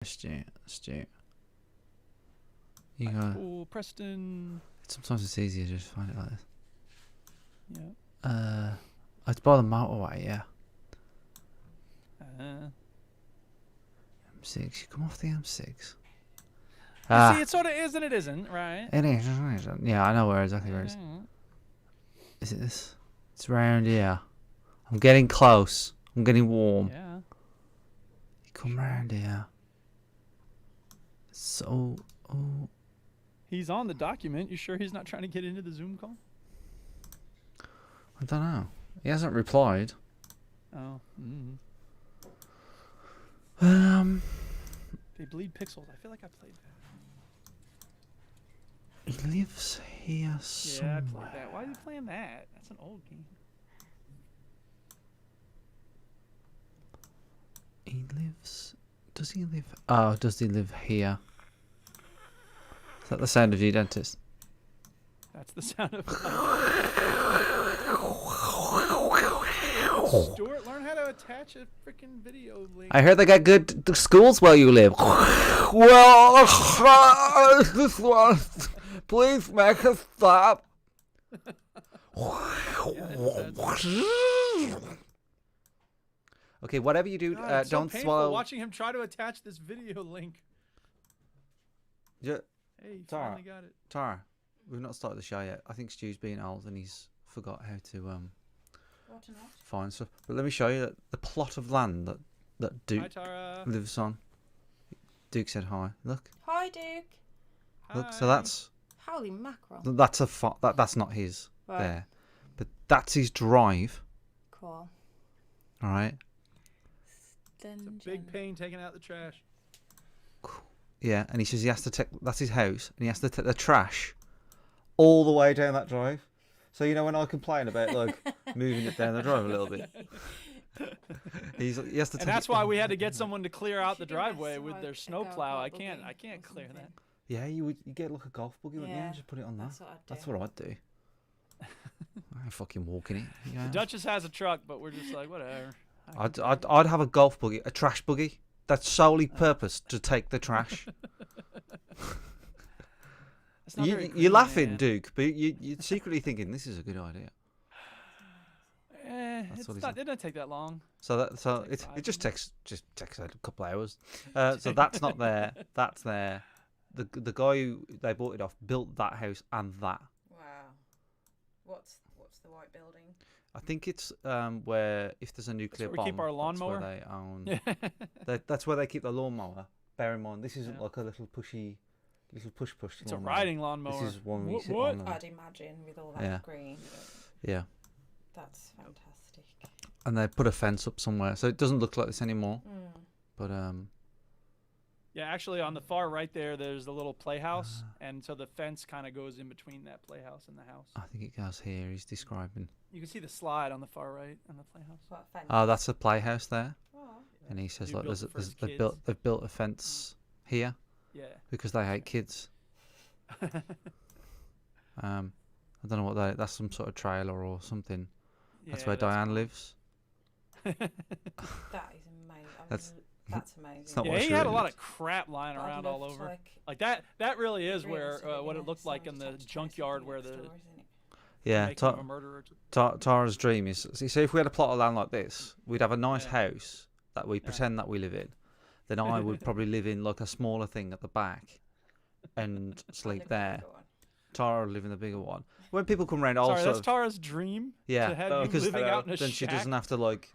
Stu. You go. Oh, Preston. Sometimes it's easier to just find it like this. Yeah. It's by the motorway, yeah. M6. You come off the M6. You see, it sort of is and it isn't, right? It is. Yeah, I know exactly where it is. Is it this? It's round here. I'm getting close. I'm getting warm. Yeah. You come round here. So, He's on the document. You sure he's not trying to get into the Zoom call? I don't know. He hasn't replied. Oh. They bleed pixels. I feel like I played that. He lives here somewhere. Yeah, I played that. Why are you playing that? That's an old game. He lives... Does he live... Oh, does he live here? Is that the sound of your dentist? That's the sound of Stuart, learn how to attach a freaking video link. I heard they got good schools where you live. Well, this one... Please make us stop. Okay, whatever you do, God, it's don't so swallow. Watching him try to attach this video link. Yeah. Hey, you Tara, finally got it. Tara, we've not started the show yet. I think Stu's being old and he's forgot how to find stuff. But let me show you the plot of land that Duke Hi, Tara. lives on. Duke said hi. Look. Hi, Duke. Look. So that's. Holy mackerel. That's that's not his there, but that's his drive. Cool. All right. It's a big pain taking out the trash. Yeah, and he says he has to take. That's his house, and he has to take the trash all the way down that drive. So you know when I complain about like moving it down the drive a little bit, he has to. And that's why we had to get someone to clear out the driveway with their snowplow. I can't clear that. Yeah, you get like a golf buggy, wouldn't you? And just put it on that. That's what I'd do. I ain't fucking walking it. Yeah. The Duchess has a truck, but we're just like whatever. I'd have a golf buggy, a trash buggy. That's solely purpose to take the trash. You're laughing, man. Duke, but you're secretly thinking this is a good idea. It doesn't take that long. So it just takes a couple of hours. So that's not there. That's there. The guy who they bought it off built that house and that. Wow. What's the white building? I think it's where if there's a nuclear bomb, we keep our lawnmower. That's where they own. That's where they keep the lawnmower. Bear in mind, this isn't like a little push. It's a riding lawnmower. This is one we sit what? on. I'd imagine with all that green. Yeah. That's fantastic. And they put a fence up somewhere, so it doesn't look like this anymore. But Yeah, actually, on the far right there's a little playhouse, and so the fence kind of goes in between that playhouse and the house. I think it goes here. He's describing. You can see the slide on the far right on the playhouse. What fence? Oh, that's a playhouse there. Oh. And he says like they've built a fence here. Yeah. Because they hate kids. I don't know what that's some sort of trailer or something. Yeah, that's where Diane lives. That is amazing. That's amazing. Yeah, he had a lot of crap lying around all over. Like that really is where what it looked like in the junkyard where the a murderer. Tara's dream is, see, if we had a plot of land like this, we'd have a nice house that we pretend that we live in. Then I would probably live in like a smaller thing at the back and sleep there. Tara would live in the bigger one. When people come around, Sorry, that's Tara's dream. Yeah, to have because living out in a then shack. she doesn't have to like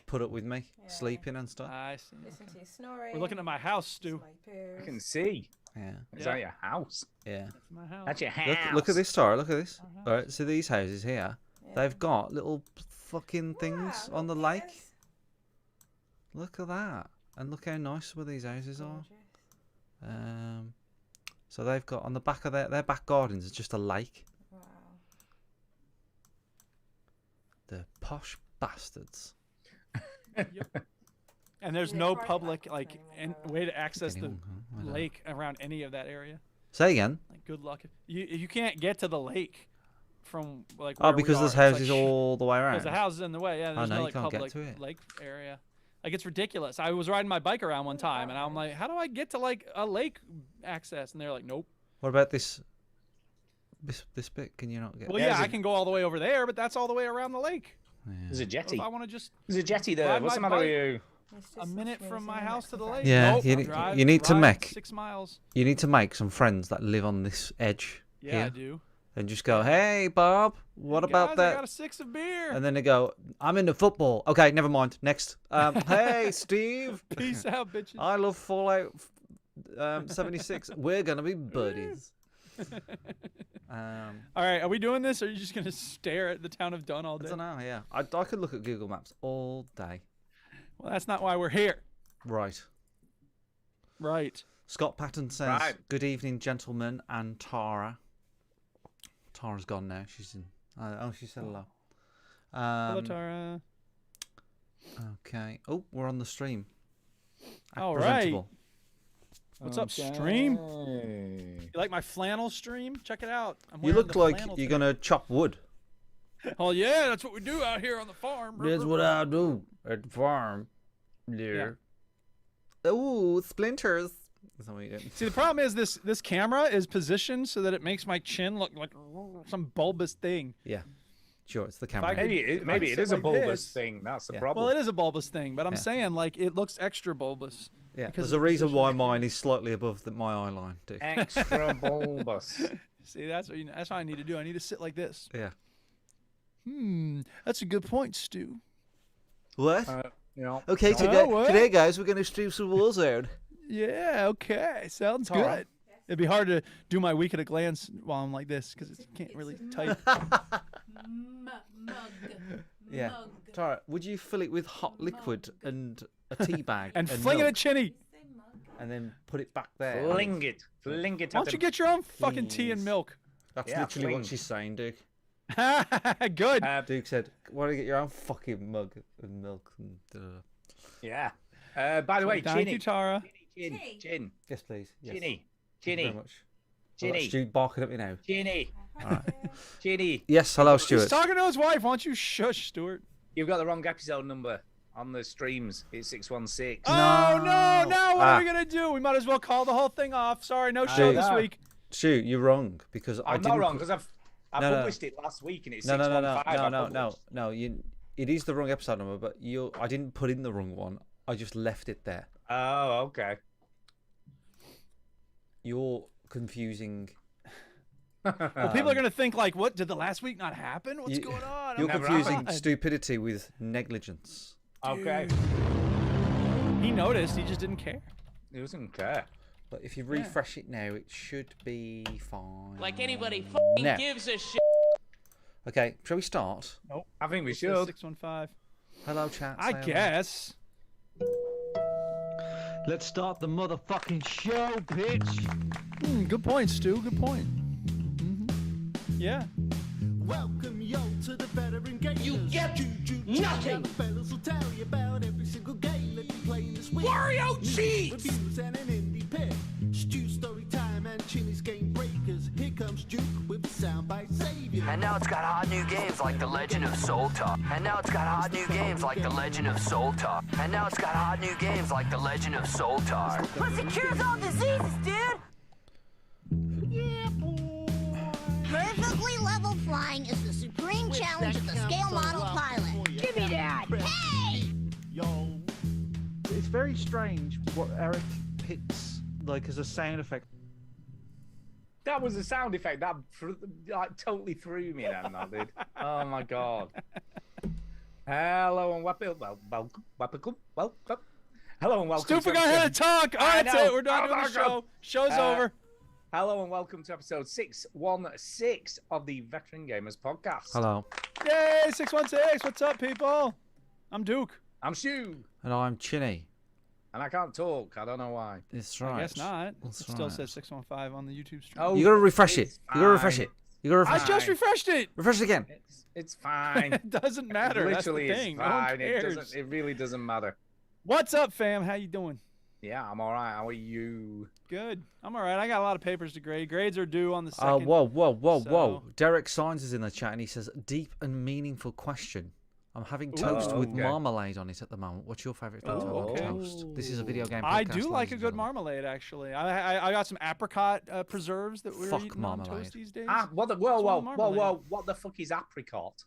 put up with me sleeping and stuff. I see. Listen to you snoring. We're looking at my house, Stu. I can see. Yeah. Is that your house? Yeah. That's my house. That's your house. Look at this, Tara. Look at this. All right. So these houses here, they've got little fucking things on the lake. Look at that. And look how nice some of these houses are. So they've got on the back of their back gardens is just a lake. Wow. The posh bastards. Yep. And there's no public way to access the lake around any of that area. Say again. Like, good luck. You can't get to the lake from like. Where because there's houses all the way around. There's a house in the way. Yeah. There's no you like can't public get to it. lake area. Like, it's ridiculous. I was riding my bike around one time, and I'm like, how do I get to, like, a lake access? And they're like, nope. What about this bit? Can you not get? Well, yeah, I can go all the way over there, but that's all the way around the lake. Yeah. There's a jetty. If I want to just There's a jetty there. What's the matter with you? a minute from my house to the lake. Yeah, nope, you need to make 6 miles. You need to make some friends that live on this edge. Yeah, here, I do. And just go, hey Bob, what about Guys, that? I got a 6 of beer. And then they go, I'm into football. Okay, never mind. Next. Hey Steve. Peace out, bitches. I love Fallout 76. We're gonna be buddies. All right, are we doing this, or are you just gonna stare at the town of Dunn all day? I don't know. Yeah, I could look at Google Maps all day. Well, that's not why we're here. Right. Right. Scott Patton says, "Good evening, gentlemen, and Tara." Tara's gone now. She's in. Oh, she said hello. Hello, Tara. Okay. Oh, we're on the stream. All right. What's up, stream? You like my flannel stream? Check it out. You look like you're gonna chop wood. Oh yeah, that's what we do out here on the farm. That's what I do at the farm. Yeah. Oh, splinters. That's what you do. See, the problem is this camera is positioned so that it makes my chin look like some bulbous thing. Yeah. Sure, it's the camera. Maybe it is a bulbous thing. That's the problem. Well, it is a bulbous thing, but I'm saying like it looks extra bulbous. Yeah, there's a reason why mine is slightly above my eye line, too. Extra bulbous. See, that's what I need to do. I need to sit like this. Yeah. That's a good point, Stu. What? Okay, today, guys, we're going to stream some Warzone. Yeah, okay. Sounds good. It'd be hard to do my week at a glance while I'm like this because it can't really type. Yeah. Tara, would you fill it with hot liquid and a tea bag and fling it at Chinny, and then put it back there? Fling it. Why don't you get your own fucking tea and milk? That's literally what she's saying, Duke. Good. Duke said, "Why don't you get your own fucking mug and milk?" And, Yeah. By the way, thank you, Tara. Chin. Yes, please. Yes. Chinny. Thank you very much. Chinny. Stu barking at me now. Chinny. Right. Chinny. Yes, hello, Stuart. He's talking to his wife. Why don't you shush, Stuart? You've got the wrong episode number on the streams. It's 616. Oh, no. What are we going to do? We might as well call the whole thing off. Sorry, no show this week. Stu, you're wrong because I'm not wrong because I published it last week and it's 615. No. It is the wrong episode number, but I didn't put in the wrong one. I just left it there. Oh, okay. You're confusing. Well, people are going to think like, what, did the last week not happen? What's going on? You're confusing stupidity with negligence. Okay. He noticed, he just didn't care. He doesn't care. But if you refresh it now, it should be fine. Like anybody fucking gives a shit. Okay, shall we start? Nope. I think we should. 615. Hello, chat. I guess. Let's start the motherfucking show, bitch. Good point, Stu. Good point. Yeah. Welcome yo to the veteran gamers. You get nothing. The fellas will tell you about every single game that you play this week. Wario cheats. Reviews and an indie pick. Stu story time and Chinny's game breakers. Here comes Duke with the soundbite savior. And now it's got hot new games like The Legend of Soltar. And now it's got hot new games like The Legend of Soltar. And now it's got hot new games like The Legend of Soltar. Plus it cures all diseases, dude. Yeah, boy. Perfectly level flying is the supreme challenge of the scale model pilot. Give me that. Hey! Yo. It's very strange what Eric picks like as a sound effect. That was a sound effect that totally threw me then, that did. Oh my god. Hello and welcome. Hello and welcome. Stu forgot how to talk. All right, that's it. We're done doing the show. Show's over. Hello and welcome to episode 616 of the Veteran Gamers Podcast. Hello. Yay, 616. What's up, people? I'm Duke. I'm Stu. And I'm Chinny. And I can't talk. I don't know why. That's right. I guess not. That's it still right. says 615 on the YouTube stream. Oh, You gotta refresh it. You gotta refresh fine. it. You gotta refresh I it. just refreshed it. Refresh it again. It's fine. It doesn't matter. Literally, That's the thing. it's No one fine. cares. It really doesn't matter. What's up, fam? How you doing? Yeah, I'm all right. How are you? Good. I'm all right. I got a lot of papers to grade. Grades are due on the 2nd. Whoa. So- Derek Signs is in the chat and he says, deep and meaningful question. I'm having toast with okay. marmalade on it at the moment. What's your favourite thing to have on okay. toast? This is a video game podcast. I do like ladies a and good gentlemen. marmalade, actually. I got some apricot preserves that we're Fuck eating marmalade. on toast these days. Whoa, What's wrong with marmalade? whoa! What the fuck is apricot?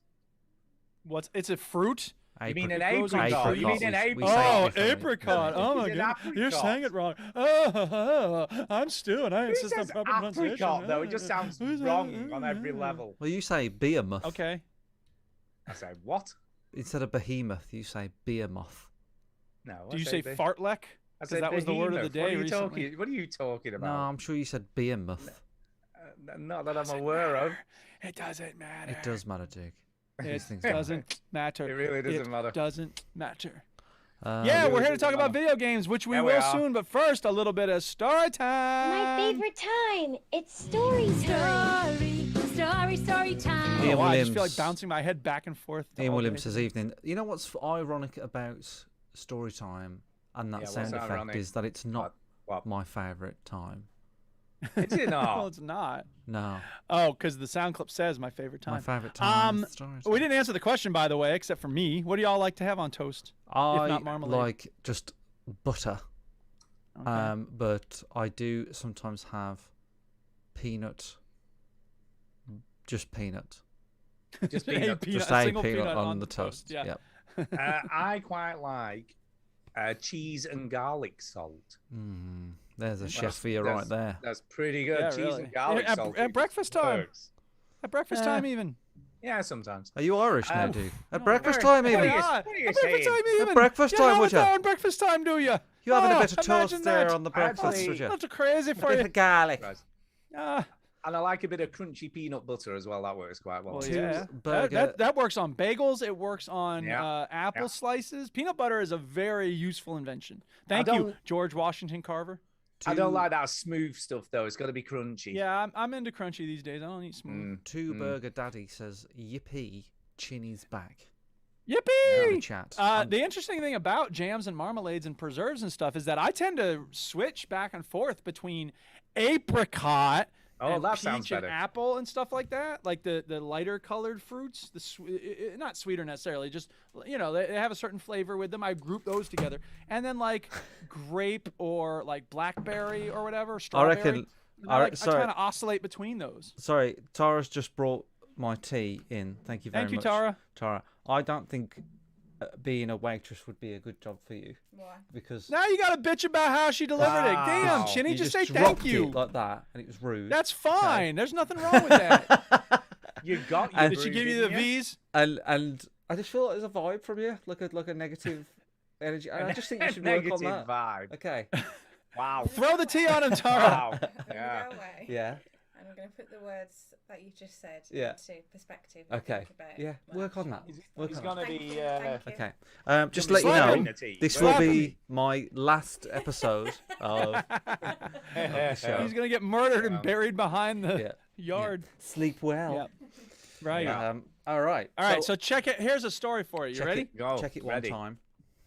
It's a fruit? You mean an Grows on apricot? trees. You mean an We apricot? say Oh, it differently. apricot! Oh my It's an god, you're apricot. saying it wrong. Oh, I'm Stu, and I Who insist on says proper pronunciation. apricot though? It just sounds wrong on every level. Well, you say behemoth. Okay. I say what? Instead of behemoth, you say behemoth. No. Do you say fartlek? Because that was the word of the day recently. What are you talking No, about? I'm sure you said behemoth. Not that I'm aware of. It doesn't matter. It does matter, Duke. It These things matter. doesn't matter. It really doesn't matter. Doesn't matter. Yeah, We're really here to talk doesn't about matter. video games, which we Yeah, we will are. soon. But first, a little bit of story time. My favorite time. It's story time. I don't know why, I just feel like Williams. bouncing my head back and forth. Ian all Williams day. says evening. You know what's ironic about story time and that Yeah, what's sound effect ironic? is that it's not What? my favourite time. Is it Well, not? it's not. No, Oh, because the sound clip says my favorite time. my favourite time. is story time. We didn't answer the question, by the way, except for me. What do y'all like to have on toast? I not marmalade. like just butter, Okay. but I do sometimes have peanut, just peanut. Just A peanut. peanut, Just a a single peanut peanut on the toast. Yeah. Yep. I quite like cheese and garlic salt. There's a chef That's- for you right that's- there. That's pretty good. Yeah, cheese really. and garlic At- salt. at it breakfast just time. works. At breakfast time, even. Yeah, sometimes. Are you Irish now, Oof. Duke? At No, breakfast very- time, even. very- God, what are you at breakfast saying? time, even. breakfast you time, have would it ya? there on breakfast time, do you? You having a Oh, bit of imagine toast there that. on the breakfast, Actually- would you? That's crazy A for bit you. of garlic. Right. Ah, And I like a bit of crunchy peanut butter as well. That works quite well. well, Two yeah. burger- That works on bagels. It works on Yeah. apple Yeah. slices. Peanut butter is a very useful invention. Thank I you, don't- George Washington Carver. I don't like that smooth stuff though. It's got to be crunchy. Yeah, I'm into crunchy these days. I don't eat smooth. Two Burger Daddy says, "Yippee, Chinny's back." In Yippee! the chat. The interesting thing about jams and marmalades and preserves and stuff is that I tend to switch back and forth between apricot Oh, and that sounds peach and better. apple and stuff like that, like the lighter colored fruits, not sweeter necessarily, just they have a certain flavor with them. I group those together, and then like grape or like blackberry or whatever, strawberry. reckon- I sorry. kind of oscillate between those. Sorry, Tara's just brought my tea in. Thank you very Thank you, much. Tara. Tara, I don't think being a waitress would be a good job for you Why? because Now you got to bitch about how she delivered it. Damn, Wow. Chinny, you just say dropped thank you. it like that, and it was rude. That's fine. There's nothing wrong with that. You got your And- Did she brew, give you the didn't V's? and I just feel like there's a vibe from you, like a negative energy. And I just think you should work Negative on that. vibe. Okay. Wow. Throw the tea on him, Tara. Wow. I'm Yeah. gonna go away. Yeah. And I'm gonna put the words that you just said Yeah. into perspective. and Okay. think about Yeah. my Work on that. actions. Work He's on gonna that. Thank be. you, thank you. Okay. Just Gonna let be you know, slapping the tea. this What will happened? be my last episode of the show. He's gonna get murdered and buried behind the Yeah. yard. Sleep well. Yep. Right. Yeah. All right. All right. So check it. Here's a story for you. You check ready? It, Go. check it Ready. one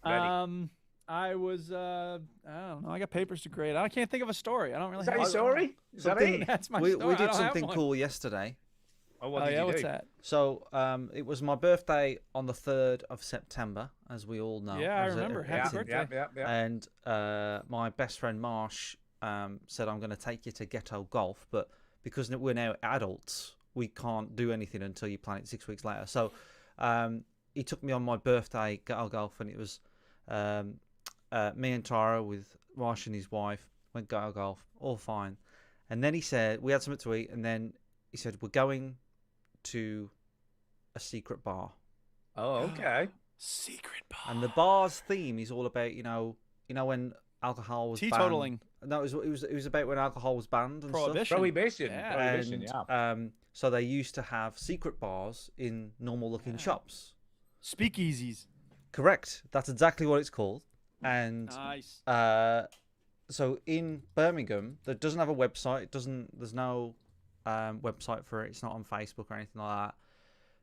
time. Ready. I was I don't know. I got papers to grade. I can't think of a story. I don't really Is that have your one. story? Is that Something- it? That's my We story. I did don't have something one. cool yesterday. Oh, what Oh did yeah, you what's do? that? So it was my birthday on the 3rd of September, as we all know. Yeah, I as remember. it's Happy in- birthday. Yeah. And my best friend Marsh said, I'm going to take you to Ghetto Golf, but because we're now adults, we can't do anything until you plan it 6 weeks later. So he took me on my birthday Ghetto Golf, and it was me and Tara with Marsh and his wife went Ghetto Golf, all fine. And then he said, we had something to eat, and then he said, we're going to a secret bar. Oh, okay. Secret bar. And the bar's theme is all about, you know when alcohol was Teetotaling. banned. No, it was about when alcohol was banned and Prohibition. Prohibition. Yeah. Prohibition. stuff. Yeah. And so they used to have secret bars in normal looking shops. Speakeasies. Correct. That's exactly what it's called. And Nice. so in Birmingham, that doesn't have a website. There's no website for it. It's not on Facebook or anything like that.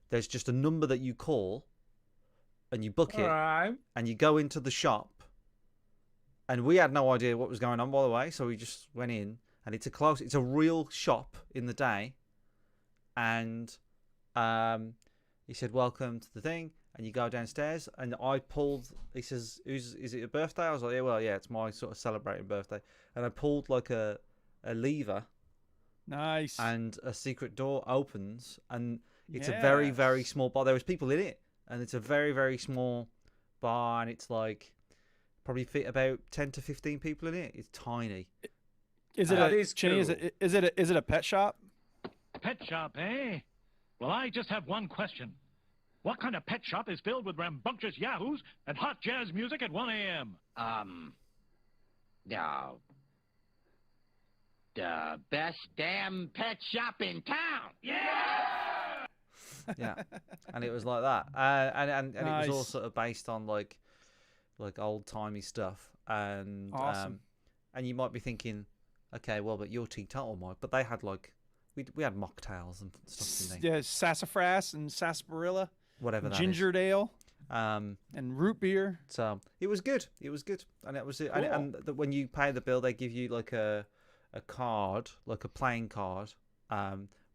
There's just a number that you call, and you book it, All right. and you go into the shop. And we had no idea what was going on, by the way, so we just went in, and it's a real shop in the day, and he said, welcome to the thing, and you go downstairs, and I pulled. He says, "Is it your birthday?" I was like, "Yeah, well, yeah, it's my sort of celebrating birthday." And I pulled like a lever, Nice. and a secret door opens, and it's a very, very small bar. There was people in it, and it's a very, very small bar, and it's like probably fit about 10 to 15 people in it. It's tiny. Is it Chinny? Is it a pet shop? Pet shop, eh? Well, I just have one question. What kind of pet shop is filled with rambunctious yahoos and hot jazz music at 1 a.m.? No. The best damn pet shop in town. Yeah! Yeah, and it was like that, and it was all Nice. sort of based on like old timey stuff, and Awesome. and you might be thinking, okay, well, but you're teetotal, Mike, but they had like we had mocktails and stuff, didn't they? Yeah, sassafras and sarsaparilla, Whatever that ginger ale, is. and root beer. So it was good. It was good, and it was Cool. and when you pay the bill, they give you like a card, like a playing card,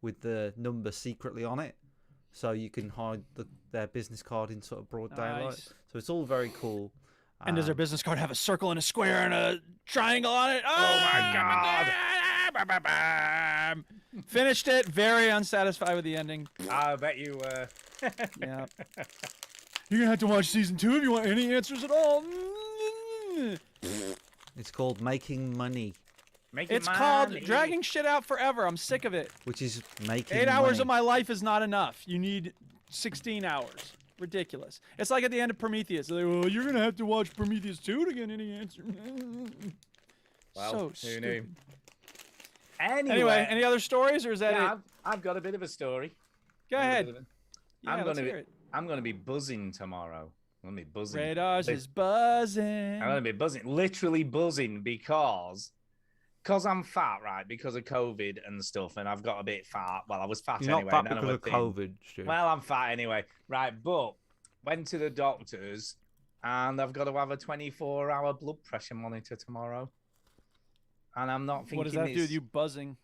with the number secretly on it, so you can hide their business card in sort of broad daylight. Nice. So it's all very cool. And does their business card have a circle and a square and a triangle on it? Oh my God! Finished it. Very unsatisfied with the ending. I bet you were. Yeah. You're gonna have to watch season 2 if you want any answers at all. It's called Making Money, It's called dragging shit out forever. I'm sick of it. which is making 8 hours money. of my life is not enough. You need 16 hours. Ridiculous. It's like at the end of Prometheus. They're like, well, you're gonna have to watch Prometheus 2 to get any answer. Well, So who stupid. knew? Anyway, any other stories, or is that yeah, it? I've got a bit of a story. Go ahead. Yeah, I'm let's gonna hear be it. I'm gonna be buzzing tomorrow. I'm gonna be buzzing. Radars is buzzing. I'm gonna be buzzing, literally buzzing, because I'm fat, right? Because of COVID and stuff, and I've got a bit fat. Well, I was fat You're anyway. not fat and then I because of was thin. COVID, Stu. Well, I'm fat anyway, right? But went to the doctors, and I've got to have a 24-hour blood pressure monitor tomorrow. And I'm not thinking. What does that do with you buzzing?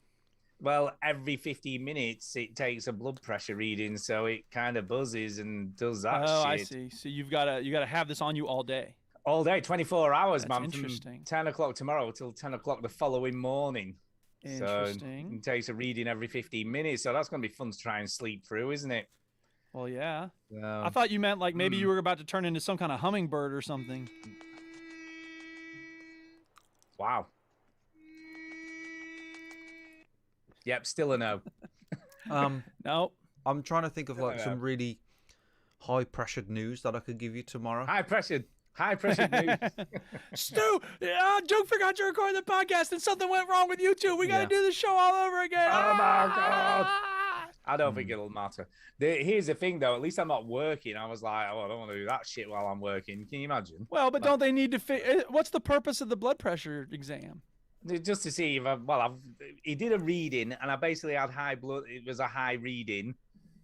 Well, every 15 minutes it takes a blood pressure reading, so it kind of buzzes and does that Oh, shit. I see. So you gotta have this on you all day. All day, 24 hours, That's man. interesting. From 10 o'clock tomorrow till 10 o'clock the following morning. Interesting. So it takes a reading every 15 minutes. So that's going to be fun to try and sleep through, isn't it? Well, yeah. So, I thought you meant like maybe you were about to turn into some kind of hummingbird or something. wow. Yep, still a no. No. I'm trying to think of like Yeah. some really high pressured news that I could give you tomorrow. High pressure news. Stu, Joke forgot to record the podcast and something went wrong with YouTube. We got to Yeah. do the show all over again. Oh my God. I don't think it'll matter. Here's the thing, though. At least I'm not working. I was like, oh, I don't want to do that shit while I'm working. Can you imagine? Well, but don't they need to what's the purpose of the blood pressure exam? Just to see if he did a reading, and I basically had high blood. It was a high reading,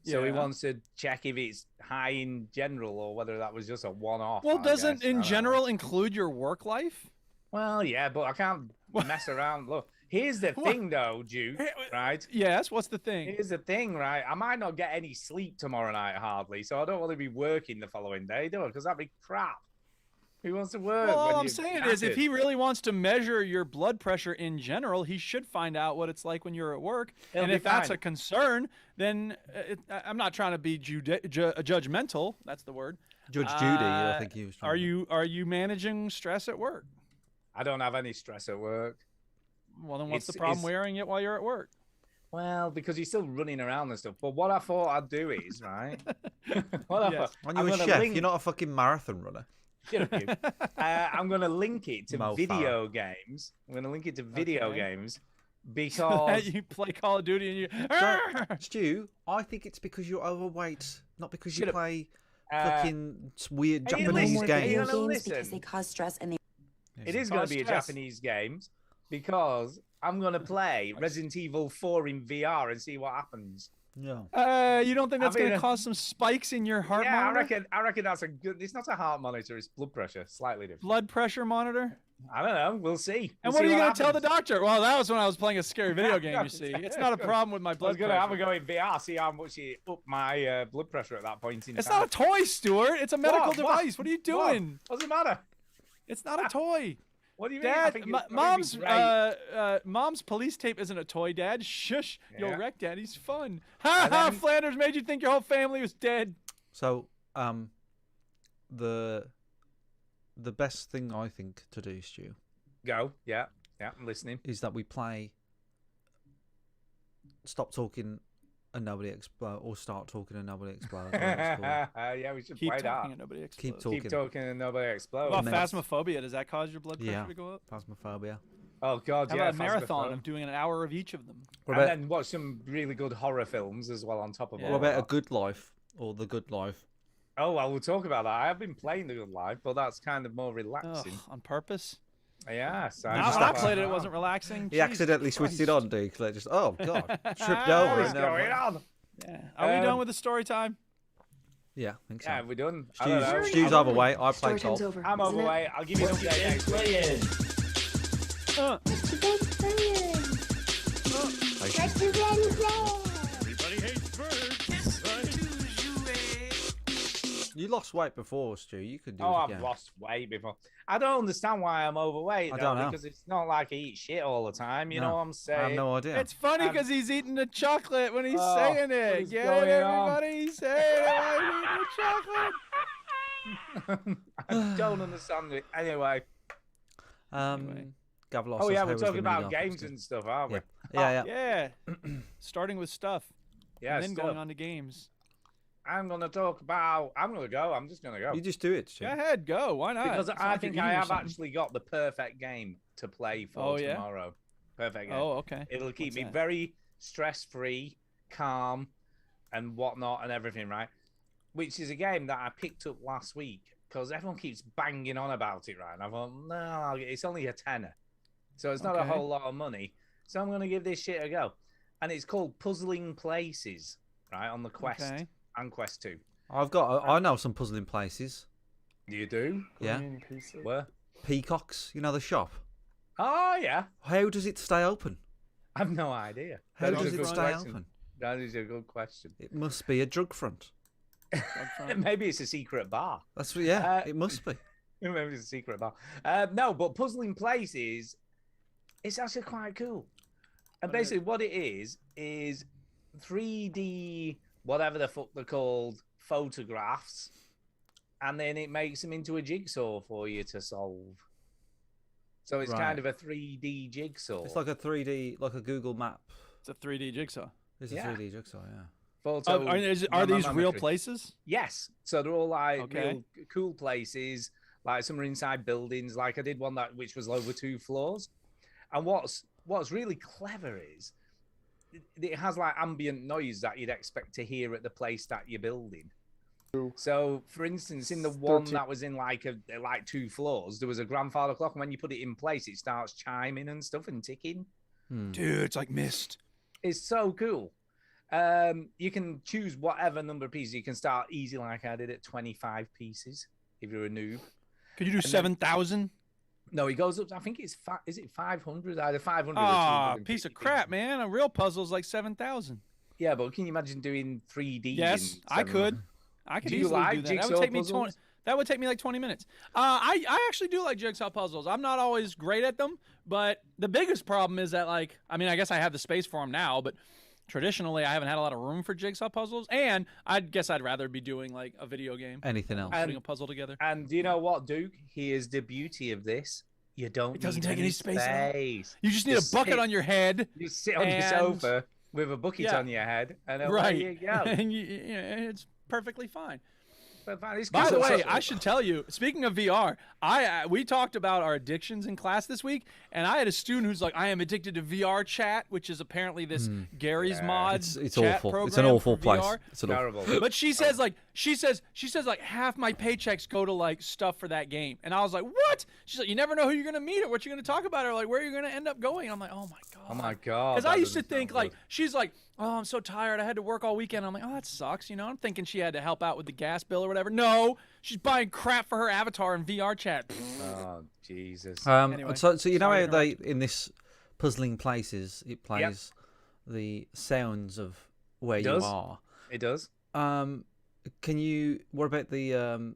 so he Yeah. wants to check if it's high in general or whether that was just a one-off. Well, I doesn't guess. I in don't know. general include your work life? Well, yeah, but I can't mess around. Look, here's the thing, though, Duke. Right? Yes. What's the thing? Here's the thing, right? I might not get any sleep tomorrow night, hardly. So I don't want to be working the following day, do I? Because that'd be crap. Who wants to work? Well, when all I'm you're saying is, if knackered? he really wants to measure your blood pressure in general, he should find out what it's like when you're at work. He'll and be if that's fine. a concern, then I'm not trying to be judgmental. That's the word. Judge Judy, I think he was trying Are you managing stress at work? I don't have any stress at work. Well, then what's the It's- problem it's- wearing it while you're at work? Well, because you're still running around and stuff. But what I thought I'd do is, right? what I Yes. thought, Aren't I'm you a gonna chef? link- You're not a fucking marathon runner. Shut up, you. I'm going to link it to Mo video games. I'm going to link it to video Okay. games because you play Call of Duty and you. Stu, I think it's because you're overweight, not because you Shut up. play uh, fucking weird are you Japanese listening? Are you games. gonna listen? cause stress and they It is going to be a stress. Japanese games because I'm going to play Resident Evil 4 in VR and see what happens. Yeah. You don't think that's I mean, going to cause some spikes in your heart Yeah, monitor? I reckon that's a good. It's not a heart monitor. It's blood pressure, slightly different. Blood pressure monitor? I don't know. We'll see. And We'll what see are you going to tell the happens. doctor? Well, that was when I was playing a scary video game, you see. It's not a problem with my I was blood going to have a pressure. go in VR, see how much it up my blood pressure at that point in It's time. not a toy, Stuart. It's a medical device. What are you What? doing? What's the matter? It's not a toy. What do you mean? I Dad, think mom's great. mom's police tape isn't a toy, Dad. Shush, you'll Yeah. wreck Daddy's fun. Ha ha! then- Flanders made you think your whole family was dead. So, the best thing I think to do, Stu, Go. Yeah. Yeah. I'm listening. is that we play Stop Talking and Nobody Explode, or Start Talking and Nobody Explodes. Yeah, we should Keep play talking that. and nobody explodes. Keep talking. Keep talking and nobody What explodes. about And then- phasmophobia? Does that cause your blood pressure Yeah. to go up? Phasmophobia. Oh God, How yeah. about a marathon phasmophobia. of doing an hour of each of them? What And about, then watch some really good horror films as well on top of Yeah. all what about A that. Good Life or The Good Life? Oh, well, we'll talk about that. I have been playing The Good Life, but that's kind of more Ugh, relaxing. on purpose? Yeah. So Not just when I stopped. played it, it wasn't relaxing. He Jesus accidentally switched it Christ. on, Duke. Like just, oh God, tripped What over. is and then- going on? Yeah. Are we done Um, with the story time? Yeah, I think so. Yeah, we're done. I don't know. Stu's, Stu's overweight. I play Story time's golf. over. I'm isn't it? overweight. I'll give you an update next week. Uh, What you been playing? What you been playing? Everybody hates birds. Right? You lost weight before, Stu. You could do Oh, it I've again. lost weight before. I don't understand why I'm overweight. I though, don't know. Because it's not like I eat shit all the time. You No, know what I'm saying? I have no idea. It's funny Um, because he's eating the chocolate when he's Oh, saying what it. is Get going it, on? everybody? He's saying it while he's eating the chocolate. I don't understand it. Anyway. Anyway. Gav lost Oh, us yeah, how we're it was talking gonna about be games off. and stuff, aren't we? Yeah, yeah. Yeah. Starting with stuff. Yeah, And then stuff. going on to games. I'm going to talk about... I'm going to go. I'm just going to go. You just do it, Stu. Go ahead, go. Why not? Because It's I not like think you're I eating or have something. actually got the perfect game to play for Oh, yeah? tomorrow. Perfect game. Oh, okay. It'll keep What's me that? very stress-free, calm, and whatnot and everything, right? Which is a game that I picked up last week because everyone keeps banging on about it, right? And I thought, no, it's only a tenner. So it's not a Okay. whole lot of money. So I'm going to give this shit a go. And it's called Puzzling Places, right? On the Quest Okay. and Quest 2. I know some puzzling places. You do? Yeah. Where? Peacocks, you know the shop. Oh, yeah. How does it stay open? I have no idea. How That is does a it good stay question. open? That is a good question. It must be a drug front. Maybe it's a secret bar. That's what. Yeah, Uh, it must be. Maybe it's a secret bar. No, but Puzzling Places, it's actually quite cool. And basically, what it is 3D, whatever the fuck they're called, photographs, and then it makes them into a jigsaw for you to solve. So it's Right. kind of a 3D jigsaw. It's like a 3D, like a Google map. It's a 3D jigsaw. It's a Yeah. 3D jigsaw, yeah. Photo. Are these real mammometry. places? Yes. So they're all like Okay. real cool places. Like some are inside buildings. Like I did one which was over 2 floors. And what's really clever is it has like ambient noise that you'd expect to hear at the place that you're building. So, for instance, in the one that was in like 2 floors, there was a grandfather clock, and when you put it in place, it starts chiming and stuff and ticking. Dude, it's like mist. It's so cool. You can choose whatever number of pieces. You can start easy, like I did, at 25 pieces if you're a noob. Could you do 7,000? No, it goes up. I think it's is it 500? Either 500 or Ah, 250 piece of crap, man. A real puzzle's like 7,000. Yeah, but can you imagine doing 3D? Yes, in I could. 700? I could Do you easily like do that. That jigsaw would take me puzzles? That would take me like 20 minutes. I actually do like jigsaw puzzles. I'm not always great at them, but the biggest problem is that I guess I have the space for them now, but traditionally I haven't had a lot of room for jigsaw puzzles, and I guess I'd rather be doing like a video game. Anything else? Putting a puzzle together. And do you know what, Duke? Here's the beauty of this. You don't. It doesn't need take any space at all. space. You just need a bucket on your head. You sit on your and- sofa with a bucket Yeah. on your head, and away Right. you go. And it's perfectly fine. But man, it's By the cool. way, I should tell you, speaking of VR, we talked about our addictions in class this week, and I had a student who's like, I am addicted to VR chat, which is apparently this Gary's Mods It's chat awful. program It's an awful for place. VR. It's an awful. terrible. But she says, like, She says like half my paychecks go to like stuff for that game, and I was like, what? She's like, you never know who you're gonna meet or what you're gonna talk about or like where you're gonna end up going. I'm like, oh my god. Oh my god. Because I that used to doesn't think sound like good. she's like, oh, I'm so tired. I had to work all weekend. I'm like, oh, that sucks. You know, I'm thinking she had to help out with the gas bill or whatever. No, she's buying crap for her avatar in VR chat. Oh Jesus. Anyway, so you know sorry how to they in this puzzling places it plays the sounds of where you does. are. It does. Can you? What about the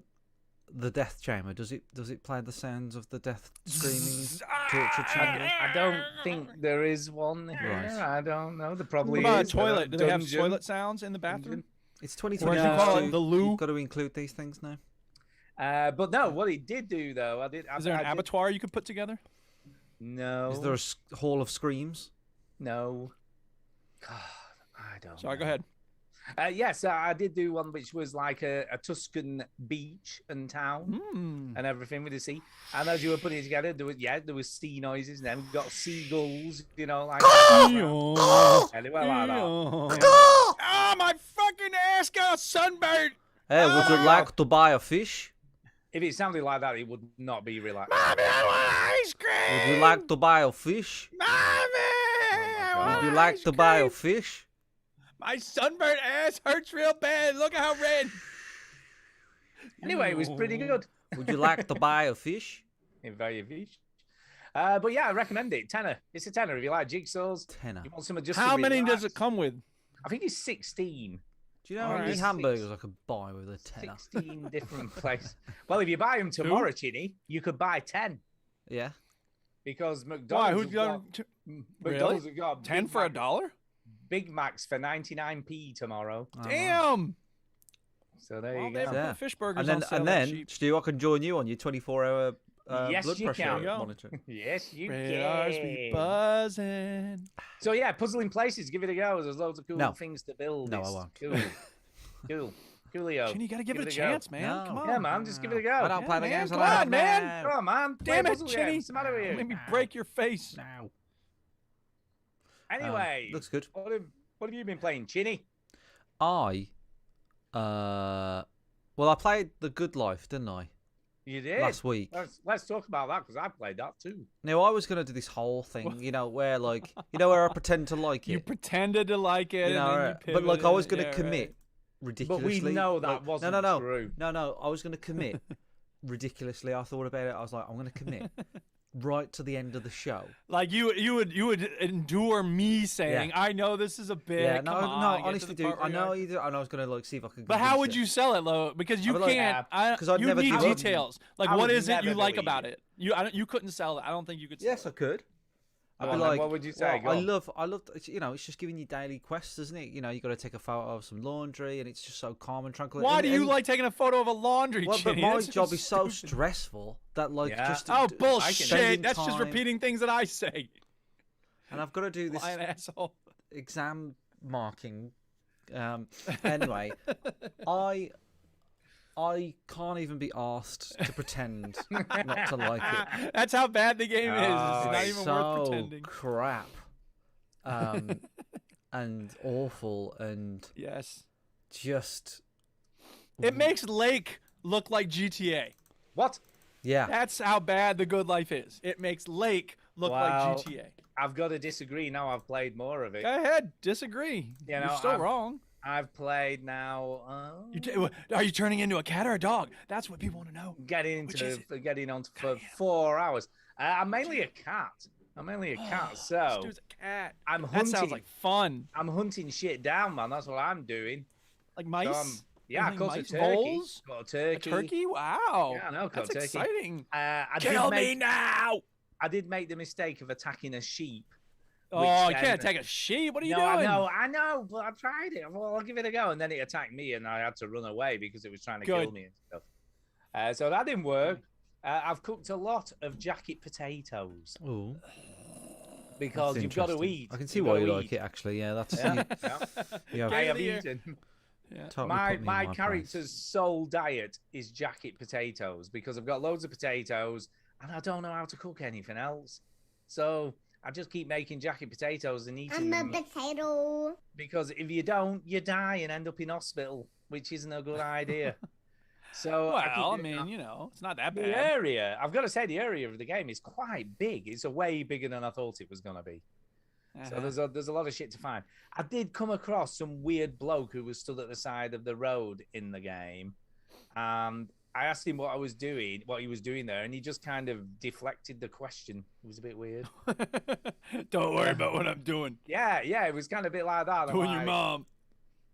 death chamber? Does it play the sounds of the death screaming torture chamber? I don't think there is one here. Right. I don't know. There probably what about is. a toilet? Do they have Dungeon. toilet sounds in the bathroom? It's Or as 2022. you call it, the loo? You've got to include these things now. But no, what he did do though, Is there an abattoir you could put together? No. Is there a hall of screams? No. God, I don't. Sorry, know. go ahead. Yes, I did do one which was like a Tuscan beach and town and everything with the sea. And as you were putting it together, there was sea noises. And then we got seagulls, you know, like. Anyway, like that. Oh, my fucking ass got sunburned. Hey, would you like to buy a fish? If it sounded like that, it would not be relaxed. Mommy, I want ice cream. Would you like to buy a fish? Mommy, I want Would you like ice to buy a cream. fish? My sunburned ass hurts real bad. Look how red. Anyway, it was pretty good. Would you like to buy a fish? Very fish. But yeah, I recommend it. Tenner. It's a tenner if you like jigsaws. Tenner. You want some just How to many does relax. it come with? I think it's 16. Do you know how Alright. many hamburgers I could buy with a tenner? 16 different places. Well, if you buy them tomorrow, Chinny, you could buy 10 Yeah. because Why? McDonald's. Who's going to McDonald's have got 10 Big for Mac- $1? Big Macs for 99p tomorrow. Damn. So there Well, you they go. put fish burgers And then, on sale and that then cheap. Stu, I can join you on your 24-hour Yes, blood you pressure can. monitoring. Yes, you Radars be can. buzzing. So yeah, puzzling places. Give it a go. There's loads of cool No. things to build. No, I It's won't. Cool. Coolio. Chinny, you gotta give it a go. chance, man. No. Come on. Yeah, man, just give it a go. I don't play the man, games. come I don't on, man. Come on, man. Play Damn a it, puzzle game. Chinny. What's the matter with you? Make me break your face. Now. Anyway, Looks good. what have you been playing, Chinny? I played The Good Life, didn't I? You did Last week. Let's talk about that because I played that too. Now I was gonna do this whole thing, where like, where I pretend to like it. You pretended to like it, You know, and then right. you But like I was pivoted. gonna Yeah, commit right. ridiculously. But we know that like, wasn't no. true. No, I was gonna commit ridiculously. I thought about it. I was like, I'm gonna commit right to the end of the show. Like you would endure me saying, Yeah. I know this is a bit. Yeah, no, Come on, get to honestly, the dude. part where I you know are." you do, and I was gonna like see if I could. But how would convince you sell it, Lo? Because you I'd be like, can't. 'cause I'd you never need give up. details. Like, I what would is it you never like believe about it. it? You couldn't sell it. I don't think you could. Sell Yes, I could. I'd Go be on then, like, what would you say? Go I on. love, it's just giving you daily quests, isn't it? You got to take a photo of some laundry, and it's just so calm and tranquil. Why And- do you and- like taking a photo of a laundry Well, but Chinny? my That's job just is so stupid. stressful that like Yeah. just Oh spending bullshit! That's just time- repeating things that I say. And I've got to do this Lying asshole. exam marking. Anyway, I can't even be asked to pretend not to like it. That's how bad the game is. It's Oh, not it's even so worth pretending. crap, and awful, and Yes. just It makes Lake look like GTA. What? yeah. That's how bad The Good Life is. It makes Lake look Wow. like GTA. I've got to disagree now. I've played more of it. Go ahead, disagree. You You're know, still I've- wrong. I've played now. Are you turning into a cat or a dog? That's what people want to know. Getting Which is getting on for 4 hours. I'm mainly a cat. So Stu's a cat. I'm That hunting. sounds like fun. I'm hunting shit down, man. That's what I'm doing. Like So mice. yeah, Like caught a mice turkey. voles? Got a A turkey. turkey? Wow. Yeah, I know. Caught That's a turkey. exciting. I Kill did me make, now. I did make the mistake of attacking a sheep. Oh, which you can't then- attack a sheep. What are you No, doing? I know, but I tried it. Well, I'll give it a go, and then it attacked me, and I had to run away because it was trying to kill Good. me and stuff. So that didn't work. I've cooked a lot of jacket potatoes Ooh, because that's you've got to interesting. eat. I can see You've why gotta you like eat. it. Actually, yeah, that's Yeah, you, yeah. you have I have the year. eaten. Yeah. totally My put me in my place. character's sole diet is jacket potatoes because I've got loads of potatoes and I don't know how to cook anything else. So I just keep making jacket potatoes and eating I'm a them. potato. Because if you don't, you die and end up in hospital, which isn't a good idea. So Well, I mean, you know, it's not that the bad. area, I've got to say, the area of the game is quite big. It's a way bigger than I thought it was going to be. So there's a lot of shit to find. I did come across some weird bloke who was stood at the side of the road in the game, and I asked him what he was doing there, and he just kind of deflected the question. It was a bit weird. Don't worry about what I'm doing. Yeah, it was kind of a bit like that. Doing your mom.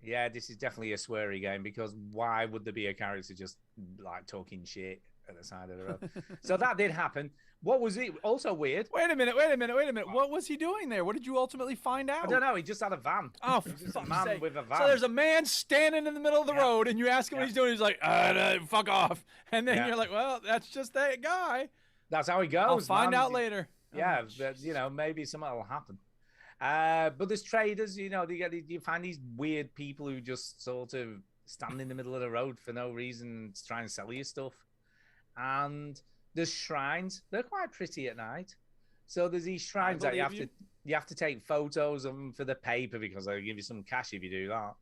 Yeah, this is definitely a sweary game, because why would there be a character just like talking shit at the side of the road? So that did happen. What was it? Also weird. Wait a minute. What was he doing there? What did you ultimately find out? I don't know. He just had a van. Oh, He was for just a fuck's man sake. with a van. So there's a man standing in the middle of the road, and you ask him what he's doing. He's like, no, fuck off. And then you're like, well, that's just that guy. That's how he goes. I'll find man. out later. Yeah, but, you know, maybe something will happen. But there's traders, you know, you find these weird people who just sort of stand in the middle of the road for no reason to try and sell you stuff. And there's shrines. They're quite pretty at night. So there's these shrines that you have to take photos of them for the paper, because they'll give you some cash if you do that.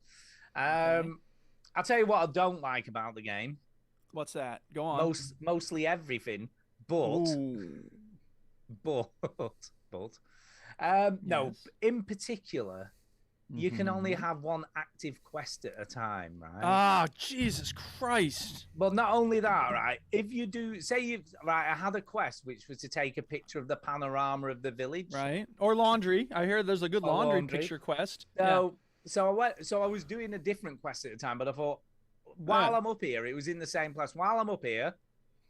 I'll tell you what I don't like about the game. What's that? Go on. Mostly everything, but no, in particular, you can only have one active quest at a time, right? Ah, Jesus Christ. Well, not only that, right? If you do, I had a quest which was to take a picture of the panorama of the village. Right. Or laundry. I hear there's a good laundry picture quest. So I was doing a different quest at the time, but I thought, while I'm up here, it was in the same place. While I'm up here,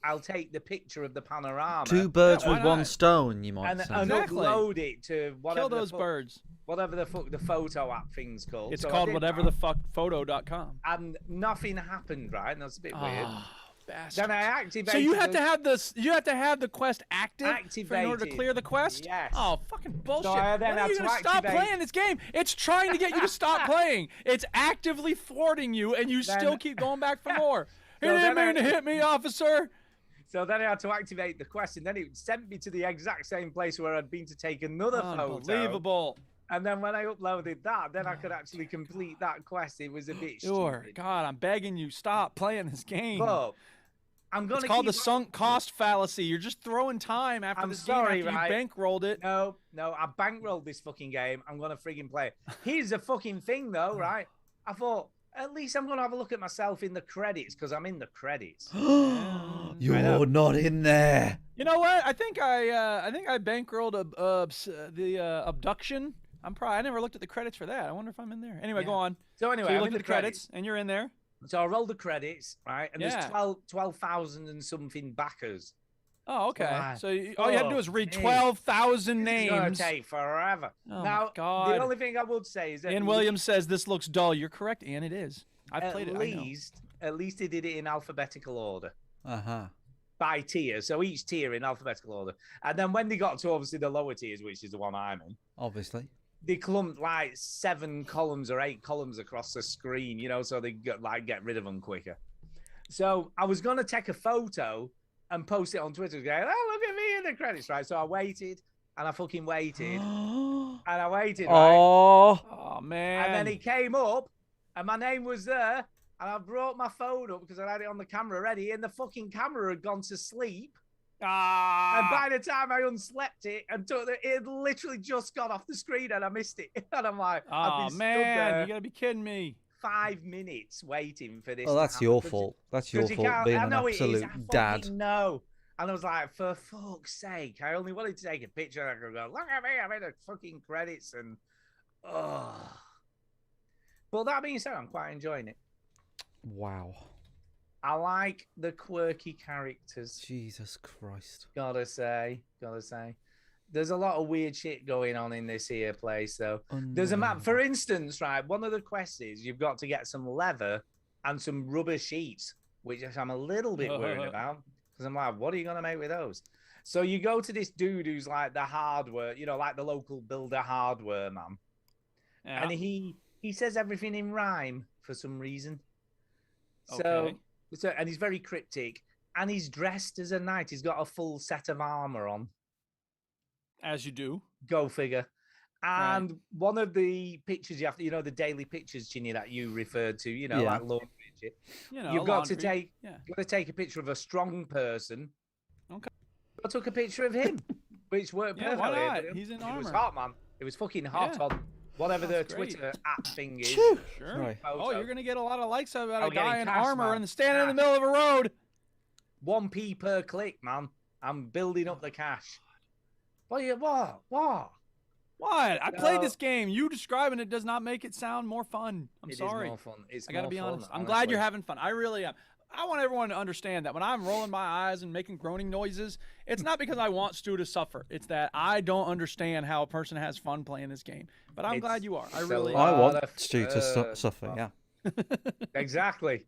I'll take the picture of the panorama. Two birds with one stone, you might say. And upload it to whatever. Kill those birds. Whatever the fuck the photo app thing's called. It's called whatever the fuck photo.com. And nothing happened, right? And that's a bit weird. Bastards. Then I activated. So you have to have this. You have to have the quest activated in order to clear the quest. Yes. Oh, fucking bullshit! So I then when are you had to gonna stop activate- playing this game? It's trying to get you to stop playing. It's actively thwarting you, and you still keep going back for more. He didn't mean to hit me, officer. So then I had to activate the quest, and then it sent me to the exact same place where I'd been to take another photo. Unbelievable. And then when I uploaded that, then I could actually complete that quest. It was a bit Sure. stupid. God, I'm begging you, stop playing this game. But I'm gonna. It's called the sunk cost fallacy. You're just throwing time after this game after you bankrolled it. No, I bankrolled this fucking game. I'm gonna frigging play it. Here's the fucking thing, though, right? I thought at least I'm gonna have a look at myself in the credits, because I'm in the credits. You're not in there. You know what? I think I bankrolled the abduction. I never looked at the credits for that. I wonder if I'm in there. Anyway, go on. So anyway, you I'm looked in at the the credits, and you're in there. So I rolled the credits, right? And Yeah. there's 12,000 and something backers. Oh, okay. So So all you had to do is read 12,000 This is gonna names. take forever. Oh Now, my God. the only thing I would say is that Ian Williams says this looks dull. You're correct, Ian. It is. I've played it. At least they did it in alphabetical order. Uh-huh. By tier, so each tier in alphabetical order. And then when they got to obviously the lower tiers, which is the one I'm in, Obviously. they clumped like 7 columns or 8 columns across the screen, you know, so they get rid of them quicker. So I was gonna take a photo and post it on Twitter, going, "Oh, look at me in the credits!" Right? So I waited, and I fucking waited, and I waited. Right? Oh man! And then he came up, and my name was there, and I brought my phone up because I had it on the camera ready, and the fucking camera had gone to sleep. And by the time I unslept it and it had literally just got off the screen, and I missed it. And I'm like, I've been stood there you gotta be kidding me. 5 minutes waiting for this. Well, that's your fault. That's your fault being an absolute dad. No. And I was like, for fuck's sake, I only wanted to take a picture. I could go, look at me, I'm in the fucking credits. And, But that being said, I'm quite enjoying it. Wow. I like the quirky characters. Jesus Christ. Gotta say. There's a lot of weird shit going on in this here place, though. There's a map. For instance, right, one of the quests is you've got to get some leather and some rubber sheets, which I'm a little bit worried about, because I'm like, what are you going to make with those? So you go to this dude who's like the hardware, you know, like the local builder hardware man. Yeah. And he says everything in rhyme for some reason. So and he's very cryptic, and he's dressed as a knight. He's got a full set of armor on. As you do. Go figure. And one of the pictures you have to, the daily pictures, Ginny, that you referred to, like laundry and shit. You've got to take a picture of a strong person. Okay. I took a picture of him, which worked perfectly. Why not? He's in armor. It was hot, man. It was fucking hot on whatever the Twitter app thing is. Sure. Right. Oh, you're gonna get a lot of likes about a guy in armor and standing in the middle of a road. 1p per click, man. I'm building up the cash. What? What? I played this game. You describing it does not make it sound more fun. I'm sorry. It is more fun. I gotta be honest. I'm glad you're having fun. I really am. I want everyone to understand that when I'm rolling my eyes and making groaning noises, it's not because I want Stu to suffer. It's that I don't understand how a person has fun playing this game. But I'm glad you are. I really am. I want Stu to suffer, yeah. Exactly.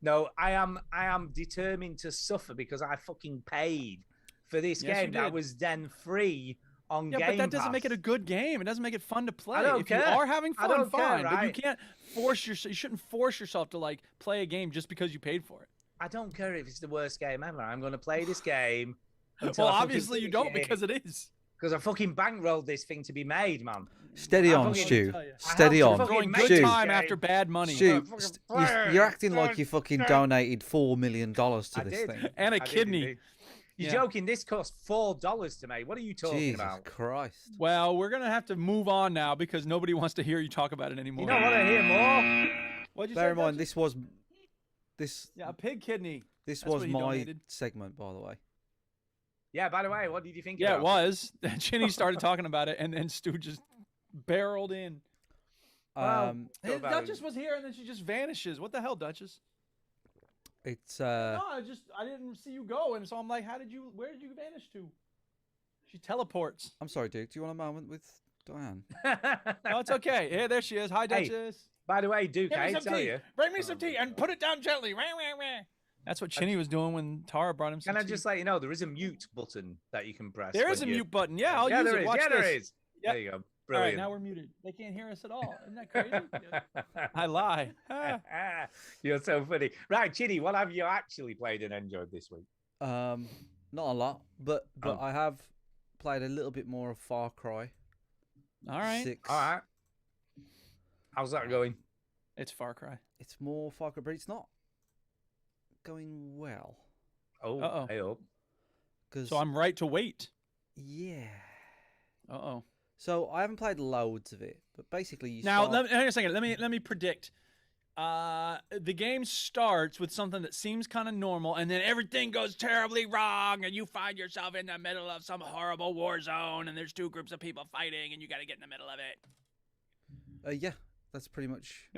No, I am determined to suffer because I fucking paid for this game that was then free on Game Pass. But that doesn't make it a good game. It doesn't make it fun to play. I don't if care. you are having fun, fine. Right? But you can't force you shouldn't force yourself to like play a game just because you paid for it. I don't care if it's the worst game ever. I'm going to play this game. Well, obviously you don't because it is. Because I fucking bankrolled this thing to be made, man. Steady on, Stu. Steady on. Going good time after bad money. Stu, you're acting like you fucking donated $4 million to this thing. And a kidney. You're joking. This cost $4 to make. What are you talking about? Jesus Christ. Well, we're going to have to move on now because nobody wants to hear you talk about it anymore. You don't want to hear more? What'd you Bear say, in mind, Dutch? Yeah, a pig kidney. This was my segment, by the way. Yeah, by the way, what did you think about it? It was. Chinny started talking about it, and then Stu just barreled in. Duchess was here, and then she just vanishes. What the hell, Duchess? It's No, I didn't see you go, and so I'm like, where did you vanish to? She teleports. I'm sorry, Duke. Do you want a moment with Diane? No, it's okay. Yeah, there she is. Hi, Duchess. By the way, Duke, I tell you. Bring me some tea and put it down gently. That's what Chinny was doing when Tara brought him some tea. Can I just let you know, there is a mute button that you can press. There is a mute button. Yeah, I'll use it. Watch this. There is. Yep. There you go. Brilliant. All right, now we're muted. They can't hear us at all. Isn't that crazy? I lie. You're so funny. Right, Chinny, what have you actually played and enjoyed this week? Not a lot, but I have played a little bit more of Far Cry. All right. 6. All right. How's that going? It's Far Cry. It's more Far Cry, but it's not going well. Oh, I hope. So I'm right to wait. Yeah. Uh-oh. So I haven't played loads of it, but basically hang on a second. Let me predict. The game starts with something that seems kind of normal, and then everything goes terribly wrong, and you find yourself in the middle of some horrible war zone, and there's two groups of people fighting, and you got to get in the middle of it. Yeah, that's pretty much.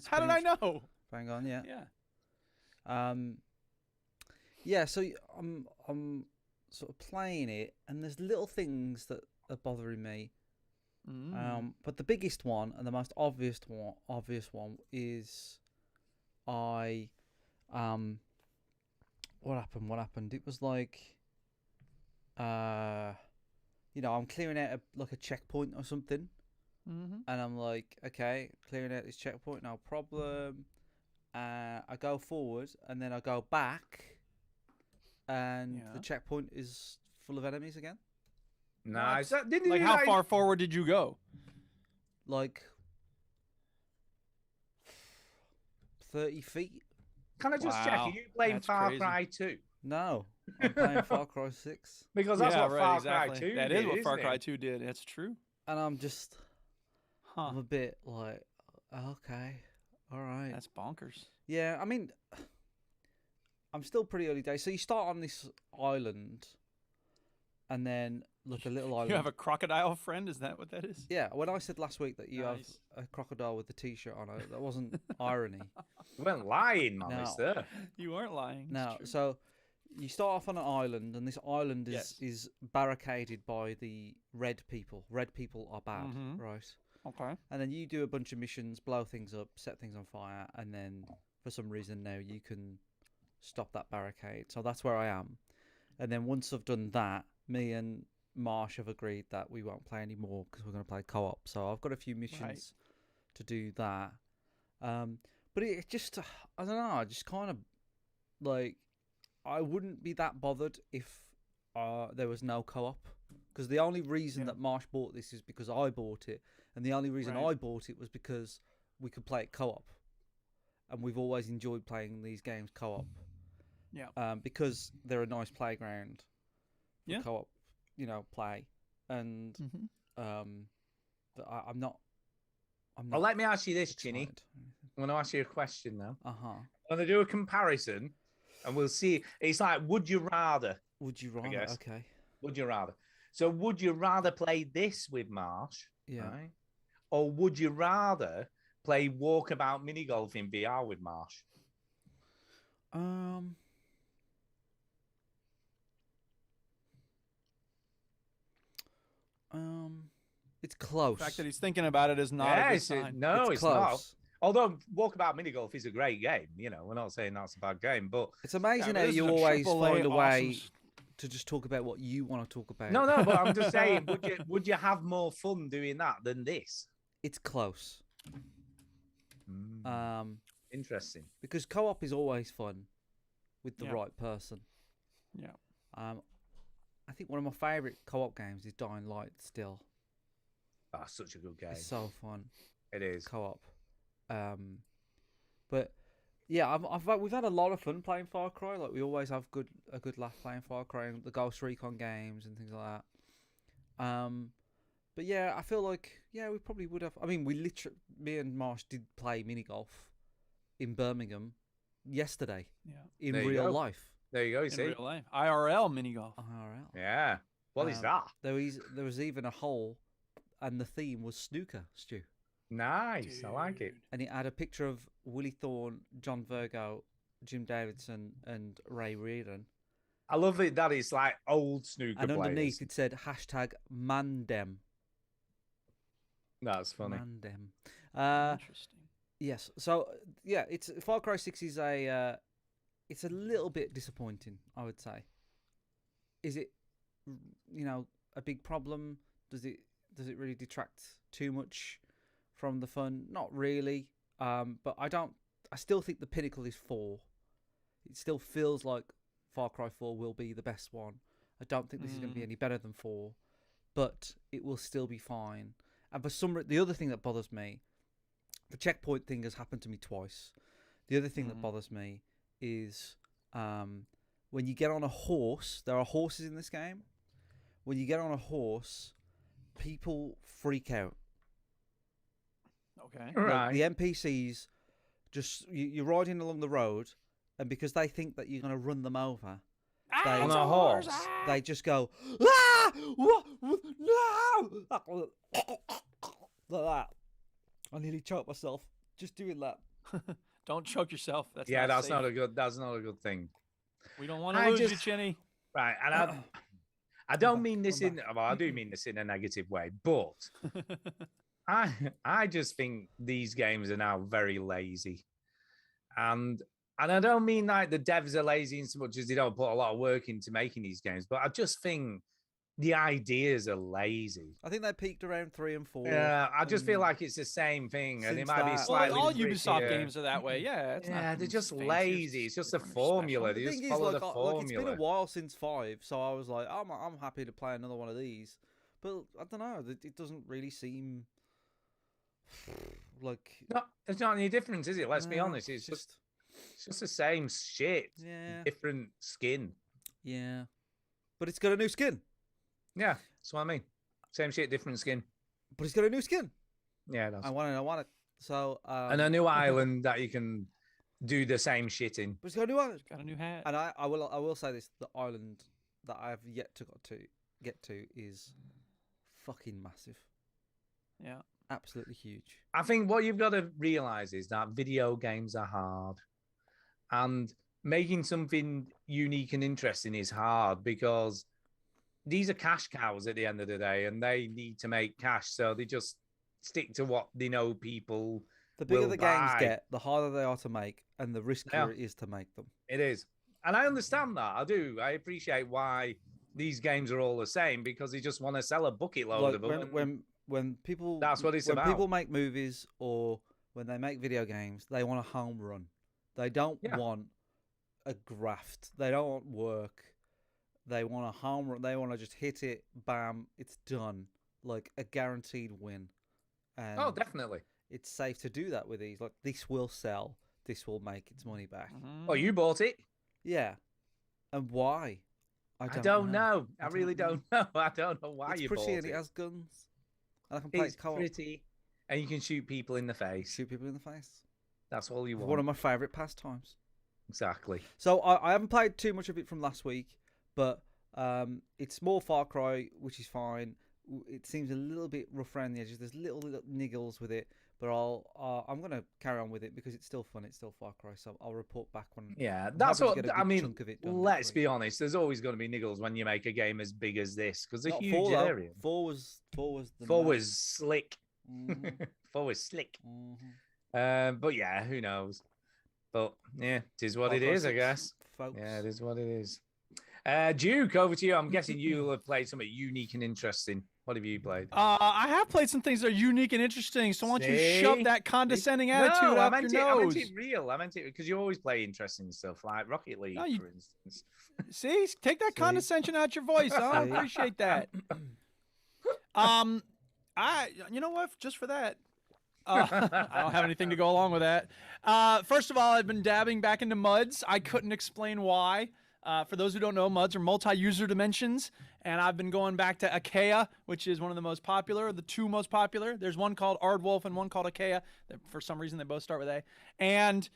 How did I know? Bang on, yeah. Yeah. Yeah. So I'm sort of playing it, and there's little things that are bothering me. But the biggest one and the most obvious one is what happened? It was like I'm clearing out a checkpoint or something. And I'm like, okay, clearing out this checkpoint, no problem. I go forward and then I go back, and the checkpoint is full of enemies again. Nice. Like, how far forward did you go? Like 30 feet. Can I just check? Are you playing Far Cry 2? No, I'm playing Far Cry 6. Because that's what Far Cry 2 did. That is what Far Cry 2 did. That's true. And I'm just, I'm a bit like, okay, all right. That's bonkers. Yeah, I mean, I'm still pretty early days. So you start on this island, and then a little island. You have a crocodile friend? Is that what that is? Yeah. When I said last week that you have a crocodile with the T-shirt on it, that wasn't irony. You weren't lying, man, mister. You weren't lying. No. So you start off on an island, and this island is barricaded by the red people. Red people are bad, right? Okay. And then you do a bunch of missions, blow things up, set things on fire, and then for some reason now you can stop that barricade. So that's where I am. And then once I've done that, me and Marsh have agreed that we won't play anymore because we're going to play co-op. So I've got a few missions to do that. But it just, I don't know, I just kind of, like, I wouldn't be that bothered if there was no co-op. Because the only reason that Marsh bought this is because I bought it, and the only reason I bought it was because we could play it co-op, and we've always enjoyed playing these games co-op. Yeah. Because they're a nice playground for co-op, play, and but I'm not. Well, let me ask you this, Chinny. I'm going to ask you a question now. Uh huh. I'm going to do a comparison, and we'll see. It's like, would you rather? Would you rather? Okay. Would you rather? So, would you rather play this with Marsh? Yeah. Right? Or would you rather play Walkabout Mini Golf in VR with Marsh? It's close. The fact that he's thinking about it is not a good sign. It's not. Although Walkabout Mini Golf is a great game, we're not saying that's a bad game, but it's amazing how you always find a way to just talk about what you want to talk about. No, but I'm just saying, would you have more fun doing that than this? It's close. Interesting. Because co-op is always fun with the right person. Yeah. I think one of my favourite co-op games is Dying Light still. Oh, such a good game. It's so fun. It is. Co-op. But yeah, we've had a lot of fun playing Far Cry. Like we always have a good laugh playing Far Cry and the Ghost Recon games and things like that. But yeah, I feel like we probably would have. I mean, me and Marsh did play mini golf in Birmingham yesterday. Yeah. In real life. There you go. You see, real life. IRL mini golf. IRL. Yeah. What is that? There was even a hole, and the theme was snooker, Stu. Nice. Dude. I like it. And it had a picture of Willie Thorne, John Virgo, Jim Davidson, and Ray Reardon. I love it that it's like old snooker and players. Underneath it said #Mandem. That's funny. Mandem. Interesting. Yes. So yeah, it's Far Cry 6 is it's a little bit disappointing, I would say. Is it a big problem? Does it really detract too much from the fun? Not really. But I still think the pinnacle is 4. It still feels like Far Cry 4 will be the best one. I don't think this is going to be any better than 4, but it will still be fine. And for the other thing that bothers me, the checkpoint thing has happened to me twice. The other thing that bothers me is when you get on a horse. There are horses in this game. When you get on a horse, people freak out. Okay. Right. Like the NPCs you're riding along the road, and because they think that you're going to run them over, on a horse, they just go, ah, what? No, like that. I nearly choked myself just doing that. Don't choke yourself. That's That's not a good thing. We don't want to lose you, Chinny. Right, and I don't mean this I do mean this in a negative way, but I just think these games are now very lazy, and I don't mean like the devs are lazy in so much as they don't put a lot of work into making these games, but I just think the ideas are lazy. I think they peaked around 3 and 4. Yeah, I just feel like it's the same thing, and it might be slightly. All Ubisoft games are that way. Yeah, they're just lazy. It's just a formula. They just follow the formula. It's been a while since 5, so I was like, I'm happy to play another one of these, but I don't know. It doesn't really seem like. No, there's not any difference, is it? Let's be honest. It's just the same shit. Yeah. Different skin. Yeah, but it's got a new skin. Yeah, that's what I mean. Same shit, different skin. But it's got a new skin. Yeah, that's. I want it. So. And a new island that you can do the same shit in. But it's got a new island. It's got a new hat. And I will say this: the island that I have yet to get to is fucking massive. Yeah. Absolutely huge. I think what you've got to realize is that video games are hard, and making something unique and interesting is hard because these are cash cows at the end of the day, and they need to make cash, so they just stick to what they know people. The bigger the games buy. get, the harder they are to make, and the riskier it is to make them. It is, and I understand that. I do. I appreciate why these games are all the same because they just want to sell a bucket load of them. When people, that's what it's about. When people make movies or when they make video games, they want a home run. They don't want a graft. They don't want work. They want a home run. They want to just hit it, bam, it's done. Like a guaranteed win. And Oh, definitely. it's safe to do that with these. Like, this will sell. This will make its money back. Oh, you bought it? Yeah. And why? I don't know. I really don't know. I don't know why it's you pretty bought and it. it has guns. And I can play It's it co-op. pretty, and you can shoot people in the face. Shoot people in the face. That's all you want. One of my favourite pastimes. Exactly. So I haven't played too much of it from last week, but it's more Far Cry, which is fine. It seems a little bit rough around the edges. There's little niggles with it, but I'm gonna carry on with it because it's still fun. It's still Far Cry, so I'll report back when. Yeah, I'm that's happy to what get a I good mean. chunk of it done Let's next be week. honest. There's always going to be niggles when you make a game as big as this because a Not huge 4, though. area. 4 was the Four man. was slick. Mhm. 4 was slick. Mhm. But yeah, who knows? But yeah, it is what Far it Cry is, I 6, guess. folks. Yeah, it is what it is. Duke, over to you. I'm guessing you'll have played something unique and interesting. What have you played? I have played some things that are unique and interesting. So why don't you shove See? that condescending attitude No, I up meant your it. I nose? meant it real. I meant it because you always play interesting stuff like Rocket League, No, you- for instance. See, take that condescension out your voice. I See? appreciate that. You know what? Just for that, I don't have anything to go along with that. First of all, I've been dabbing back into MUDs. I couldn't explain why. For those who don't know, MUDs are multi-user dimensions, and I've been going back to Achaea, which is one of the most popular, the 2 most popular. There's one called Ardwolf and one called Achaea. For some reason, they both start with A. And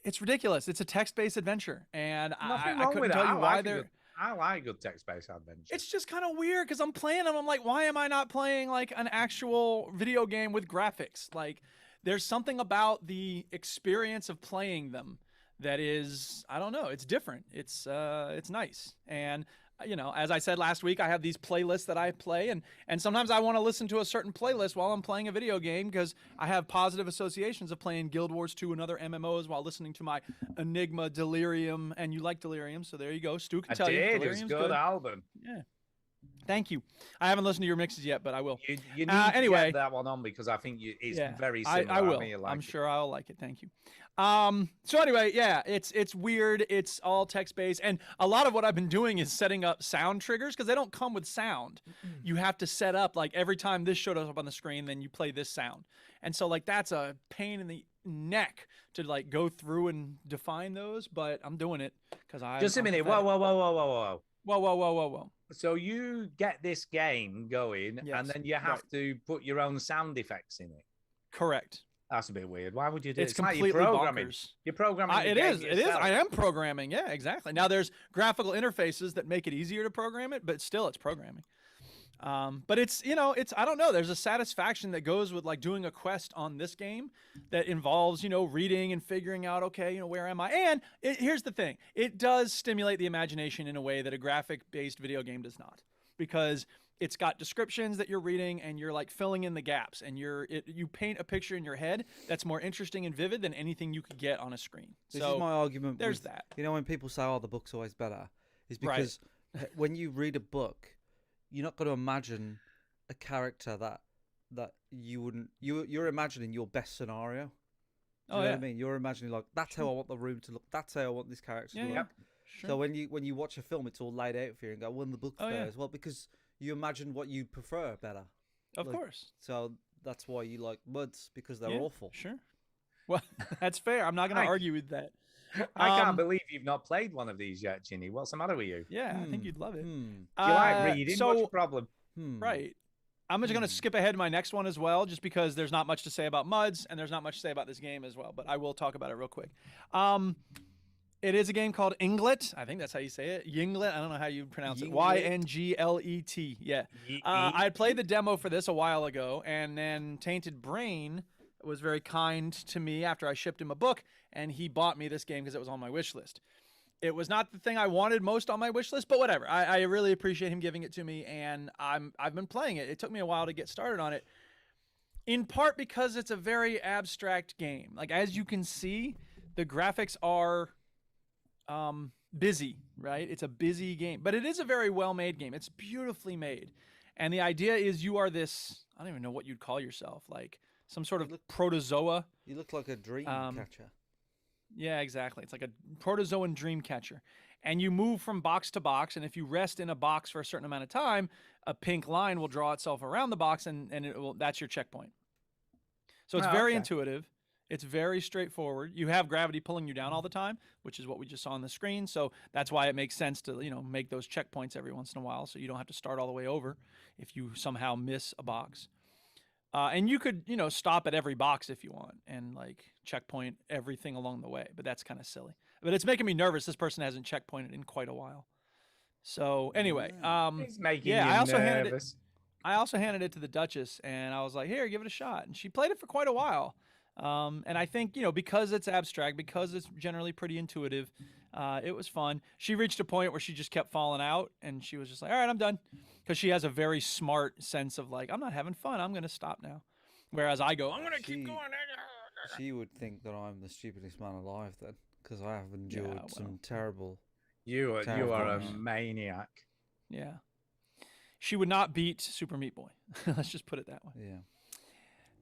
it's ridiculous. It's a text-based adventure, and I wrong couldn't with tell it. you why they're. I like good text-based adventure. It's just kind of weird because I'm playing them. I'm like, why am I not playing like an actual video game with graphics? Like, there's something about the experience of playing them that is, I don't know, it's different. It's nice. And you know, as I said last week, I have these playlists that I play, and sometimes I want to listen to a certain playlist while I'm playing a video game because I have positive associations of playing Guild Wars 2 and other MMOs while listening to my Enigma, Delirium, and you like Delirium, so there you go. Stu can I tell you. did. It was Delirium's a good album. Yeah. Thank you. I haven't listened to your mixes yet, but I will. You need anyway, to get that one on because I think it's very similar. I will. think you'll like I'm it. sure I'll like it. Thank you. So anyway, yeah, it's weird. It's all text based, and a lot of what I've been doing is setting up sound triggers because they don't come with sound. You have to set up like every time this shows up on the screen, then you play this sound, and so like that's a pain in the neck to like go through and define those. But I'm doing it because I Just a minute. Whoa. Whoa. So you get this game going, Yes, and then you have to put your own sound effects in it. Correct. That's a bit weird. Why would you do it? It's It's like completely you're programming. bonkers. You're programming. the It game is. It is. yourself. I am programming. Yeah, exactly. Now there's graphical interfaces that make it easier to program it, but still, it's programming. But it's I don't know. There's a satisfaction that goes with like doing a quest on this game that involves reading and figuring out where am I? And here's the thing: it does stimulate the imagination in a way that a graphic-based video game does not, because it's got descriptions that you're reading and you're like filling in the gaps, and you paint a picture in your head that's more interesting and vivid than anything you could get on a screen. This So is my argument. there's with, that. When people say, "Oh, the book's always better," is because when you read a book, you're not going to imagine a character that you wouldn't. You're imagining your best scenario. Do you know what I mean? You're imagining like that's how I want the room to look. That's how I want this character to look. Yep. Sure. So when you watch a film, it's all laid out for you and go, "Well, in the book's better as well," because you imagine what you prefer better. Of course. So that's why you like MUDs, because they're Yeah, awful. Sure. Well, that's fair. I'm not going to argue with that. I can't believe you've not played one of these yet, Ginny. What's the matter with you? Yeah, I think you'd love it. Do you like reading? What's your problem? Right. I'm just going to skip ahead to my next one as well, just because there's not much to say about MUDs and there's not much to say about this game as well, but I will talk about it real quick. It is a game called Ynglet. I think that's how you say it. Ynglet. I don't know how you pronounce it. Ynglet. Yeah. I had played the demo for this a while ago, and then Tainted Brain was very kind to me after I shipped him a book, and he bought me this game because it was on my wish list. It was not the thing I wanted most on my wish list, but whatever. I really appreciate him giving it to me, and I've been playing it. It took me a while to get started on it, in part because it's a very abstract game. Like, as you can see, the graphics are busy, right? It's a busy game, but it is a very well-made game. It's beautifully made. And the idea is you are this, I don't even know what you'd call yourself, like some sort of protozoa. You look like a dream catcher. Yeah, exactly. It's like a protozoan dream catcher. and you move from box to box. And if you rest in a box for a certain amount of time, a pink line will draw itself around the box, and that's your checkpoint. So it's very intuitive. It's very straightforward. You have gravity pulling you down all the time, which is what we just saw on the screen. So that's why it makes sense to, make those checkpoints every once in a while, so you don't have to start all the way over if you somehow miss a box. And you could, stop at every box if you want and like checkpoint everything along the way, but that's kind of silly. But it's making me nervous. This person hasn't checkpointed in quite a while. So anyway, it's making you I also nervous. handed it to the Duchess, and I was like, "Here, give it a shot." And she played it for quite a while. And I think, because it's abstract, because it's generally pretty intuitive, it was fun. She reached a point where she just kept falling out, and she was just like, all right, I'm done. Because she has a very smart sense of like, I'm not having fun. I'm going to stop now. Whereas I go, I'm going to keep going. She would think that I'm the stupidest man alive then, because I have endured some terrible... You are a maniac. Yeah. She would not beat Super Meat Boy. Let's just put it that way. Yeah.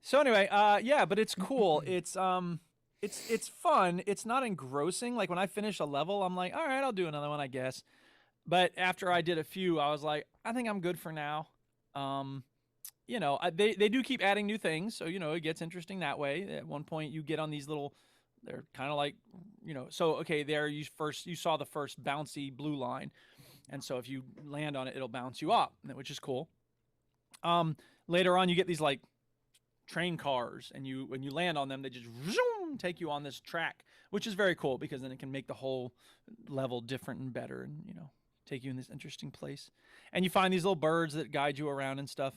So anyway, but it's cool. It's fun. It's not engrossing. Like when I finish a level, I'm like, all right, I'll do another one, I guess. But after I did a few, I was like, I think I'm good for now. They do keep adding new things, so it gets interesting that way. At one point, you get on these little, they're kind of like, there you saw the first bouncy blue line, and so if you land on it, it'll bounce you up, which is cool. Later on, you get these like train cars, and when you land on them, they just zoom, take you on this track, which is very cool because then it can make the whole level different and better, and take you in this interesting place. And you find these little birds that guide you around and stuff.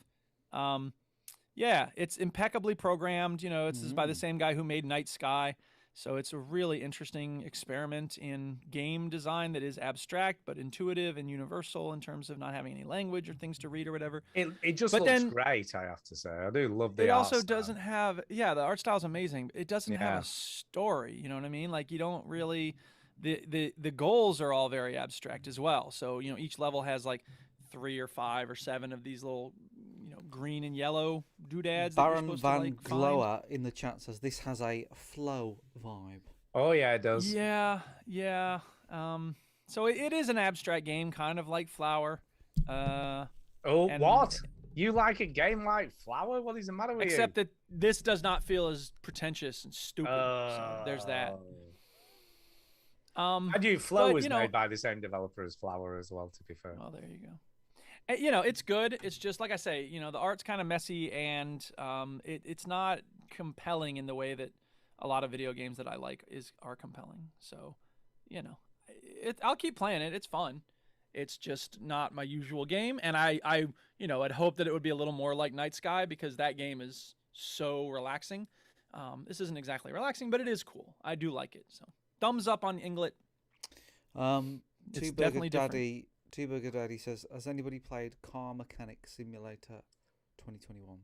It's impeccably programmed. It's by the same guy who made Night Sky. So it's a really interesting experiment in game design that is abstract but intuitive and universal in terms of not having any language or things to read or whatever. It just looks great, I have to say. I do love the art. It also style. doesn't have, the art style is amazing. It doesn't have a story, you know what I mean? Like you don't really, the goals are all very abstract as well. So, each level has like 3 or 5 or 7 of these little, green and yellow doodads. Baron Van Glower in the chat says this has a flow vibe. Oh yeah, it does. Yeah. So it is an abstract game, kind of like Flower. What? You like a game like Flower? What is the matter with you? Except that this does not feel as pretentious and stupid. So there's that. I do. Flow is made by the same developer as Flower as well, to be fair. Well, there you go. It's good. It's just like I say, the art's kind of messy, and it's not compelling in the way that a lot of video games that I like are compelling. So, I'll keep playing it. It's fun. It's just not my usual game, and I'd hope that it would be a little more like Night Sky because that game is so relaxing. This isn't exactly relaxing, but it is cool. I do like it. So, thumbs up on Inglet. It's definitely different. Two Burger Daddy says, has anybody played Car Mechanic Simulator 2021?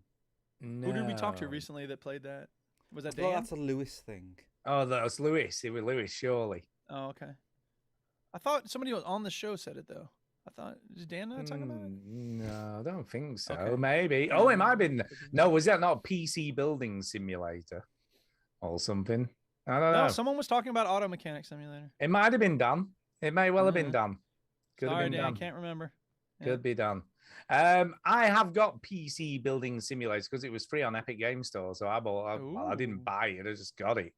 No. Who did we talk to recently that played that? Was that Dan? Well, that's a Lewis thing. Oh, that was Lewis. It was Lewis, surely. Oh, okay. I thought somebody on the show said it, though. I thought, is Dan not talking about it? No, I don't think so. Okay. Maybe. Oh, it might have been. No, was that not PC Building Simulator or something? I don't know. No, someone was talking about Auto Mechanic Simulator. It might have been done. It may well have been done. Could Sorry, have been Dan, done. can't remember. Yeah. Could be done. I have got PC Building Simulators because it was free on Epic Game Store, so I didn't buy it. I just got it.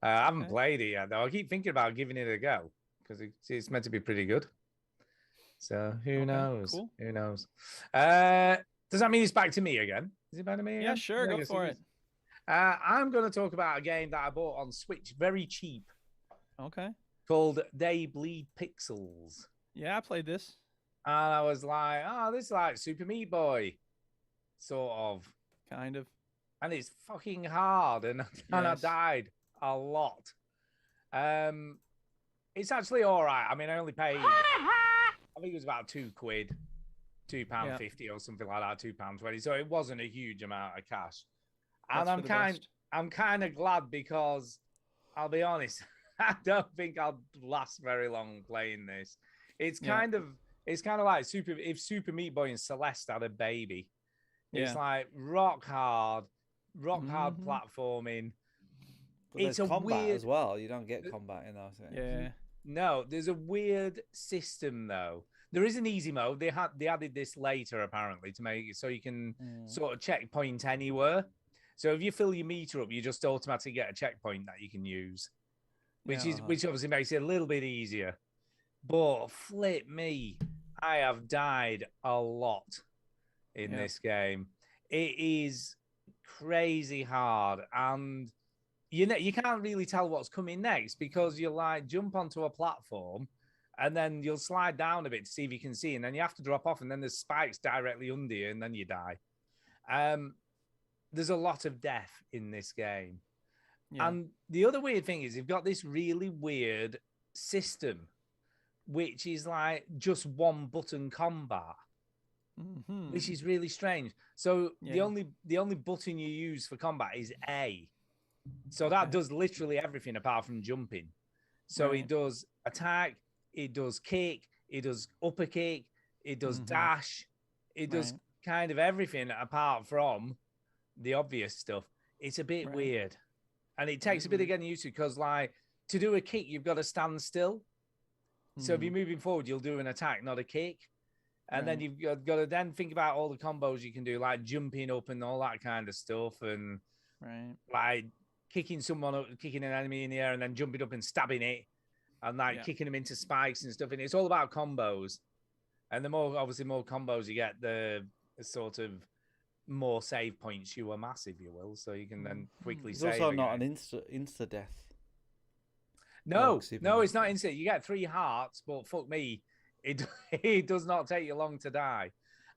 I haven't played it yet, though. I keep thinking about giving it a go because it's meant to be pretty good. So who knows? Cool. Who knows? Does that mean it's back to me again? Is it back to me again? Yeah, sure. Go for it. I'm going to talk about a game that I bought on Switch very cheap. Okay. Called They Bleed Pixels. Yeah, I played this. And I was like, this is like Super Meat Boy. Sort of. Kind of. And it's fucking hard. And I died a lot. It's actually all right. I mean, I only paid, I think it was about £2, £2.50 or something like that, £2.20. So it wasn't a huge amount of cash. And I'm kind of glad because I'll be honest, I don't think I'll last very long playing this. It's kind of like if Super Meat Boy and Celeste had a baby. It's like rock hard platforming. But it's combat as well. You don't get combat in those things. Yeah. No, there's a weird system though. There is an easy mode. They added this later apparently to make it so you can sort of checkpoint anywhere. So if you fill your meter up, you just automatically get a checkpoint that you can use, which obviously makes it a little bit easier. But flip me, I have died a lot in this game. It is crazy hard, and you can't really tell what's coming next because you like jump onto a platform and then you'll slide down a bit to see if you can see, and then you have to drop off, and then there's spikes directly under you, and then you die. There's a lot of death in this game. Yeah. And the other weird thing is you've got this really weird system, which is like just one button combat, which is really strange. So the only button you use for combat is A. So that does literally everything apart from jumping. So it does attack, it does kick, it does upper kick, it does dash, it does kind of everything apart from the obvious stuff. It's a bit weird. And it takes a bit of getting used to because, like, to do a kick, you've got to stand still. So if you're moving forward, you'll do an attack, not a kick. And then you've got to then think about all the combos you can do, like jumping up and all that kind of stuff. And like kicking someone up, kicking an enemy in the air and then jumping up and stabbing it. And like kicking them into spikes and stuff. And it's all about combos. And the more combos you get, the sort of more save points you amass, if you will. So you can then quickly save. It's also not an insta death. No, it's not instant. You get 3 hearts, but fuck me, it does not take you long to die.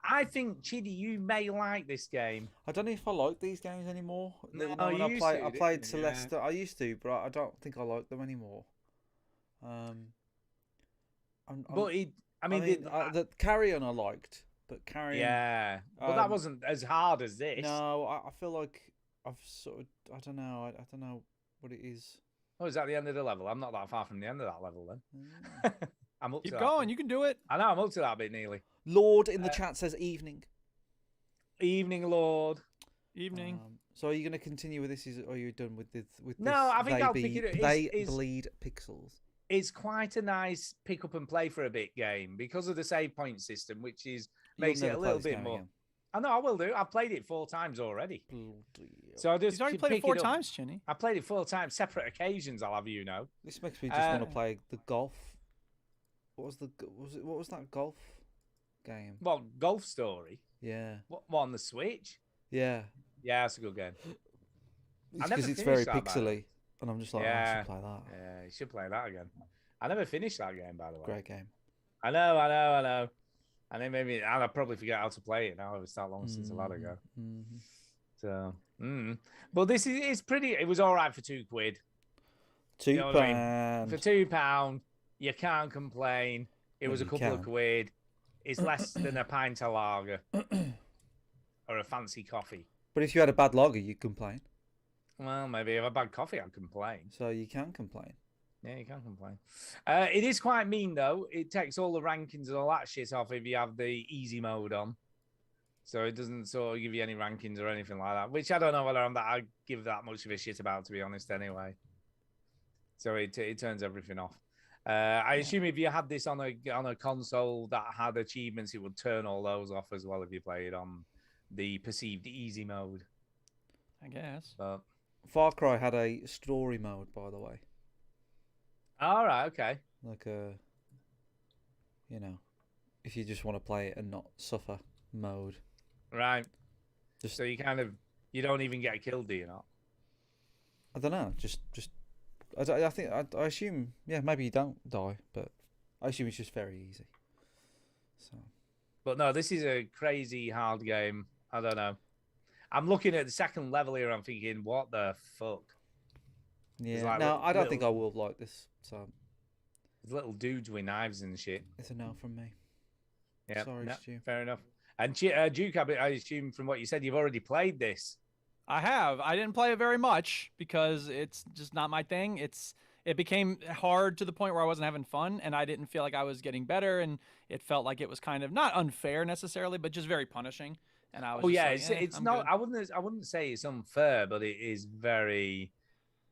I think, Chidi, you may like this game. I don't know if I like these games anymore. No, I played Celeste. I used to, but I don't think I like them anymore. The Carrion I liked, but Carrion. Yeah, but that wasn't as hard as this. No, I feel like I've sort of. I don't know. I don't know what it is. Oh, is that the end of the level? I'm not that far from the end of that level then. I'm up to that. Keep going. You can do it. I know. I'm up to that bit nearly. Lord in the chat says evening. Evening, Lord. Evening. So are you going to continue with this? Are you done with this? No, I think I'll pick it. They bleed pixels. It's quite a nice pick up and play for a bit game because of the save point system, which makes it a little bit more. I know I will do. I've played it 4 times already. So I just already played it 4 times, Chinny. I played it 4 times, separate occasions. I'll have you know. This makes me just want to play the golf. What was that golf game? Well, Golf Story. Yeah. What on the Switch? Yeah. Yeah, it's a good game. Because it's very pixely, and I'm just like, I should play that. Yeah, you should play that again. I never finished that game, by the way. Great game. I know. And then maybe I'll probably forget how to play it now. It was that long since a while ago. So, but this is pretty. It was all right for £2. £2. You know what I mean? For £2, you can't complain. It was a couple of quid. It's less than a pint of lager or a fancy coffee. But if you had a bad lager, you'd complain. Well, maybe if I had bad coffee, I'd complain. So you can complain. Yeah, you can complain. It is quite mean, though. It takes all the rankings and all that shit off if you have the easy mode on. So it doesn't sort of give you any rankings or anything like that, which I don't know whether I give that much of a shit about, to be honest, anyway. So it turns everything off. I assume if you had this on a console that had achievements, it would turn all those off as well if you play it on the perceived easy mode. I guess. But Far Cry had a story mode, by the way. All right, okay. Like if you just want to play it and not suffer mode. Right. So you don't even get killed, do you not? I don't know. I assume, maybe you don't die, but I assume it's just very easy. So. But no, this is a crazy hard game. I don't know. I'm looking at the second level here. I'm thinking, what the fuck? Yeah. Like I don't think I will like this. So. There's little dudes with knives and shit. It's a no from me. Yeah. Sorry, Stu. Fair enough. And Duke, I assume from what you said, you've already played this. I have. I didn't play it very much because it's just not my thing. It became hard to the point where I wasn't having fun, and I didn't feel like I was getting better, and it felt like it was kind of not unfair necessarily, but just very punishing. And I was it's not. Good. I wouldn't say it's unfair, but it is very.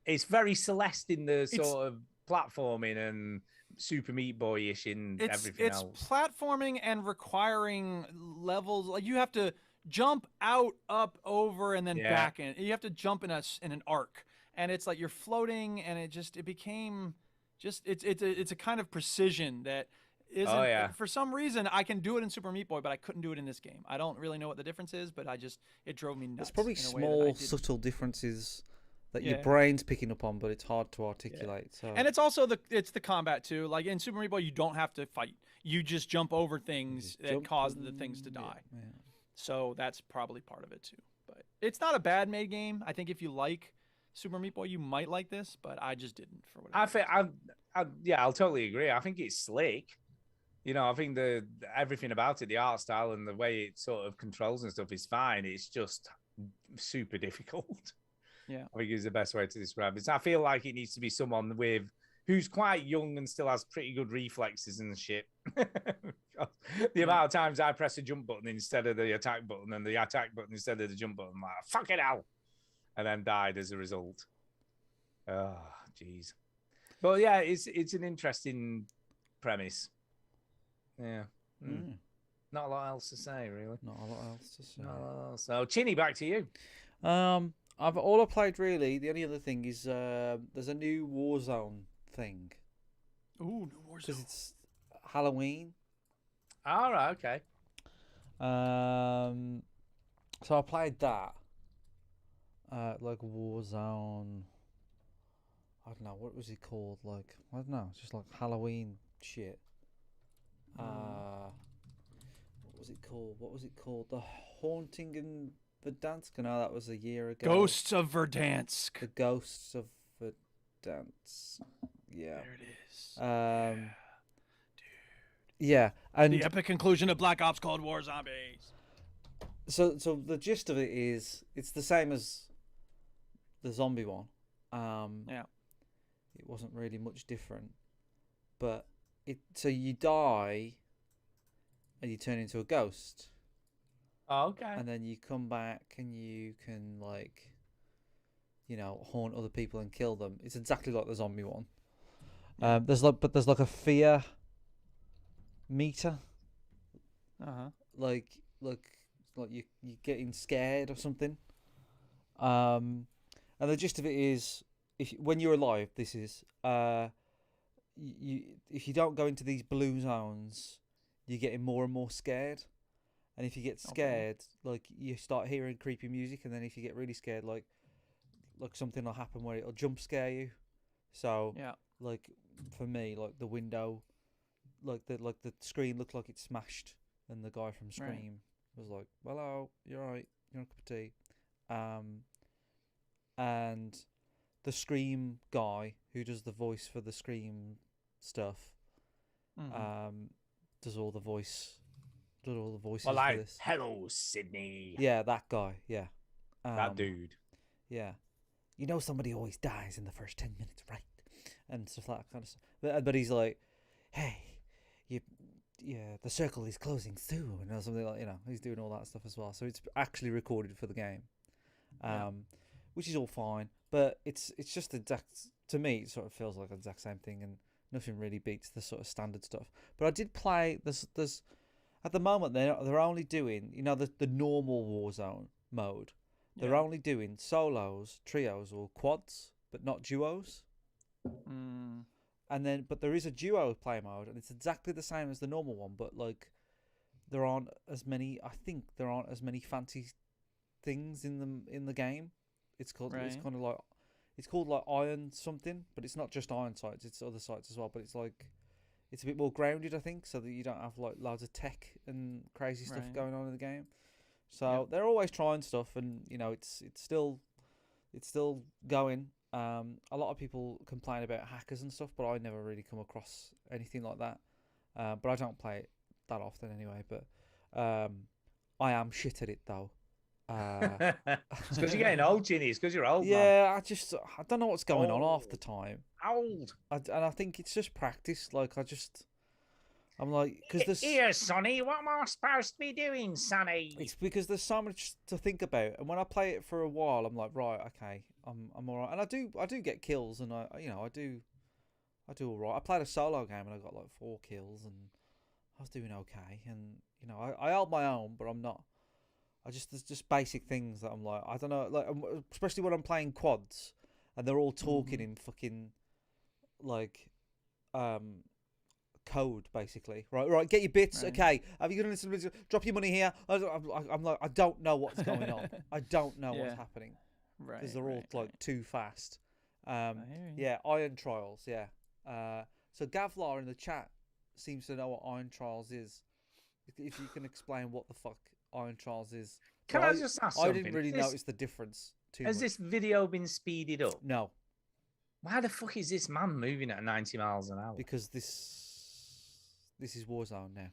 It's very Celeste in the sort of platforming and Super Meat Boy-ish in It's everything else. platforming and requiring levels. Like you have to jump out, up, over, and then Yeah. back in. You have to jump in an arc, and it's like you're floating, and it became just it's a kind of precision that isn't. Oh, yeah. For some reason, I can do it in Super Meat Boy, but I couldn't do it in this game. I don't really know what the difference is, but it drove me nuts. There's probably in a way that I small, didn't- subtle differences that your Yeah. brain's picking up on, but it's hard to articulate. So And it's also the combat too. Like in Super Meat Boy, you don't have to fight. You just jump over things that jump cause the things to yeah, die. yeah. So that's probably part of it too. But it's not a bad made game. I think if you like Super Meat Boy, you might like this, but I just didn't for whatever. I think I'll totally agree. I think it's slick. You know, I think everything about it, the art style and the way it sort of controls and stuff is fine. It's just super difficult. Yeah. I think is the best way to describe it. I feel like it needs to be someone who's quite young and still has pretty good reflexes and shit. The amount of times I press a jump button instead of the attack button and the attack button instead of the jump button, I'm like, fuck it hell, and then died as a result. Oh, jeez. But yeah, it's an interesting premise. Yeah. Not a lot else to say, really. Not a lot else to say. Not a lot else. So, Chinny, back to you. All I played really. The only other thing is there's a new Warzone thing. Ooh, new Warzone. Because it's Halloween. All right, okay. So I played that. Like Warzone. I don't know, what was it called? Like, I don't know, just like Halloween shit. What was it called? The Haunting in Verdansk? No, that was a year ago. Ghosts of Verdansk. The Ghosts of Verdansk. Yeah. There it is. Yeah, and The epic conclusion of Black Ops Cold War Zombies. so the gist of it is it's the same as the zombie one. Yeah. It wasn't really much different, but so you die and you turn into a ghost. Oh, okay. And then you come back and you can, like, you know, haunt other people and kill them. It's exactly like the zombie one. There's like a fear meter. Like you're getting scared or something. And the gist of it is, when you're alive, this is if you don't go into these blue zones, you're getting more and more scared. And if you get scared, like, you start hearing creepy music, and then if you get really scared, like something will happen where it'll jump scare you. So like for me, like the window, like the screen looked like it smashed, and the guy from Scream was like, "Hello, you're right, you're on a cup of tea," and the Scream guy who does the voice for the Scream stuff, does all the voices Well, for this. Hello, Sydney. Yeah, that guy. Yeah, That dude. Yeah, you know, somebody always dies in the first 10 minutes, right? And stuff like that kind of stuff. But he's like, "Hey, the circle is closing soon," or something like, you know. He's doing all that stuff as well. So it's actually recorded for the game, which is all fine. But it's just to me, it sort of feels like the exact same thing, and nothing really beats the sort of standard stuff. But I did play. There's at the moment they're only doing, you know, the normal Warzone mode. They're only doing solos, trios, or quads, but not duos. And then, but there is a duo play mode, and it's exactly the same as the normal one. But like, there aren't as many. I think there aren't as many fancy things in the game. It's called. It's kind of like. It's called like Iron something, but it's not just Iron sites. It's other sites as well. But it's like, it's a bit more grounded, I think, so that you don't have like loads of tech and crazy stuff going on in the game. So they're always trying stuff, and you know, it's still going. A lot of people complain about hackers and stuff, but I never really come across anything like that. But I don't play it that often anyway. But I am shit at it though. It's because you're getting old, Ginny. It's because you're old. Yeah, man. I don't know what's going on half the time. Old. And I think it's just practice. Like, I'm like, because there's Here, Sonny, what am I supposed to be doing, Sonny? It's because there's so much to think about, and when I play it for a while, I'm like, right, okay, I'm all right, and I do get kills, and I I do all right. I played a solo game and I got like 4 kills and I was doing okay. And you know, I held my own, but I'm not. There's just basic things that I'm like, I don't know, like especially when I'm playing quads and they're all talking in fucking like code basically. Right, get your bits. Right. Okay, have you got to listen to drop your money here? I'm like, I don't know what's going on. I don't know what's happening Right. because they're all like too fast. I hear you. Yeah, Iron Trials. Yeah. So Gavlar in the chat seems to know what Iron Trials is. If you can explain what the fuck Iron Trials is. Can I just ask something? I didn't really notice the difference too Has much. this video been speeded up? No. Why the fuck is this man moving at 90 miles an hour? Because this is Warzone now.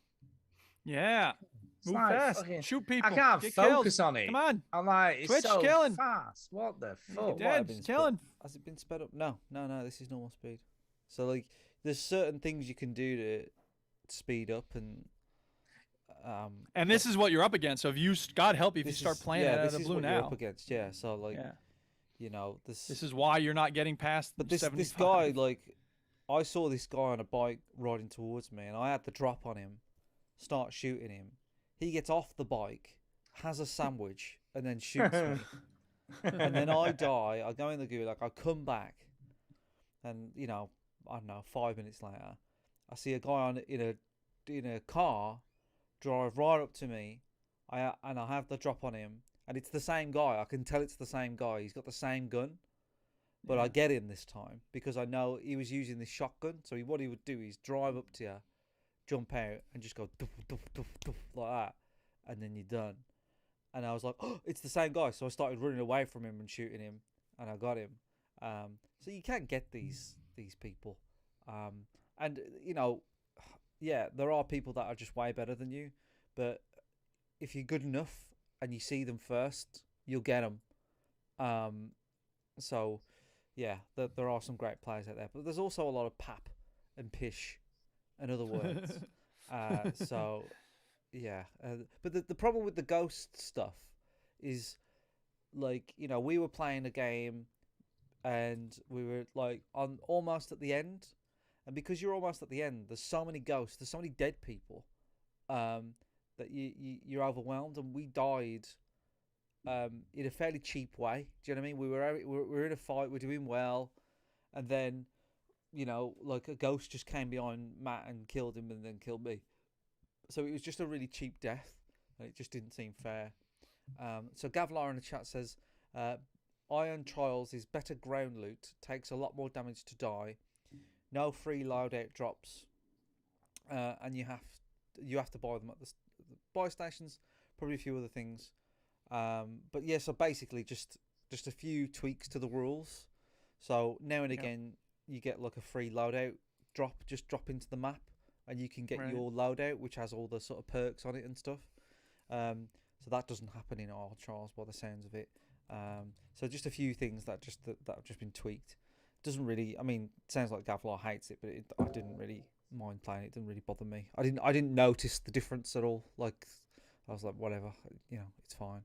Yeah. It's Move like fast. fucking- Shoot people. I can't Get focus killed. on it. Come on. I'm like, it's Twitch so killing. fast. What the fuck? What, dead. been Killing. Has it been sped up? No. This is normal speed. So like, there's certain things you can do to speed up and. And this is what you're up against. So if you, God help you, if you start playing it out of the blue what now. you're up against. Yeah. So like, you know, This is why you're not getting past. But this 75. guy, like, I saw this guy on a bike riding towards me, and I had the drop on him, start shooting him. He gets off the bike, has a sandwich, and then shoots me. And then I die. I go in the gulag. I come back, and you know, I don't know. 5 minutes later, I see a guy in a car drive right up to me. I have the drop on him, and it's the same guy. I can tell it's the same guy. He's got the same gun. But I get him this time because I know he was using this shotgun. So what he would do is drive up to you, jump out, and just go doof, doof, doof, doof, like that, and then you're done. And I was like, oh, it's the same guy. So I started running away from him and shooting him, and I got him. So you can get these people, and you know, yeah, there are people that are just way better than you. But if you're good enough and you see them first, you'll get them. So. Yeah, there are some great players out there, but there's also a lot of pap and pish and other words. So, yeah. But the problem with the ghost stuff is, like, you know, we were playing a game and we were, like, on almost at the end. And because you're almost at the end, there's so many ghosts, there's so many dead people that you're overwhelmed. And we died in a fairly cheap way. Do you know what I mean? We were in a fight, we're doing well, and then, you know, like a ghost just came behind Matt and killed him and then killed me. So it was just a really cheap death, and it just didn't seem fair. So Gavlar in the chat says, Iron Trials is better ground loot, takes a lot more damage to die, no free loadout drops, and you have to buy them at the buy stations, probably a few other things. But yeah, so basically just a few tweaks to the rules. So now and again you get like a free loadout drop into the map, and you can get your loadout which has all the sort of perks on it and stuff. So that doesn't happen in Iron Trials by the sounds of it. So just a few things that have just been tweaked. Doesn't really, I mean, it sounds like Gavlar hates it, but I didn't really mind playing it. It didn't really bother me. I didn't notice the difference at all. Like, I was like, whatever, you know, it's fine.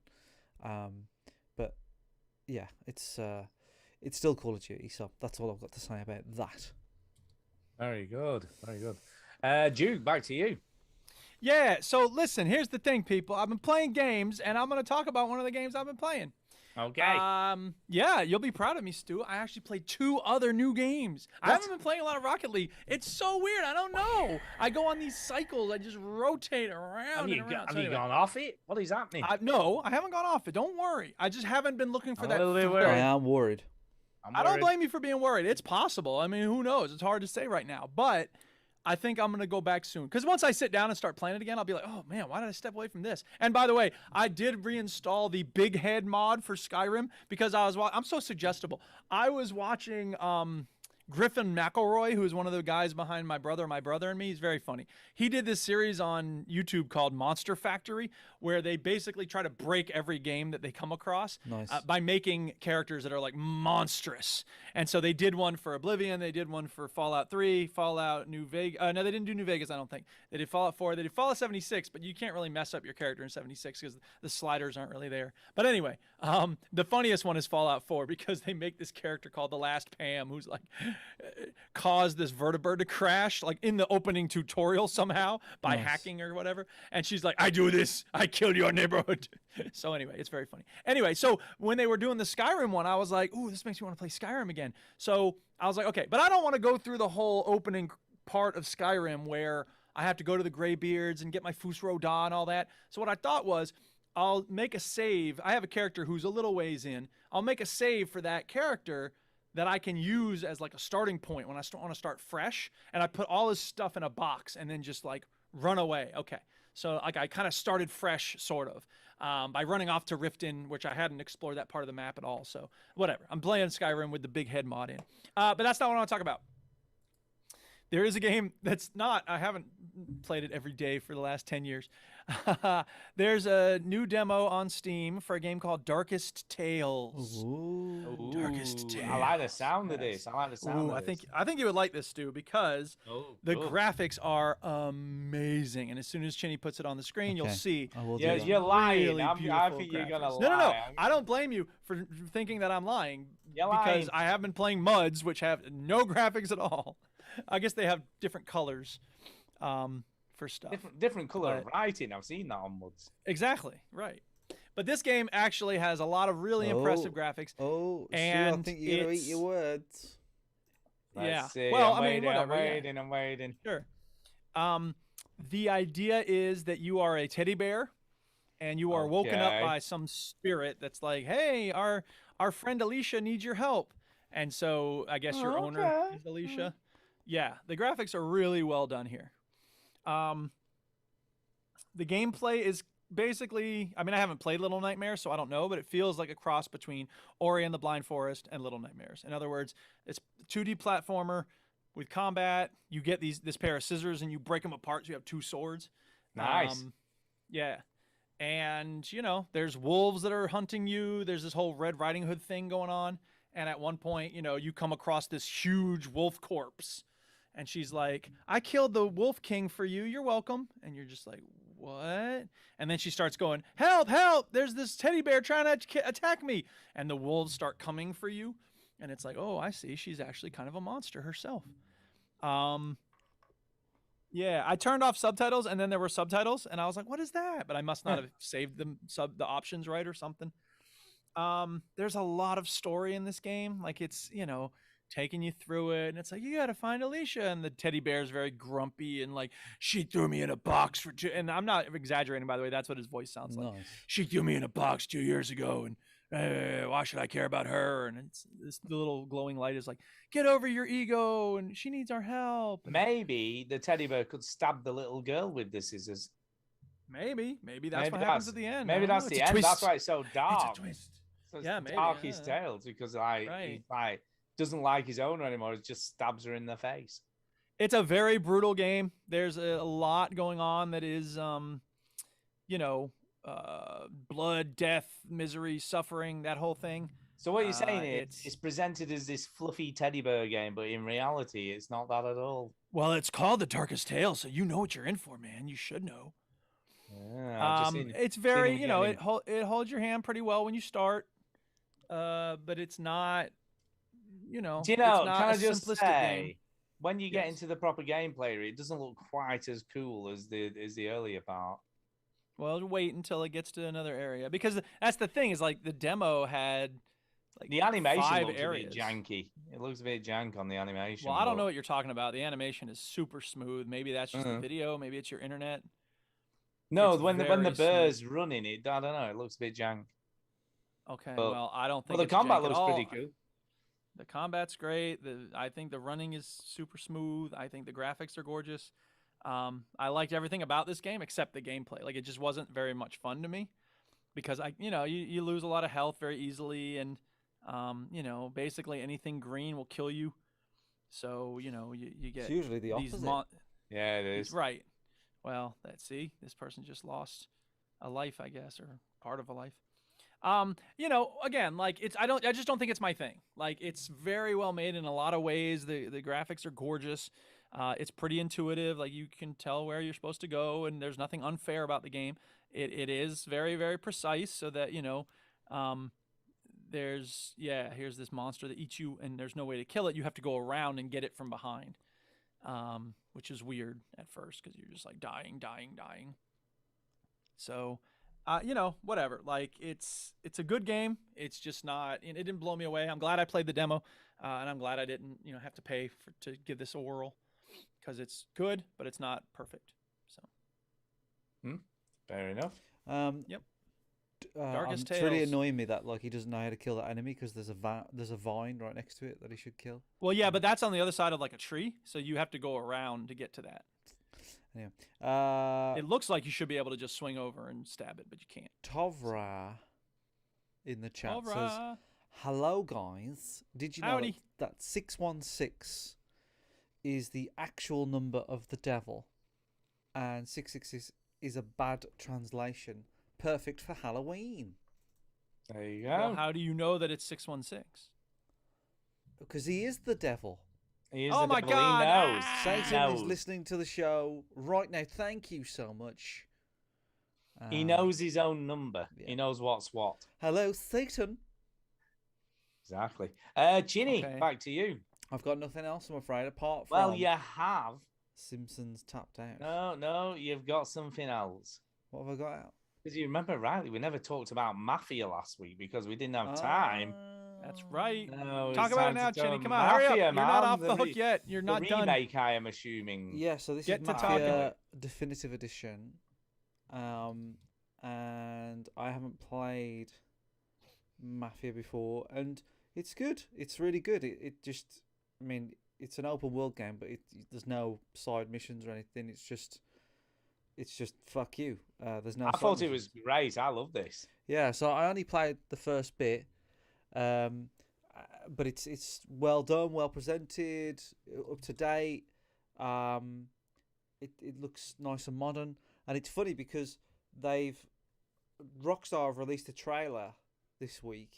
But yeah, it's still Call of Duty, so that's all I've got to say about that. Very good. Duke, back to you. Yeah, so listen, here's the thing, people. I've been playing games, and I'm going to talk about one of the games I've been playing. Okay. Yeah, you'll be proud of me, Stu. I actually played 2 other new games. I haven't been playing a lot of Rocket League. It's so weird. I don't know. I go on these cycles. I just rotate around and around. Have you gone off it? What is happening? No, I haven't gone off it. Don't worry. I just haven't been looking for that. I am worried. I don't blame you for being worried. It's possible. I mean, who knows? It's hard to say right now. But I think I'm going to go back soon. Because once I sit down and start playing it again, I'll be like, oh, man, why did I step away from this? And by the way, I did reinstall the Big Head mod for Skyrim because I'm so suggestible. I was watching Griffin McElroy, who is one of the guys behind My Brother and Me. He's very funny. He did this series on YouTube called Monster Factory, where they basically try to break every game that they come across by making characters that are like monstrous. And so they did one for Oblivion. They did one for Fallout 3, Fallout New Vegas. No, they didn't do New Vegas, I don't think. They did Fallout 4. They did Fallout 76, but you can't really mess up your character in 76 because the sliders aren't really there. But anyway, the funniest one is Fallout 4 because they make this character called The Last Pam, who's like caused this vertibird to crash, like in the opening tutorial somehow by hacking or whatever. And she's like, I do this, I kill your neighborhood. So anyway, it's very funny. Anyway, so when they were doing the Skyrim one, I was like, ooh, this makes me want to play Skyrim again. So I was like, okay, but I don't want to go through the whole opening part of Skyrim where I have to go to the Greybeards and get my Fus Roda and all that. So what I thought was, I'll make a save. I have a character who's a little ways in. I'll make a save for that character that I can use as like a starting point when I want to start fresh. And I put all his stuff in a box and then just like run away. Okay. So like I kind of started fresh sort of by running off to Riften, which I hadn't explored that part of the map at all. So whatever. I'm playing Skyrim with the big head mod in. But that's not what I want to talk about. There is a game that's not, I haven't played it every day for the last 10 years. There's a new demo on Steam for a game called Darkest Tales. Ooh. Darkest Tales. I like the sound of this. I like the sound of this. I think you would like this, Stu, because the graphics are amazing. And as soon as Chinny puts it on the screen, you'll see. Yeah, you're lying. Really I think you're going to lie. No. I don't blame you for thinking that I'm lying. You're because lying. I have been playing MUDs, which have no graphics at all. I guess they have different colors for stuff. Different color of writing. I've seen that on MUDs. Exactly, right. But this game actually has a lot of really impressive graphics. And I think you're going to eat your words. Let's see. Well, I'm waiting, whatever. I'm waiting. Sure. The idea is that you are a teddy bear, and you are woken up by some spirit that's like, hey, our friend Alicia needs your help. And so I guess your owner is Alicia. Yeah, the graphics are really well done here. The gameplay is basically, I mean, I haven't played Little Nightmares, so I don't know, but it feels like a cross between Ori and the Blind Forest and Little Nightmares. In other words, it's 2D platformer with combat. You get this pair of scissors and you break them apart, so you have two swords. Nice. Yeah. And, there's wolves that are hunting you. There's this whole Red Riding Hood thing going on. And at one point, you come across this huge wolf corpse. And she's like, I killed the Wolf King for you. You're welcome. And you're just like, what? And then she starts going, help, help. There's this teddy bear trying to attack me. And the wolves start coming for you. And it's like, oh, I see. She's actually kind of a monster herself. Yeah, I turned off subtitles and then there were subtitles. And I was like, what is that? But I must not have saved the options right or something. There's a lot of story in this game. Like it's, taking you through it, and it's like, you gotta find Alicia, and the teddy bear is very grumpy and like, she threw me in a box and I'm not exaggerating, by the way, that's what his voice sounds like. She threw me in a box 2 years ago, and why should I care about her? And the little glowing light is like, get over your ego, and she needs our help. Maybe the teddy bear could stab the little girl with the scissors. Maybe that's what happens at the end. Maybe that's the end. That's why it's so dark. It's a twist. So it's maybe, Darkest Tales, because he doesn't like his owner anymore. It just stabs her in the face. It's a very brutal game. There's a lot going on that is, blood, death, misery, suffering, that whole thing. So what you're saying is it's presented as this fluffy teddy bear game, but in reality, it's not that at all. Well, it's called The Darkest Tale, so you know what you're in for, man. You should know. It's very, it holds your hand pretty well when you start, but it's not, Do you know, it's not can I just simplistic say, game. when you get into the proper gameplay, it doesn't look quite as cool as the earlier part. Well, wait until it gets to another area, because that's the thing, is like the demo had like the animation 5 looks areas. a bit janky. It looks a bit jank on the animation. Well, I don't know what you're talking about. The animation is super smooth. Maybe that's just the video. Maybe it's your internet. No, It's when the very bear's smooth. running it, I don't know. It looks a bit jank. Okay, But- well, I don't think Well, the it's combat jank at looks all. pretty cool. The combat's great. I think the running is super smooth. I think the graphics are gorgeous. I liked everything about this game except the gameplay. Like, it just wasn't very much fun to me because you lose a lot of health very easily, and basically anything green will kill you. So you get It's usually the these opposite. Yeah, it is. right. Well, this person just lost a life, I guess, or part of a life. Again, like I just don't think it's my thing. Like, it's very well made in a lot of ways. The graphics are gorgeous. It's pretty intuitive. Like, you can tell where you're supposed to go, and there's nothing unfair about the game. It is very, very precise, so that here's this monster that eats you, and there's no way to kill it. You have to go around and get it from behind, which is weird at first because you're just like dying. So, whatever. Like it's a good game. It's just not. It didn't blow me away. I'm glad I played the demo, and I'm glad I didn't have to pay to give this a whirl, because it's good, but it's not perfect. So. Fair enough. Yep. It's really annoying me that like he doesn't know how to kill that enemy because there's a vine right next to it that he should kill. Well, yeah, but that's on the other side of like a tree, so you have to go around to get to that. Yeah. It looks like you should be able to just swing over and stab it, but you can't. Tovra in the chat says, "Hello guys, did you know that 616 is the actual number of the devil, and 666 is a bad translation? Perfect for Halloween." There you go. Well, how do you know that it's 616? Because he is the devil. He is oh the my devil. God! He knows. Satan is listening to the show right now. Thank you so much. He knows his own number. Yeah. He knows what's what. Hello, Satan. Exactly. Chinny, back to you. I've got nothing else, I'm afraid, apart from... Well, you have. Simpsons Tapped Out. No, you've got something else. What have I got out? Because you remember rightly, we never talked about Mafia last week because we didn't have time. That's right. No, talk about it now, Chinny. Come on, hurry up. You're not off the hook yet. You're not done. Remake, I am assuming. Yeah, so this is Mafia Definitive Edition. And I haven't played Mafia before, and it's good. It's really good. It just, I mean, it's an open world game, but there's no side missions or anything. It's just fuck you. There's no. I thought it was great. I love this. Yeah, so I only played the first bit, but it's well done, well presented, up to date. It looks nice and modern, and it's funny because Rockstar have released a trailer this week.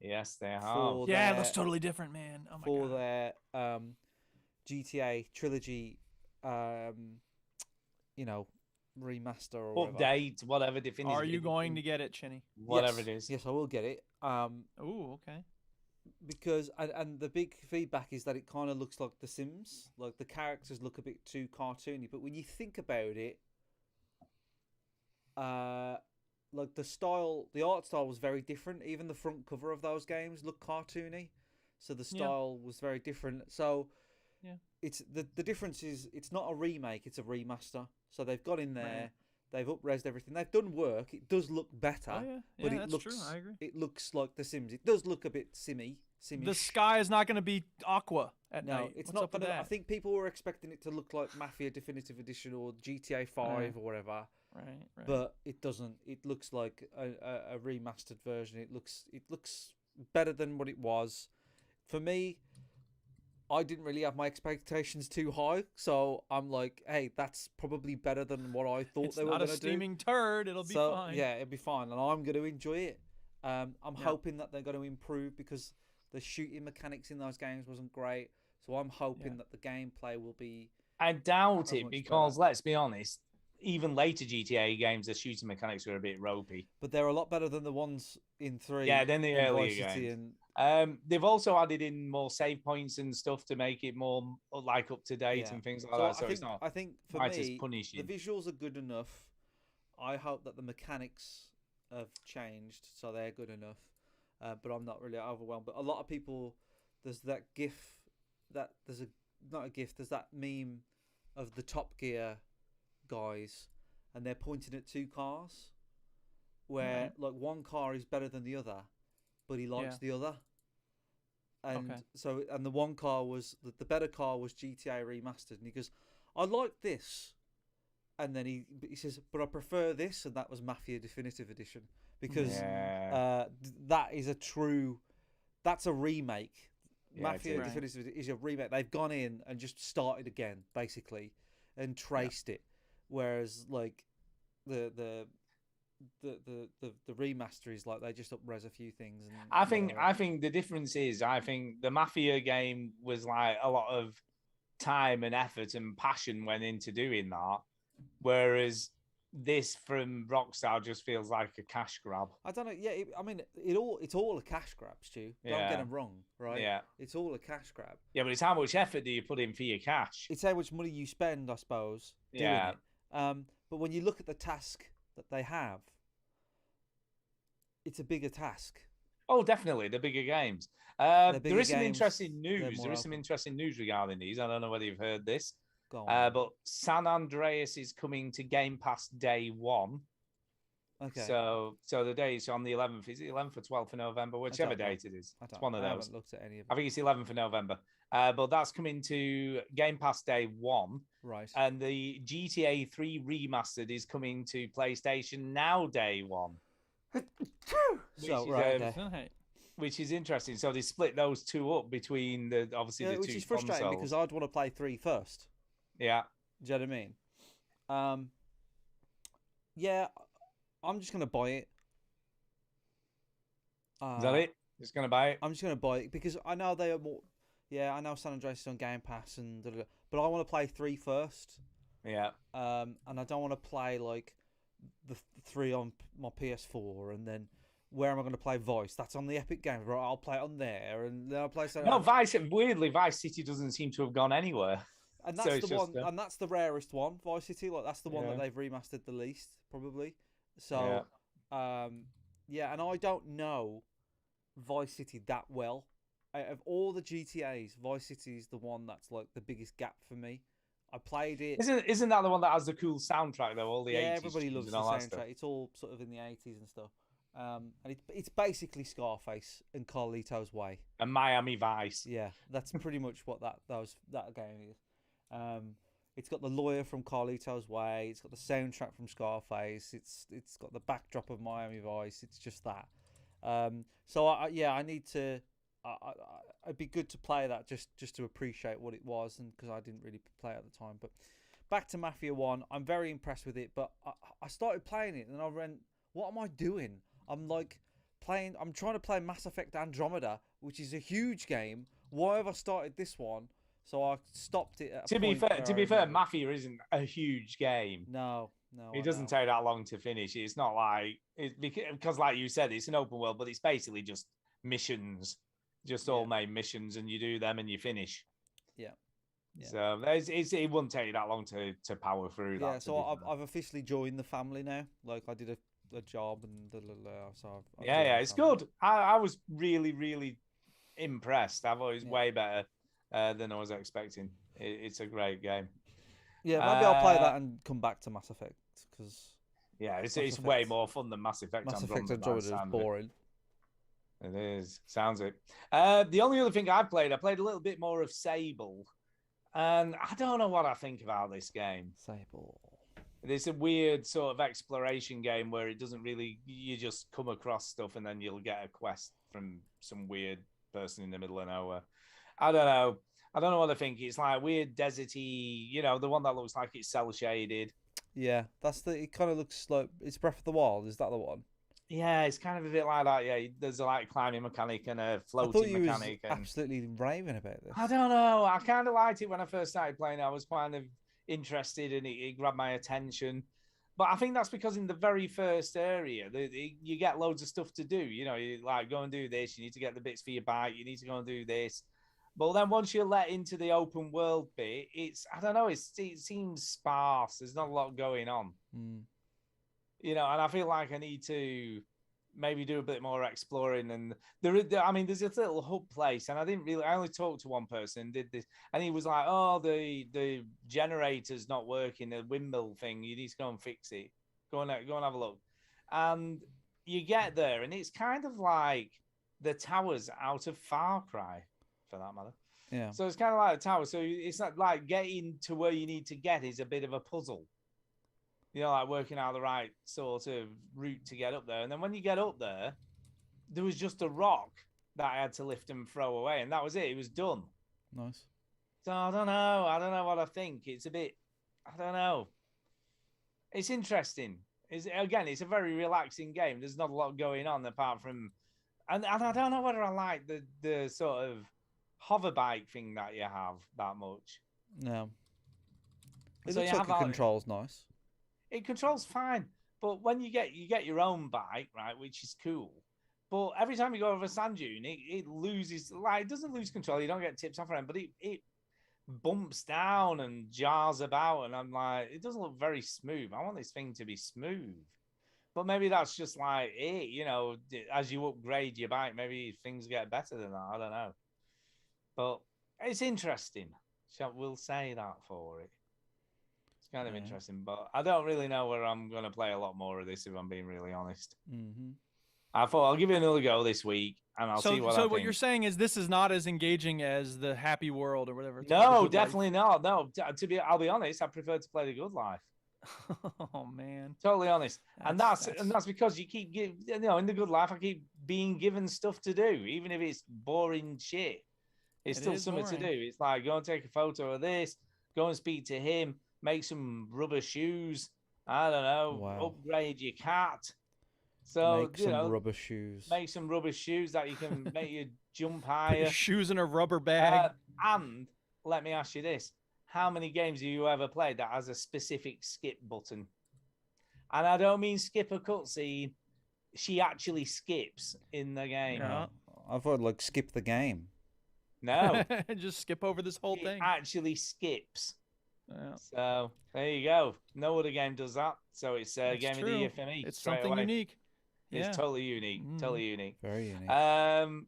Yes, they have. Yeah, it looks totally different, man. Oh my for God. their GTA trilogy, remaster or update, whatever definition. Are you going to get it, Chinny? Whatever it is. Yes, I will get it. Oh, okay. Because and the big feedback is that it kind of looks like The Sims. Like the characters look a bit too cartoony, but when you think about it, like the art style was very different. Even the front cover of those games looked cartoony, so the style was very different. So it's the difference is it's not a remake, it's a remaster. So they've got in there, they've up-resed everything, they've done work. It does look better, but that's true. I agree. It looks like The Sims. It does look a bit simmy. The sky is not going to be aqua at night. It's What's not up with gonna. that? I think people were expecting it to look like Mafia Definitive Edition or GTA 5 or whatever. Right. But it doesn't. It looks like a remastered version. It looks better than what it was. For me, I didn't really have my expectations too high, so I'm like, hey, that's probably better than what I thought they were going to do. It's not a steaming turd. It'll be fine. Yeah, it'll be fine, and I'm going to enjoy it. I'm hoping that they're going to improve because the shooting mechanics in those games wasn't great. So I'm hoping that the gameplay will be. I doubt it because let's be honest, even later GTA games, the shooting mechanics were a bit ropey. But they're a lot better than the ones in 3. Yeah, than the earlier games. They've also added in more save points and stuff to make it more like up to date and things like that. So it's not. I think for me, the visuals are good enough. I hope that the mechanics have changed, so they're good enough. But I'm not really overwhelmed. But a lot of people, there's that GIF, there's that meme of the Top Gear guys, and they're pointing at 2 cars, where like one car is better than the other, but he likes the other. And so, and the one car was the better car was GTA remastered, and he goes, "I like this," and then he says, "But I prefer this," and that was Mafia Definitive Edition because that is that's a remake. Mafia Definitive is a remake. They've gone in and just started again, basically, and traced it. Whereas like the remaster is like they just up-res a few things. And I think the difference is I think the Mafia game was like a lot of time and effort and passion went into doing that, whereas this from Rockstar just feels like a cash grab. I don't know. Yeah, it's all a cash grab, Stu. Don't get them wrong, right? Yeah. It's all a cash grab. Yeah, but it's how much effort do you put in for your cash? It's how much money you spend, I suppose, doing it. But when you look at the task that they have, it's a bigger task. Oh, definitely, the bigger games. There is some interesting news. There is some interesting news regarding these. I don't know whether you've heard this. Go on. But San Andreas is coming to Game Pass day 1. Okay. So the day is on the 11th. Is it 11th or 12th of November? Whichever date it is. It's one of those. I haven't looked at any of I think it's 11th of November. But that's coming to Game Pass day 1. Right. And the GTA 3 Remastered is coming to PlayStation Now day 1. Which is interesting. So they split those two up between the the two which is frustrating consoles. because I'd want to play 3 first. Yeah. Do you know what I mean? Yeah, I'm just gonna buy it. Is that it? Just gonna buy it? I'm just gonna buy it because I know they are more. Yeah, I know San Andreas is on Game Pass and but I want to play 3 first. Yeah. And I don't want to play like the 3 on my PS4 and then where am I going to play Vice? That's on the Epic Games, right? I'll play it on there and then I'll play. No, Vice. Weirdly, Vice City doesn't seem to have gone anywhere. And that's the one, and that's the rarest one, Vice City. Like that's the one that they've remastered the least, probably. So, yeah, and I don't know Vice City that well. Out of all the GTAs, Vice City is the one that's like the biggest gap for me. I played it. Isn't that the one that has the cool soundtrack though? All the 80s. Everybody loves the soundtrack. It's all sort of in the 80s and stuff. And it's basically Scarface and Carlito's Way and Miami Vice. Yeah, that's pretty much what that game is. It's got the lawyer from Carlito's Way. It's got the soundtrack from Scarface. It's got the backdrop of Miami Vice. It's just that. So I need to. It'd be good to play that just to appreciate what it was, and because I didn't really play it at the time. But back to Mafia 1, I'm very impressed with it. But I started playing it, and I went, "What am I doing?" I'm trying to play Mass Effect Andromeda, which is a huge game. Why have I started this one? So I stopped it. To be fair, Mafia isn't a huge game. No. It doesn't take that long to finish. It's not like because, like you said, it's an open world, but it's basically just missions, all made missions, and you do them and you finish. Yeah. So it wouldn't take you that long to power through that. Yeah. So I've officially joined the family now. Like I did a job and so I've it's good. I was really, really impressed. I thought it was way better than I was expecting. It's a great game. Yeah, maybe I'll play that and come back to Mass Effect because it's way more fun than Mass Effect. Mass Effect Andromeda is boring. It is. Sounds it. The only other thing I played a little bit more of Sable, and I don't know what I think about this game. Sable. It's a weird sort of exploration game where it doesn't really. You just come across stuff and then you'll get a quest from some weird person in the middle of nowhere. I don't know what I think. It's like weird deserty, the one that looks like it's cell shaded. Yeah, it kind of looks like it's Breath of the Wild. Is that the one? Yeah, it's kind of a bit like that. Yeah, there's a climbing mechanic and a floating mechanic. Was absolutely raving about this. I don't know. I kind of liked it when I first started playing. I was kind of interested and it grabbed my attention. But I think that's because in the very first area, you get loads of stuff to do. You like go and do this. You need to get the bits for your bike. You need to go and do this. But then once you're let into the open world bit, I don't know, it seems sparse. There's not a lot going on. And I feel like I need to maybe do a bit more exploring. And there's this little hub place, and I only talked to one person and did this, and he was like, "Oh, the generator's not working, the windmill thing. You need to go and fix it. Go and have a look." And you get there, and it's kind of like the towers out of Far Cry, for that matter. Yeah. So it's kind of like a tower. So it's not like getting to where you need to get is a bit of a puzzle. Like working out the right sort of route to get up there. And then when you get up there, there was just a rock that I had to lift and throw away. And that was it. It was done. Nice. So I don't know. I don't know what I think. It's a bit, I don't know. It's interesting. It's a very relaxing game. There's not a lot going on apart from, and I don't know whether I like the sort of hover bike thing that you have that much. No. It looks like the control's nice. it controls fine. But when you get your own bike, right, which is cool. But every time you go over a sand dune, it loses, like, it doesn't lose control. You don't get tips off around, but it bumps down and jars about, and I'm like, it doesn't look very smooth. I want this thing to be smooth. But maybe that's just like it, you know, as you upgrade your bike, maybe things get better than that. I don't know. But it's interesting. We'll say that for it. It's kind of interesting, but I don't really know where I'm going to play a lot more of this, if I'm being really honest. Mm-hmm. I thought I'll give it another go this week, and I'll see what I think. So what you're saying is this is not as engaging as the Happy World or whatever. No, definitely not. No, I'll be honest. I prefer to play the Good Life. Oh man, totally honest. And that's because you keep in the Good Life, I keep being given stuff to do, even if it's boring shit. It's still something to do. It's like, go and take a photo of this, go and speak to him, make some rubber shoes. I don't know, upgrade your cat. So make some rubber shoes. Make some rubber shoes that you can make you jump higher. Put your shoes in a rubber bag. And let me ask you this: how many games have you ever played that has a specific skip button? And I don't mean skip a cutscene. She actually skips in the game. Yeah. I thought like skip the game. No, just skip over this whole thing. Actually skips. Yeah. So there you go. No other game does that. So it's a game of the year for me. It's something unique. It's totally unique. Totally unique. Very unique. And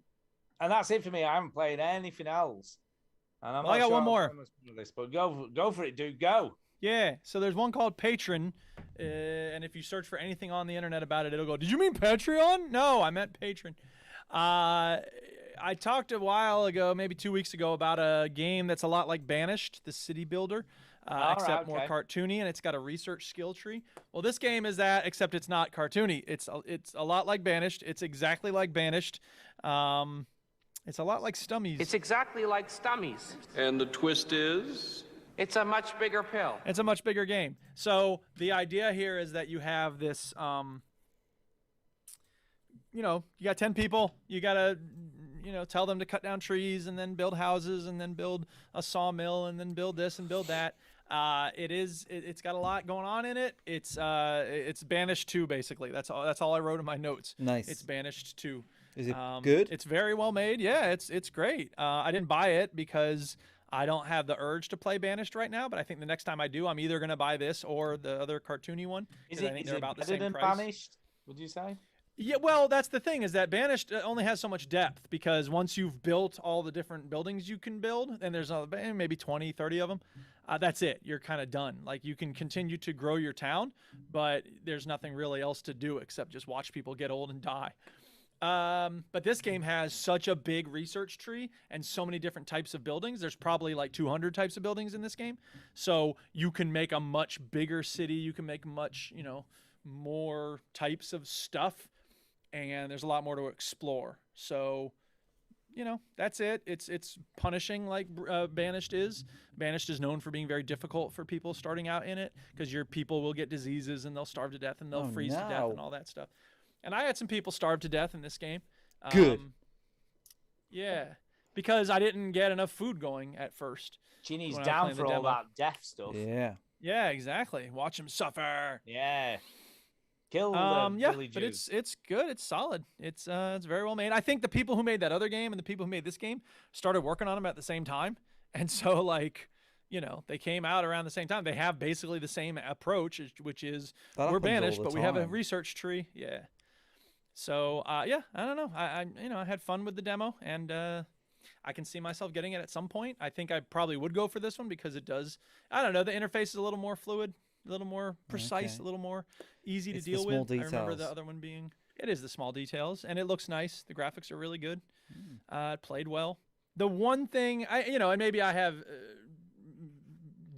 that's it for me. I haven't played anything else. And I got one more. This, but go for it, dude. Go. Yeah. So there's one called Patron, and if you search for anything on the internet about it, it'll go, "Did you mean Patreon?" No, I meant Patron. I talked a while ago, maybe 2 weeks ago, about a game that's a lot like Banished, the city builder, except more cartoony, and it's got a research skill tree. Well, this game is that, except it's not cartoony. It's a lot like Banished. It's exactly like Banished. It's a lot like Stummies. It's exactly like Stummies. And the twist is? It's a much bigger pill. It's a much bigger game. So the idea here is that you have this, you got 10 people. You got to, tell them to cut down trees and then build houses and then build a sawmill and then build this and build that. It's got a lot going on in it. It's Banished 2, basically. That's all I wrote in my notes. Nice. It's Banished 2. Is it good? It's very well made. Yeah, it's great. I didn't buy it because I don't have the urge to play Banished right now, but I think the next time I do, I'm either going to buy this or the other cartoony one. I think they're about the same price. Banished, would you say? Yeah, well, that's the thing, is that Banished only has so much depth, because once you've built all the different buildings you can build, and there's maybe 20, 30 of them, that's it. You're kind of done. Like, you can continue to grow your town, but there's nothing really else to do except just watch people get old and die. But this game has such a big research tree and so many different types of buildings. There's probably like 200 types of buildings in this game. So you can make a much bigger city. You can make much, more types of stuff. And there's a lot more to explore. So, that's it. It's punishing like Banished is. Banished is known for being very difficult for people starting out in it, because your people will get diseases and they'll starve to death and they'll freeze to death and all that stuff. And I had some people starve to death in this game. Good. Yeah, because I didn't get enough food going at first. Ginny's down for all that death stuff. Yeah. Yeah, exactly. Watch him suffer. Yeah. Kill villagers. But it's good. It's solid. It's very well made. I think the people who made that other game and the people who made this game started working on them at the same time, and so they came out around the same time. They have basically the same approach, which is we're Banished, but we have a research tree. Yeah. So I don't know. I had fun with the demo, and I can see myself getting it at some point. I think I probably would go for this one because it does. I don't know. The interface is a little more fluid, a little more precise, a little more easy to deal with. Details. I remember the other one being. It is the small details, and it looks nice. The graphics are really good. It played well. The one thing and maybe I have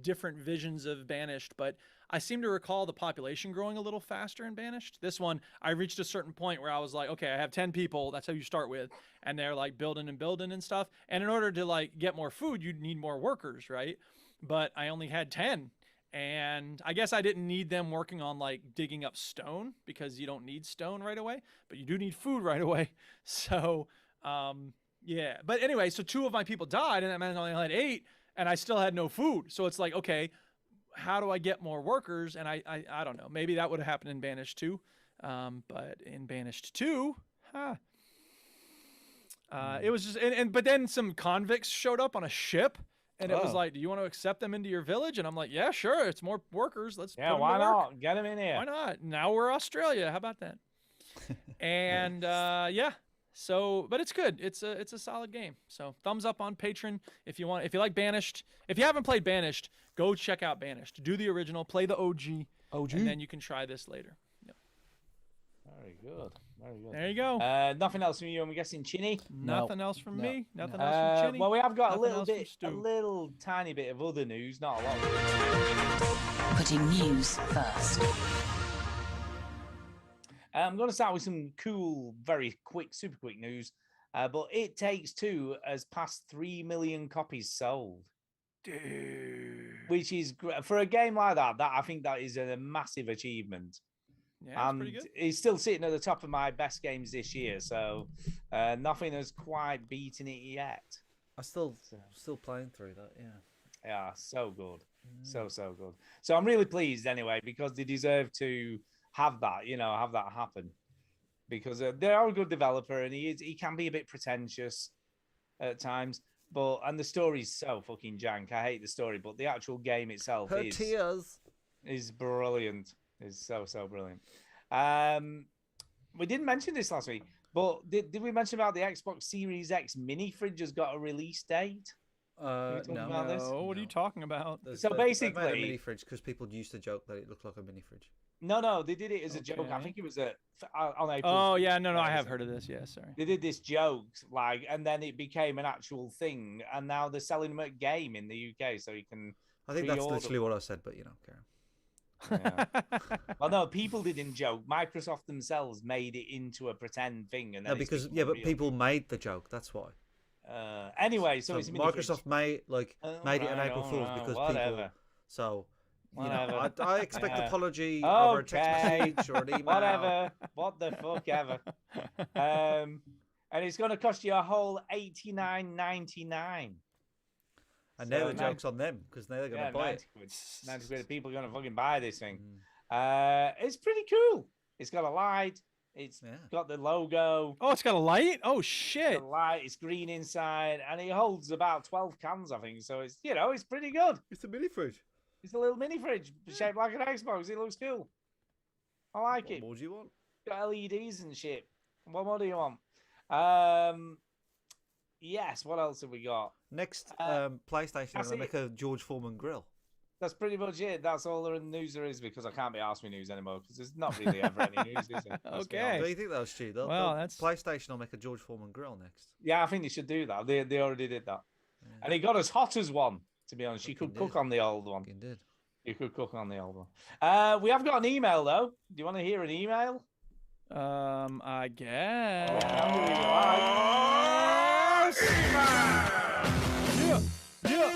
different visions of Banished, but I seem to recall the population growing a little faster in Banished. This one, I reached a certain point where I was like, okay, I have 10 people. That's how you start with. And they're like building and stuff. And in order to like get more food, you'd need more workers, right? But I only had 10. And I guess I didn't need them working on like digging up stone, because you don't need stone right away, but you do need food right away. So, yeah. But anyway, so 2 of my people died, and that meant I only had 8, and I still had no food. So it's like, okay, how do I get more workers? And I don't know. Maybe that would have happened in Banished 2. But in Banished 2, it was just but then some convicts showed up on a ship, and it was like, do you want to accept them into your village? And I'm like, yeah, sure. It's more workers. Let's put them why to work. not? Get them in here. Why not? Now we're Australia. How about that? And yeah. So, but it's good. It's a solid game. So thumbs up on Patreon if you want. If you like Banished, if you haven't played Banished, go check out Banished. Do the original, play the OG, and then you can try this later. Yep. Very good. Very good. There you go. Nothing else from you. I'm guessing Chinny. Nothing else from me. Nothing else from Chinny. Well, we have got Nothing a little tiny bit of other news. Not a lot. Putting news first. I'm going to start with some cool, very quick, super quick news. But It Takes Two has passed 3 million copies sold. Dude. Which is great. For a game like that, I think that is a massive achievement. Yeah, it's pretty good. It's still sitting at the top of my best games this year. So nothing has quite beaten it yet. I'm still playing through that, yeah. Yeah, so good. So good. So I'm really pleased anyway, because they deserve to have that, have that happen, because they are a good developer, and he can be a bit pretentious at times, and the story's so fucking jank. I hate the story, but the actual game itself is brilliant. Is so brilliant. We didn't mention this last week, but did we mention about the Xbox Series X mini fridge has got a release date? No. What are you talking about? So basically, they made a mini fridge because people used to joke that it looked like a mini fridge. No, they did it as a joke. I think it was on April. Oh yeah, no, I have heard of this. Yeah, sorry. They did this joke, and then it became an actual thing, and now they're selling them at Game in the UK, so you can. I think that's literally what I said, but Karen. Yeah. Well, no, people didn't joke. Microsoft themselves made it into a pretend thing, and then but people made the joke. That's why. Anyway, so it's Microsoft made it an April Fool's because people. So. I expect an apology over a text message or an email. Whatever. What the fuck ever. And it's going to cost you a whole $89.99. And now the joke's on them, because now they're going to buy it. 90 quid. People are going to fucking buy this thing. It's pretty cool. It's got a light. It's got the logo. Oh, it's got a light? Oh, shit. It's got a light. It's green inside. And it holds about 12 cans, I think. So it's, it's pretty good. It's a mini fridge. It's a little mini fridge shaped like an Xbox. It looks cool. I like it. What more do you want? Got LEDs and shit. What more do you want? Yes. What else have we got? Next, PlayStation will make a George Foreman grill. That's pretty much it. That's all the news there is, because I can't be asked with news anymore, because there's not really ever any news, is there? Okay. Do you think that was Stu? PlayStation will make a George Foreman grill next. Yeah, I think they should do that. They already did that. Yeah. And it got as hot as one. To be honest, you could cook on the old one. You did. You could cook on the old one. We have got an email though. Do you want to hear an email? I guess. Yeah.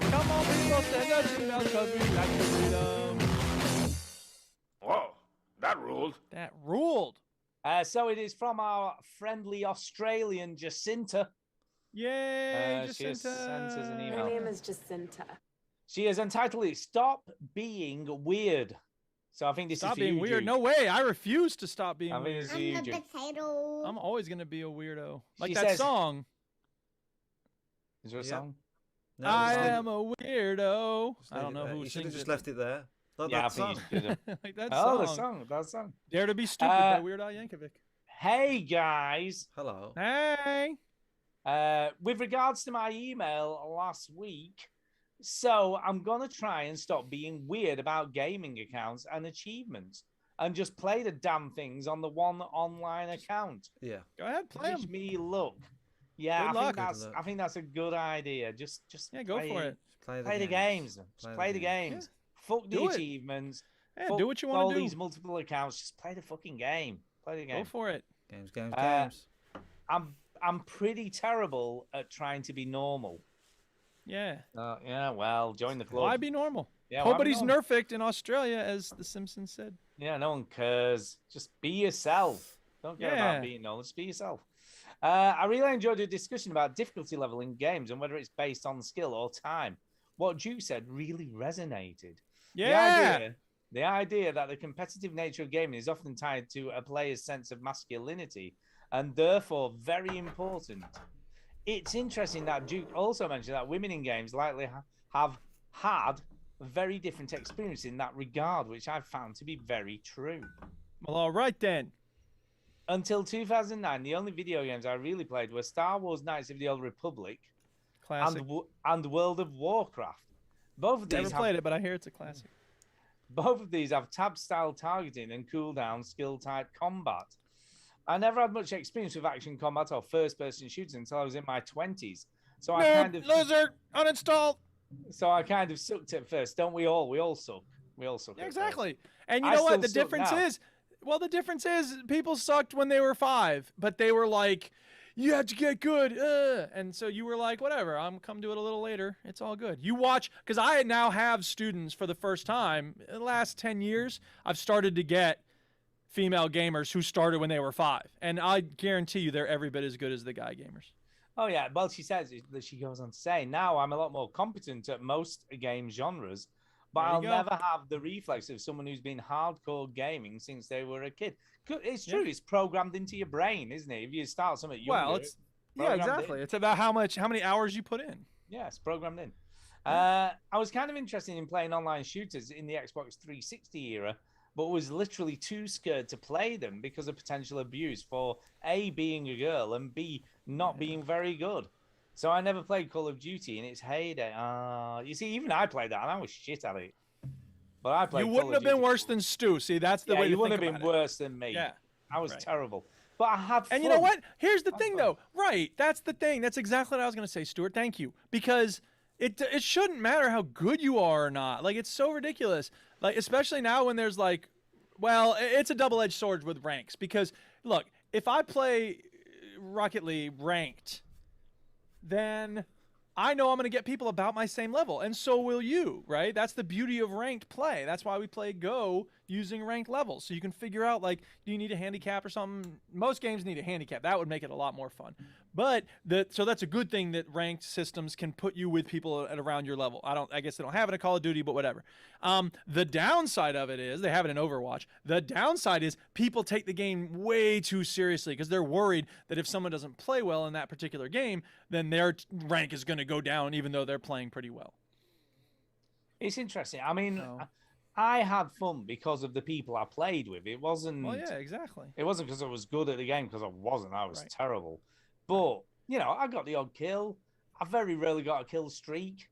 Come on, people, send us emails because we like to read them. Whoa, that ruled. That ruled. So it is from our friendly Australian Jacinta. Yay, Jacinta. She has sent us an email. My name is Jacinta. She has entitled it "Stop Being Weird." So I think this stop is for being you, weird. Duke. No way. I refuse to stop being I think weird. it's for you, I'm the Duke. potato. I'm always gonna be a weirdo. Like She that says- song. Is there a song? No, I am a weirdo. I don't know who You should have sings just it. left it there. Like Yeah, I that think song. you should have. Like that Oh, song. that song. Dare to be stupid by Weird Al Yankovic. Hey guys. Hello. Hey. With regards to my email last week, so I'm gonna try and stop being weird about gaming accounts and achievements, and just play the damn things on the one online account. Yeah. Go ahead, play Wish them. me luck. Yeah, Good luck. I think that's a good idea. Just Yeah, go play for it. Play the games. Just play the games. Fuck the Do it. achievements. Yeah, Fuck do what you all want to these do. multiple accounts. Just play the fucking game. Play the game. Go for it. Games. I'm pretty terrible at trying to be normal. Yeah. Yeah. Well, join the club. Why be normal? Yeah, why be Nobody's normal? nerfed in Australia, as The Simpsons said. Yeah, no one cares. Just be yourself. Don't care Yeah. about being normal. Just be yourself. I really enjoyed the discussion about difficulty level in games and whether it's based on skill or time. what Duke said really resonated. Yeah. The idea that the competitive nature of gaming is often tied to a player's sense of masculinity and therefore very important. It's interesting that Duke also mentioned that women in games likely have had a very different experience in that regard, which I've found to be very true. Well, all right then. Until 2009, the only video games I really played were Star Wars Knights of the Old Republic Classic. and World of Warcraft. Both of these Never played it, but I hear it's a classic. Both of these have tab-style targeting and cooldown skill-type combat. I never had much experience with action combat or first-person shooters until I was in my 20s. So I kind of loser, uninstalled. So I kind of sucked at first. Don't we all? We all suck. We all suck. Yeah, exactly. And you I know what? still The suck difference now. is, well, the difference is people sucked when they were 5, but they were like, you have to get good. And so you were like, whatever, I'm come to it a little later. It's all good. You watch, because I now have students for the first time. In the last 10 years, I've started to get female gamers who started when they were 5. And I guarantee you they're every bit as good as the guy gamers. Oh, yeah. Well, she says that she goes on to say, now I'm a lot more competent at most game genres, but There you I'll go. never have the reflex of someone who's been hardcore gaming since they were a kid. It's true. It's programmed into your brain, isn't it? If you start something younger, Well, it's yeah, programmed exactly. in. It's about how many hours you put in. Yeah, it's programmed in. I was kind of interested in playing online shooters in the Xbox 360 era, but was literally too scared to play them because of potential abuse for A, being a girl, and B, not being very good. So I never played Call of Duty in its heyday. You see, even I played that, and I was shit at it. But I played. You wouldn't have been worse than Stu. See, that's the way you to wouldn't think have about been it. worse than me. Yeah. I was Right. terrible. But I had fun. And you know what? Here's the thing, though. Right. That's the thing. That's exactly what I was going to say, Stuart. Thank you. Because it shouldn't matter how good you are or not. Like, it's so ridiculous. Like, especially now when there's like, well, it's a double-edged sword with ranks. Because, look, if I play Rocket League ranked, then I know I'm going to get people about my same level, and so will you, right? That's the beauty of ranked play. That's why we play Go using ranked levels, so you can figure out, like, do you need a handicap or something? Most games need a handicap. That would make it a lot more fun. But so that's a good thing that ranked systems can put you with people at around your level. I guess they don't have it in Call of Duty, but whatever. The downside of it is they have it in Overwatch. The downside is people take the game way too seriously because they're worried that if someone doesn't play well in that particular game, then their rank is going to go down even though they're playing pretty well. It's interesting. I mean, I had fun because of the people I played with. It wasn't. Well, yeah, exactly. It wasn't because I was good at the game, because I wasn't. I was terrible. But you know, I got the odd kill. I very rarely got a kill streak.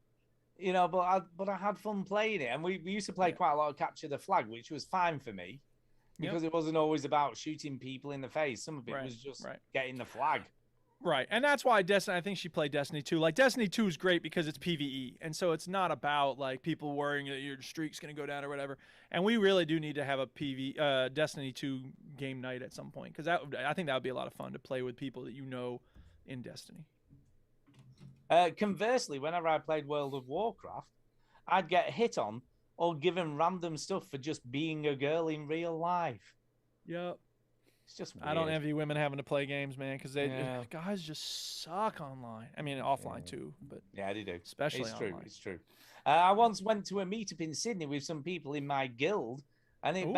You know, but I had fun playing it, and we used to play quite a lot of capture the flag, which was fine for me because it wasn't always about shooting people in the face. Some of it was just getting the flag. Right, and that's why Destiny. I think she played Destiny 2. Like Destiny 2 is great because it's PvE, and so it's not about like people worrying that your streak's going to go down or whatever. And we really do need to have a Destiny 2 game night at some point because I think that would be a lot of fun to play with people that you know in Destiny. Conversely, whenever I played World of Warcraft, I'd get hit on or given random stuff for just being a girl in real life. Yep. It's just weird. I don't envy women having to play games, man, because guys just suck online. I mean, offline too, but yeah, they do. Especially it's online. True. It's true. I once went to a meetup in Sydney with some people in my guild, and it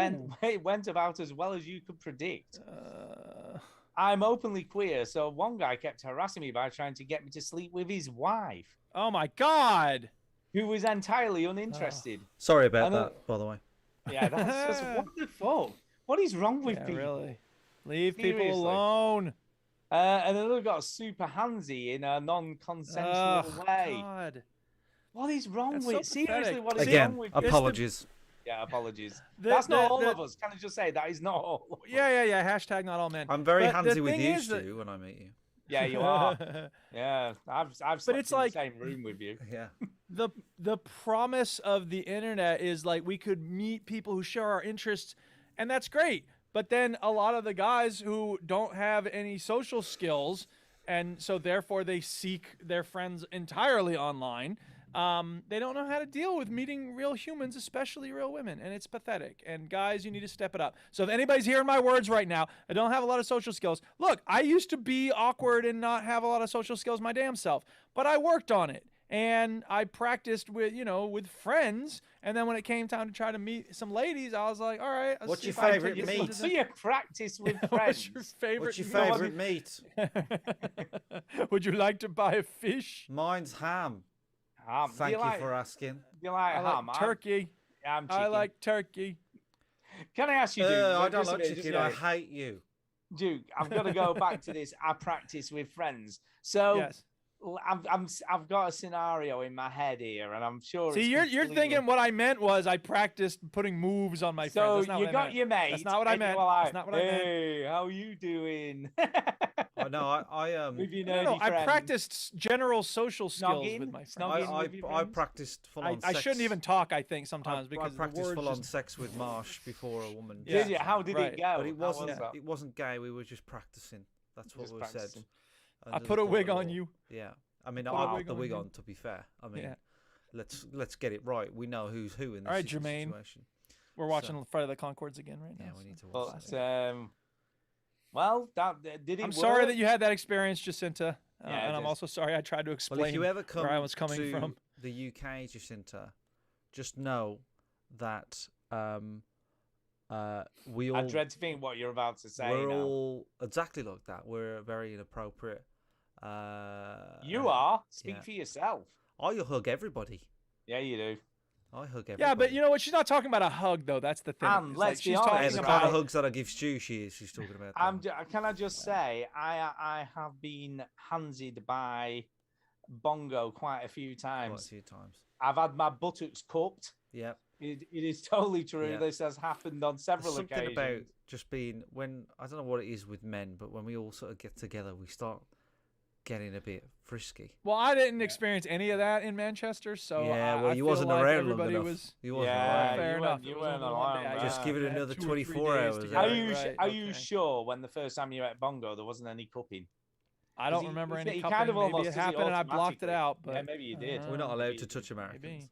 went about as well as you could predict. I'm openly queer, so one guy kept harassing me by trying to get me to sleep with his wife. Oh my God! Who was entirely uninterested. Sorry about that, by the way. Yeah, that's just what the fuck. What is wrong with people? Really? Leave Seriously. people alone. And another got super handsy in a non-consensual way. God. What is wrong That's with? so Seriously, pathetic. what is Again, wrong with? apologies. Yeah, apologies. That's not all of us. Can I just say that is not all of us? Yeah. Hashtag not all men. I'm very But the handsy with thing you, is that- Stu, when I meet you. Yeah, you are. Yeah, I've slept it's in like- the same room with you. Yeah. The promise of the internet is like we could meet people who share our interests, and that's great. But then a lot of the guys who don't have any social skills, and so therefore they seek their friends entirely online, they don't know how to deal with meeting real humans, especially real women, and it's pathetic. And guys, you need to step it up. So if anybody's hearing my words right now, I don't have a lot of social skills. Look, I used to be awkward and not have a lot of social skills my damn self, but I worked on it. and I practiced with with friends. And then when it came time to try to meet some ladies, I was like, all right. What's your favourite meat? So you practice with What's friends. your What's your favourite meat? Would you like to buy a fish? Mine's ham. Ham. Thank you for asking. Do you like I ham? like turkey. I'm chicken. I like turkey. Can I ask you, Duke? I don't just a like minute, chicken. just a I minute. hate you. Duke, I've got to go back to this. I practice with friends. So Yes. I've got a scenario in my head here, and I'm sure. See, it's you're completely- thinking what I meant was I practiced putting moves on my friends. So That's not you what I got meant. your mate. That's not what I and you're meant. like, That's not what I meant. Hey, how you doing? I know. I With your No, nerdy I friends. practiced general social skills Snogging? with my friends. Snogging with your I friends? practiced full on I sex. shouldn't even talk. I think sometimes I because the practiced words full on just- sex with Marsh before a woman. Yeah. Did you? How did Right. it go? But it How was wasn't. that? It wasn't gay. We were just practicing. That's what Just we practicing. said. I Under put the a wig court of on law. you. Yeah. I mean, Put a I wig put the on wig you. on. To be fair, I mean, Yeah. let's get it right. We know who's who in this All right, Jermaine. situation. We're watching Friday the Concords again right now. Yeah, we need to But watch that. well, that did it. I'm work? sorry that you had that experience, Jacinta, Yeah, and it I'm is. also sorry I tried to Well, explain if you ever come where I was coming to from. the UK, Jacinta, just know that we all. I dread to think what you're about to say. We're now. all exactly like that. We're very inappropriate. You are. Speak yeah. for yourself. I hug everybody. Yeah, you do. I hug everybody. Yeah, but you know what? She's not talking about a hug though. That's the thing. And It's let's be she's honest, Hey, talking the about kind of hugs that I give Stu, she's talking about. Can I just say, I have been handed by Bongo quite a few times. Quite a few times. I've had my buttocks cupped. Yeah. It is totally true. Yeah. This has happened on several Something occasions. about just being when I don't know what it is with men, but when we all sort of get together, we start getting a bit frisky. Well, I didn't experience any of that in Manchester, so Yeah, well, I you feel wasn't like around long everybody enough. was. You wasn't Yeah, around. Fair you enough. weren't- you It was weren't only alone, one day. I Just give it had another 2 or 3 24 days hours, to yeah. get Are it you right. are you Okay. sure when the first time you were at Bongo there wasn't any cupping? I don't he- remember he- any he cupping. kind of Maybe almost it does it happened and I blocked it automatically. out. But Yeah, maybe you did. We're not allowed Maybe to you touch did. Americans.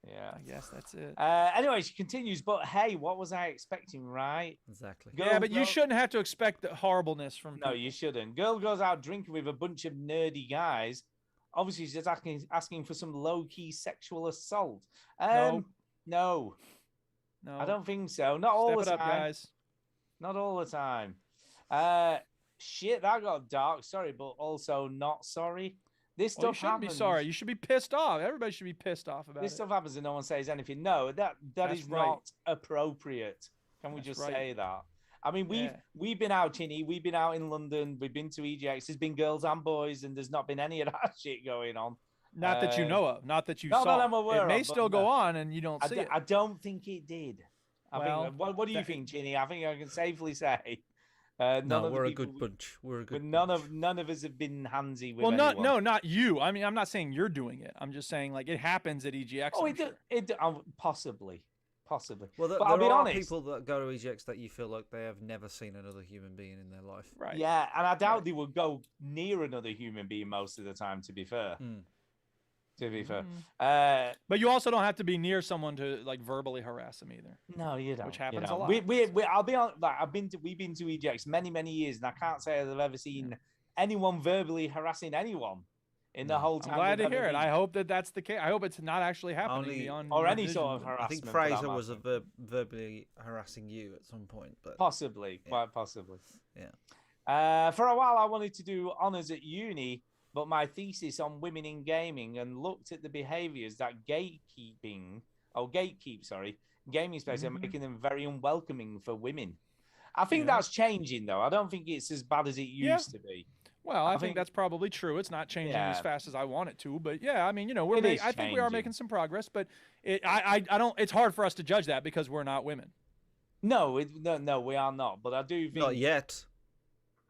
Yeah. I guess that's it. Anyway, she continues, but hey, what was I expecting, right? Exactly. Yeah, but you shouldn't have to expect the horribleness from No, people. you shouldn't. Girl goes out drinking with a bunch of nerdy guys. Obviously, she's just asking for some low-key sexual assault. No. No. I don't think so. Not all Step the it time. up, guys. Not all the time. Shit, that got dark. Sorry, but also not sorry. This Well, you stuff shouldn't be happens. sorry. You should be pissed off. Everybody should be pissed off about This it. stuff happens and no one says anything. No, that That's is right. not appropriate. Can we That's just right. say that? I mean, Yeah. we've been out, Chinny. We've been out in London. We've been to EGX. There's been girls and boys, and there's not been any of that shit going on. Not that you know of. Not that you no, saw. that I'm aware it may of, but still go no. on, and you don't see it. I don't think it did. Well, what do you think, Ginny? I think I can safely say none No, of the we're a people good bunch. We're a But good. none of us have been handsy with Well, anyone. not you. I mean, I'm not saying you're doing it. I'm just saying like it happens at EGX. Oh, I'm sure. possibly. Well, but there I'll be are honest. people that go to EGX that you feel like they have never seen another human being in their life. Right. Yeah, and I doubt they would go near another human being most of the time. To be fair. To be fair. But you also don't have to be near someone to like verbally harass them either. No, you don't. Which you happens a don't. lot. I'll be honest. Like, we've been to EGX many years, and I can't say I've ever seen anyone verbally harassing anyone in the whole time. I'm glad we've to hear ever it. been. I hope that that's the case. I hope it's not actually happening Only- beyond Or your any vision, sort of but- harassment. I think for that Fraser was matter. verbally harassing you at some point, but Possibly, quite possibly. Yeah. For a while, I wanted to do honors at uni, but my thesis on women in gaming and looked at the behaviors that gatekeep, gaming space are making them very unwelcoming for women. I think that's changing, though. I don't think it's as bad as it used to be. Well, I think that's probably true. It's not changing as Yeah. fast as I want it to, but yeah, I mean, we're It is I think we are changing. making some progress, but I don't. It's hard for us to judge that because we're not women. No, we are not. But I do think not yet.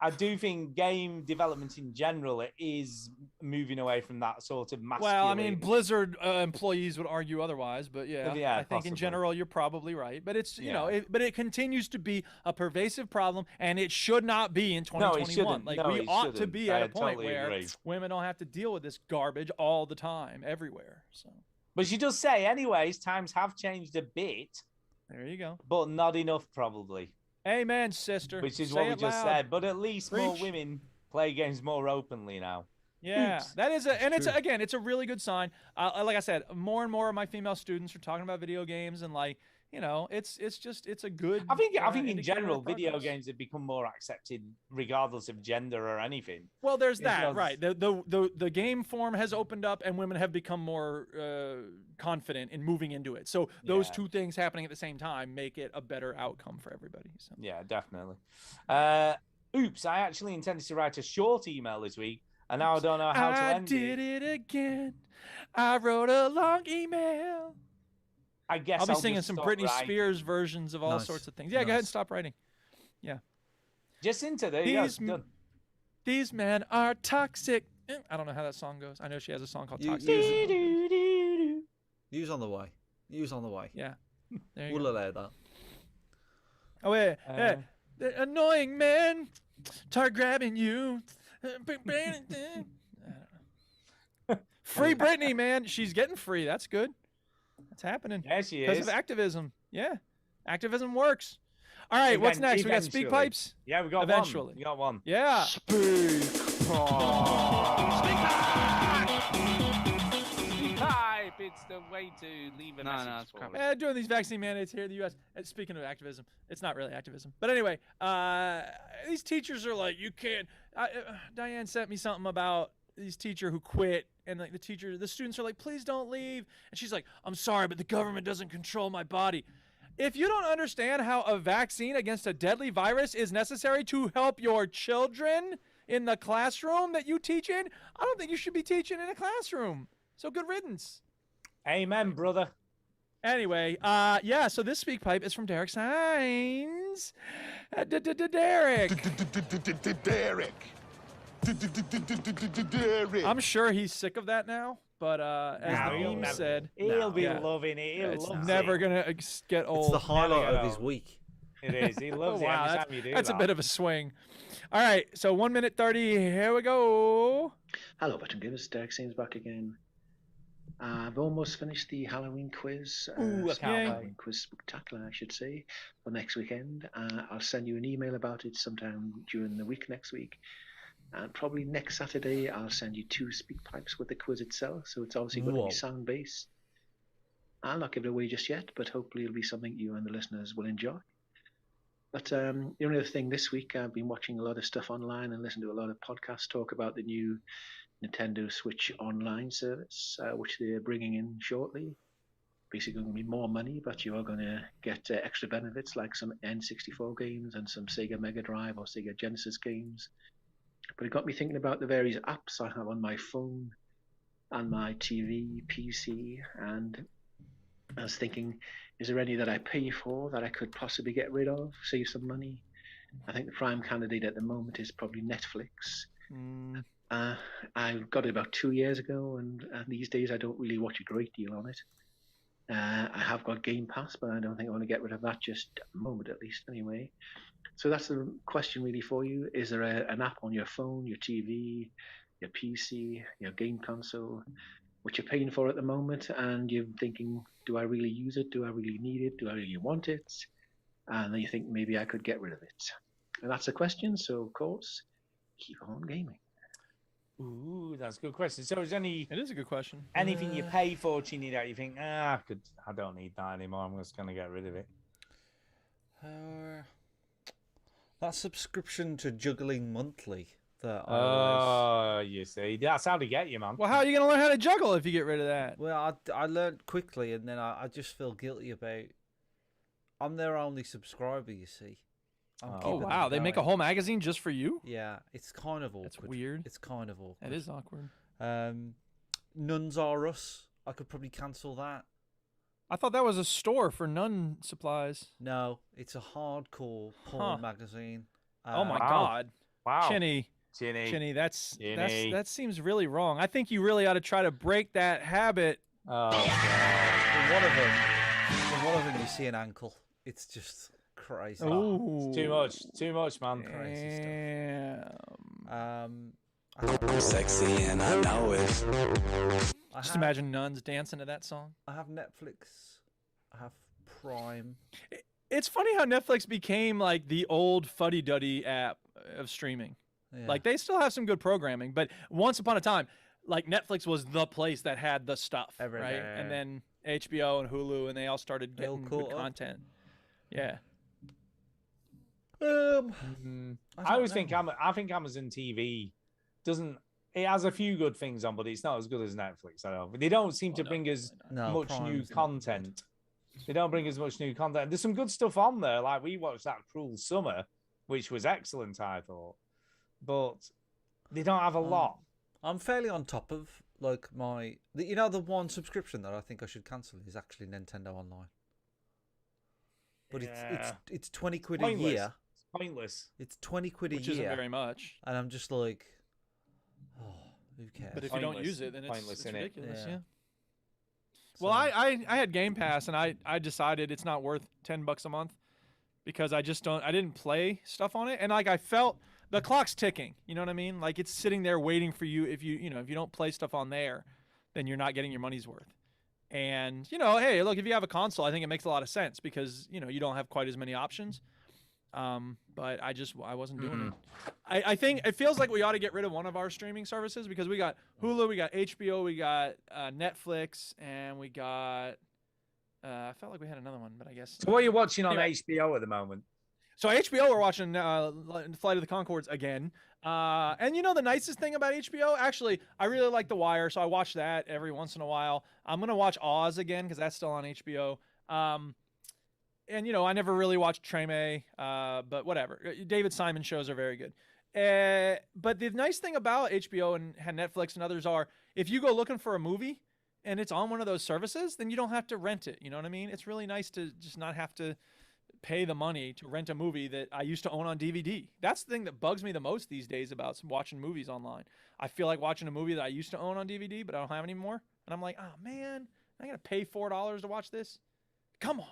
I do think game development in general is moving away from that sort of masculine. Well, I mean, Blizzard employees would argue otherwise, but yeah, Yeah, I think in possibly. general you're probably right. But it's Yeah. but it continues to be a pervasive problem, and it should not be in No, it 2021. shouldn't. Like No, we it ought to shouldn't. be I at a point totally where agree. women don't have to deal with this garbage all the time, everywhere. So But she does say, anyways, times have changed a bit, there you go. but not enough, probably. Amen, sister. Which is Say what we it just loud. said. But at least more Preach. women play games more openly now. Yeah, Oops. that is and it's true. again, it's a really good sign. Like I said, more and more of my female students are talking about video games, and like, you know, it's a good. I think in indicator general, of video progress. games have become more accepted regardless of gender or anything. Well, there's It's that, just- right? The game form has opened up, and women have become more confident in moving into it. So those Yeah. two things happening at the same time make it a better outcome for everybody. So. Yeah, definitely. Oops, I actually intended to write a short email this week, and now I don't know how to I end did it. it again. I wrote a long email. I guess I'll be I'll singing just some stop Britney writing. Spears versions of all Nice. sorts of things. Yeah, go ahead and Nice. stop writing. Yeah. Jacinta, there you go. It's done. These men are toxic. I don't know how that song goes. I know she has a song called You- Toxic. News on the way. News on the way. Yeah. There you We'll go. allow that. Oh, yeah. The annoying men start grabbing you. I don't know. Free Britney, man. She's getting free. That's good. That's happening. Yeah, she Because is. of activism. Yeah. Activism works. All right, what's next? We got speak Eventually. pipes? Yeah, we got Eventually. one. We got one. Yeah. Type. It's the way to leave a message. it's for crap. us. Doing these vaccine mandates here in the U.S. Speaking of activism, it's not really activism. But anyway, these teachers are like, you can't. Diane sent me something about these teacher who quit, and like the students are like, please don't leave. And she's like, I'm sorry, but the government doesn't control my body. If you don't understand how a vaccine against a deadly virus is necessary to help your children in the classroom that you teach in, I don't think you should be teaching in a classroom. So good riddance. Amen, brother. Anyway, yeah, so this speak pipe is from Derek Sines. Derek. Derek. I'm sure he's sick of that now, but as No, the he'll meme never- said, He'll be yeah, loving it. He'll it's love never it. going to get old. It's the highlight Never of his go. week. It is. He loves Wow, it every time you do that's that. a bit of a swing. All right, so 1 minute 30. Here we go. Hello, Veteran Gamers. Derek Sames back again. I've almost finished the Halloween quiz. Ooh, I can't wait. Halloween quiz spectacular, I should say, for next weekend. I'll send you an email about it sometime during the week next week. And probably next Saturday, I'll send you 2 speak pipes with the quiz itself. So it's obviously going to Whoa. be sound based. I'll not give it away just yet, but hopefully it'll be something you and the listeners will enjoy. But the only other thing this week, I've been watching a lot of stuff online and listening to a lot of podcasts talk about the new Nintendo Switch Online service, which they're bringing in shortly. Basically, going to be more money, but you are going to get extra benefits like some N64 games and some Sega Mega Drive or Sega Genesis games. But it got me thinking about the various apps I have on my phone and my TV, PC, and I was thinking, is there any that I pay for that I could possibly get rid of, save some money? I think the prime candidate at the moment is probably Netflix. I got it about 2 years ago, and these days I don't really watch a great deal on it. I have got Game Pass, but I don't think I want to get rid of that just at the moment, at least, anyway. So that's the question really for you. Is there an app on your phone, your TV, your PC, your game console, which you're paying for at the moment, and you're thinking, do I really use it? Do I really need it? Do I really want it? And then you think maybe I could get rid of it. And that's a question, so of course, keep on gaming. Ooh, that's a good question. So is any... It is a good question. Anything you pay for, Chini, that you think, I don't need that anymore. I'm just going to get rid of it. That subscription to Juggling Monthly that I always... Oh, you see. That's how to get you, man. Well, how are you going to learn how to juggle if you get rid of that? Well, I learned quickly, and then I just feel guilty about... I'm their only subscriber, you see. Oh, wow. They make a whole magazine just for you? Yeah, it's kind of awkward. That's weird. It's kind of awkward. That is awkward. Nuns Are Us. I could probably cancel that. I thought that was a store for nun supplies. No, it's a hardcore porn magazine. Oh my God. Wow. Chinny, that seems really wrong. I think you really ought to try to break that habit. Oh, God. In one of them, you see an ankle. It's just crazy. Ooh. It's too much, man. Crazy stuff. I'm sexy and I know it. Just imagine nuns dancing to that song. I have Netflix. I have Prime. It's funny how Netflix became like the old fuddy-duddy app of streaming. Yeah. Like they still have some good programming, but once upon a time, like Netflix was the place that had the stuff, right? Everything. And then HBO and Hulu, and they all started They all getting caught good up. content. Yeah. I always think I think Amazon TV doesn't. It has a few good things on, but it's not as good as Netflix. I don't. They don't seem to bring us much new Prime's not content. They don't bring as much new content. There's some good stuff on there. Like we watched that Cruel Summer, which was excellent, I thought. But they don't have a lot. I'm fairly on top of like the one subscription that I think I should cancel is actually Nintendo Online. But it's 20 quid a year. It's pointless. It's 20 quid a year. Which isn't very much. And I'm just like, oh, who cares? But if you don't use it, then it's ridiculous. Yeah. Well, I had Game Pass, and I decided it's not worth $10 a month because I didn't play stuff on it, and like I felt the clock's ticking. You know what I mean? Like it's sitting there waiting for you. If you don't play stuff on there, then you're not getting your money's worth. And hey, look, if you have a console, I think it makes a lot of sense because you don't have quite as many options. But I wasn't doing it. I think it feels like we ought to get rid of one of our streaming services because we got Hulu, we got HBO, we got Netflix, and we got. I felt like we had another one, but I guess. So what are you watching on HBO at the moment? So HBO, we're watching Flight of the Conchords again. And the nicest thing about HBO, actually, I really like The Wire, so I watch that every once in a while. I'm gonna watch Oz again because that's still on HBO. And I never really watched Treme, but whatever. David Simon shows are very good. But the nice thing about HBO and Netflix and others are, if you go looking for a movie and it's on one of those services, then you don't have to rent it. You know what I mean? It's really nice to just not have to pay the money to rent a movie that I used to own on DVD. That's the thing that bugs me the most these days about watching movies online. I feel like watching a movie that I used to own on DVD, but I don't have anymore. And I'm like, oh man, I got to pay $4 to watch this? Come on.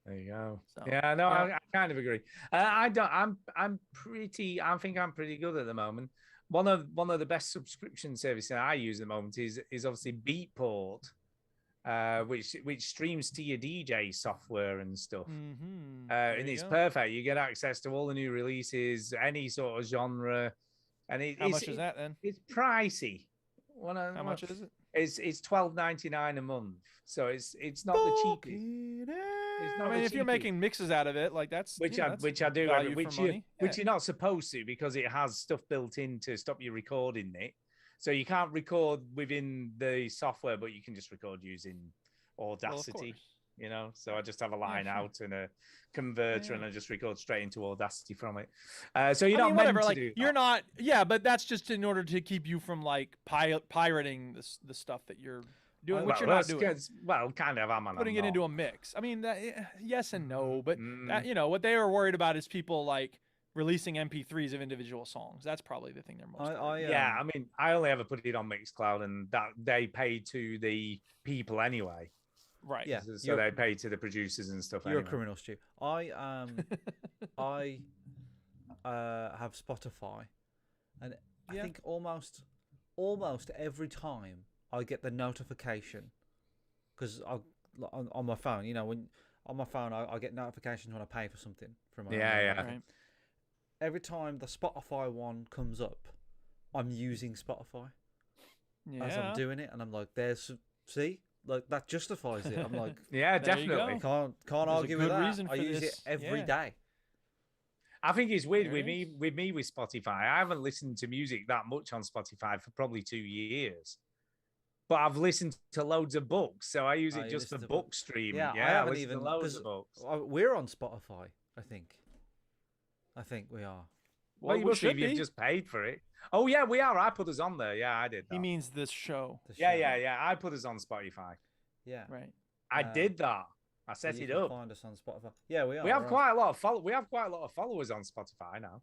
There you go. So, yeah, no, I kind of agree. I think I'm pretty good at the moment. One of the best subscription services I use at the moment is obviously Beatport, which streams to your DJ software and stuff. And it's perfect. You get access to all the new releases, any sort of genre. And how much is that then? It's pricey. How much is it? It's $12.99 a month, so it's not the cheapest. It's not if you're making mixes out of it, like that's which I do, which you're not supposed to because it has stuff built in to stop you recording it. So you can't record within the software, but you can just record using Audacity. So I just have a line out and a converter, and I just record straight into Audacity from it. So you're not meant to do. You're not, but that's just in order to keep you from like pirating the stuff that you're doing, which you're not doing. Well, kind of. Putting it into a mix. I mean, yes and no, but what they were worried about is people like releasing MP3s of individual songs. That's probably the thing they're most. I mean, I only ever put it on Mixcloud, and that they pay to the people anyway. Right. Yeah. So they pay to the producers and stuff. You're a criminal, Stu. I have Spotify, and I think almost every time I get the notification, because on my phone, when on my phone I get notifications when I pay for something from my Right. Every time the Spotify one comes up, I'm using Spotify as I'm doing it, and I'm like, see. Like that justifies it. I'm like, yeah, definitely. Can't argue with that. I use it every day. I think it's weird with Spotify. I haven't listened to music that much on Spotify for probably 2 years, but I've listened to loads of books, so I use it just for book streaming. Yeah, I haven't even loads of books. We're on Spotify, I think we are. Well, you must have. You've just paid for it. Oh yeah, we are. I put us on there. Yeah, I did that. He means this show. Yeah. I put us on Spotify. Yeah. Right. I did that. I set it up. Find us on Spotify. Yeah, we are. We have quite a lot of We have quite a lot of followers on Spotify now.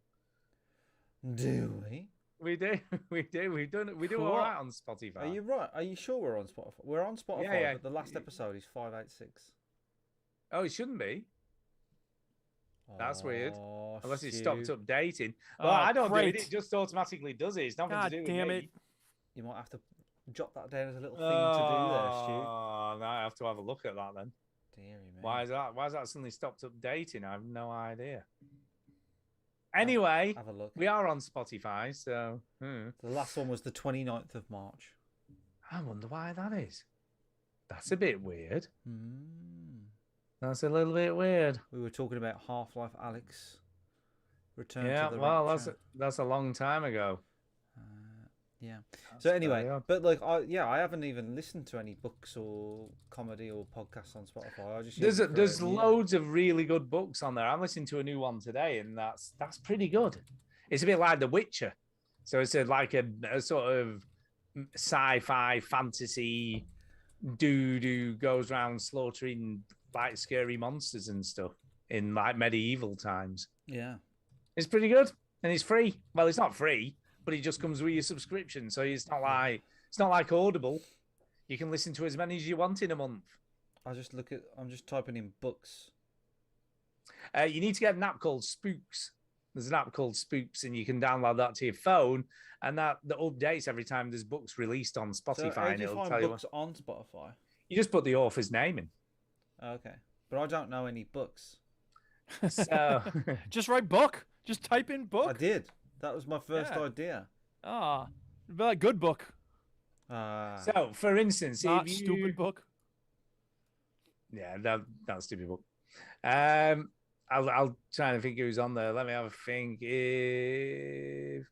Do we? We do. We do all right on Spotify. Are you right? Are you sure we're on Spotify? We're on Spotify, but the last episode is 586. Oh, it shouldn't be. That's weird. Unless it stopped updating. Well, I don't do it. It just automatically does it. It's nothing to do with me. You might have to jot that down as a little thing to do there, Stu. Oh, no, I have to have a look at that then. Deary me. Why is that? Why has that suddenly stopped updating? I have no idea. Anyway, have a look. we are on Spotify, so The last one was the 29th of March. I wonder why that is. That's a bit weird. That's a little bit weird. We were talking about Half-Life Alex. Return Yeah, to the well, Rapture. that's a long time ago. Yeah. That's So anyway, very odd. but like, I haven't even listened to any books or comedy or podcasts on Spotify. I just use it for, There's loads of really good books on there. I'm listening to a new one today, and that's pretty good. It's a bit like The Witcher, so it's like a sort of sci-fi fantasy dude who goes around slaughtering like scary monsters and stuff in like medieval times. Yeah. It's pretty good, and it's free. Well, it's not free, but it just comes with your subscription, so it's not like Audible. You can listen to as many as you want in a month. I'm just typing in books. You need to get an app called Spooks. There's an app called Spooks, and you can download that to your phone, and that updates every time there's books released on Spotify. So how and do you it'll find tell you books on Spotify? you just put the author's name in. Okay, but I don't know any books. So Just write book. Just type in book. I did. That was my first Yeah. idea. It'd be like good book. So, for instance, Not if you... stupid book. Yeah, that's stupid book. I'll try and think who's on there. Let me have a think. If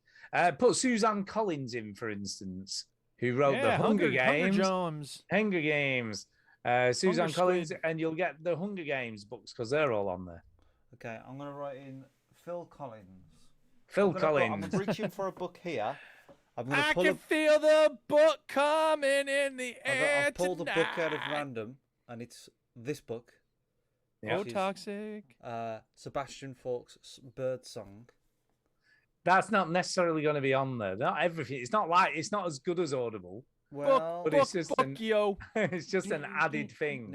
put Suzanne Collins in, for instance, who wrote the Hunger Games. Hunger Games. Suzanne Hunger Collins, Squid. and you'll get the Hunger Games books because they're all on there. Okay, I'm gonna write in Phil Collins. Collins. I'm reaching for a book here. I'm gonna I pull can feel the book coming in the air I've pulled a book out of tonight. random, and it's this book. Oh, which is, toxic. Sebastian Faulk's Bird Song. That's not necessarily going to be on there. Not everything. It's not as good as Audible. Well, book, it's just yo. it's just an added thing.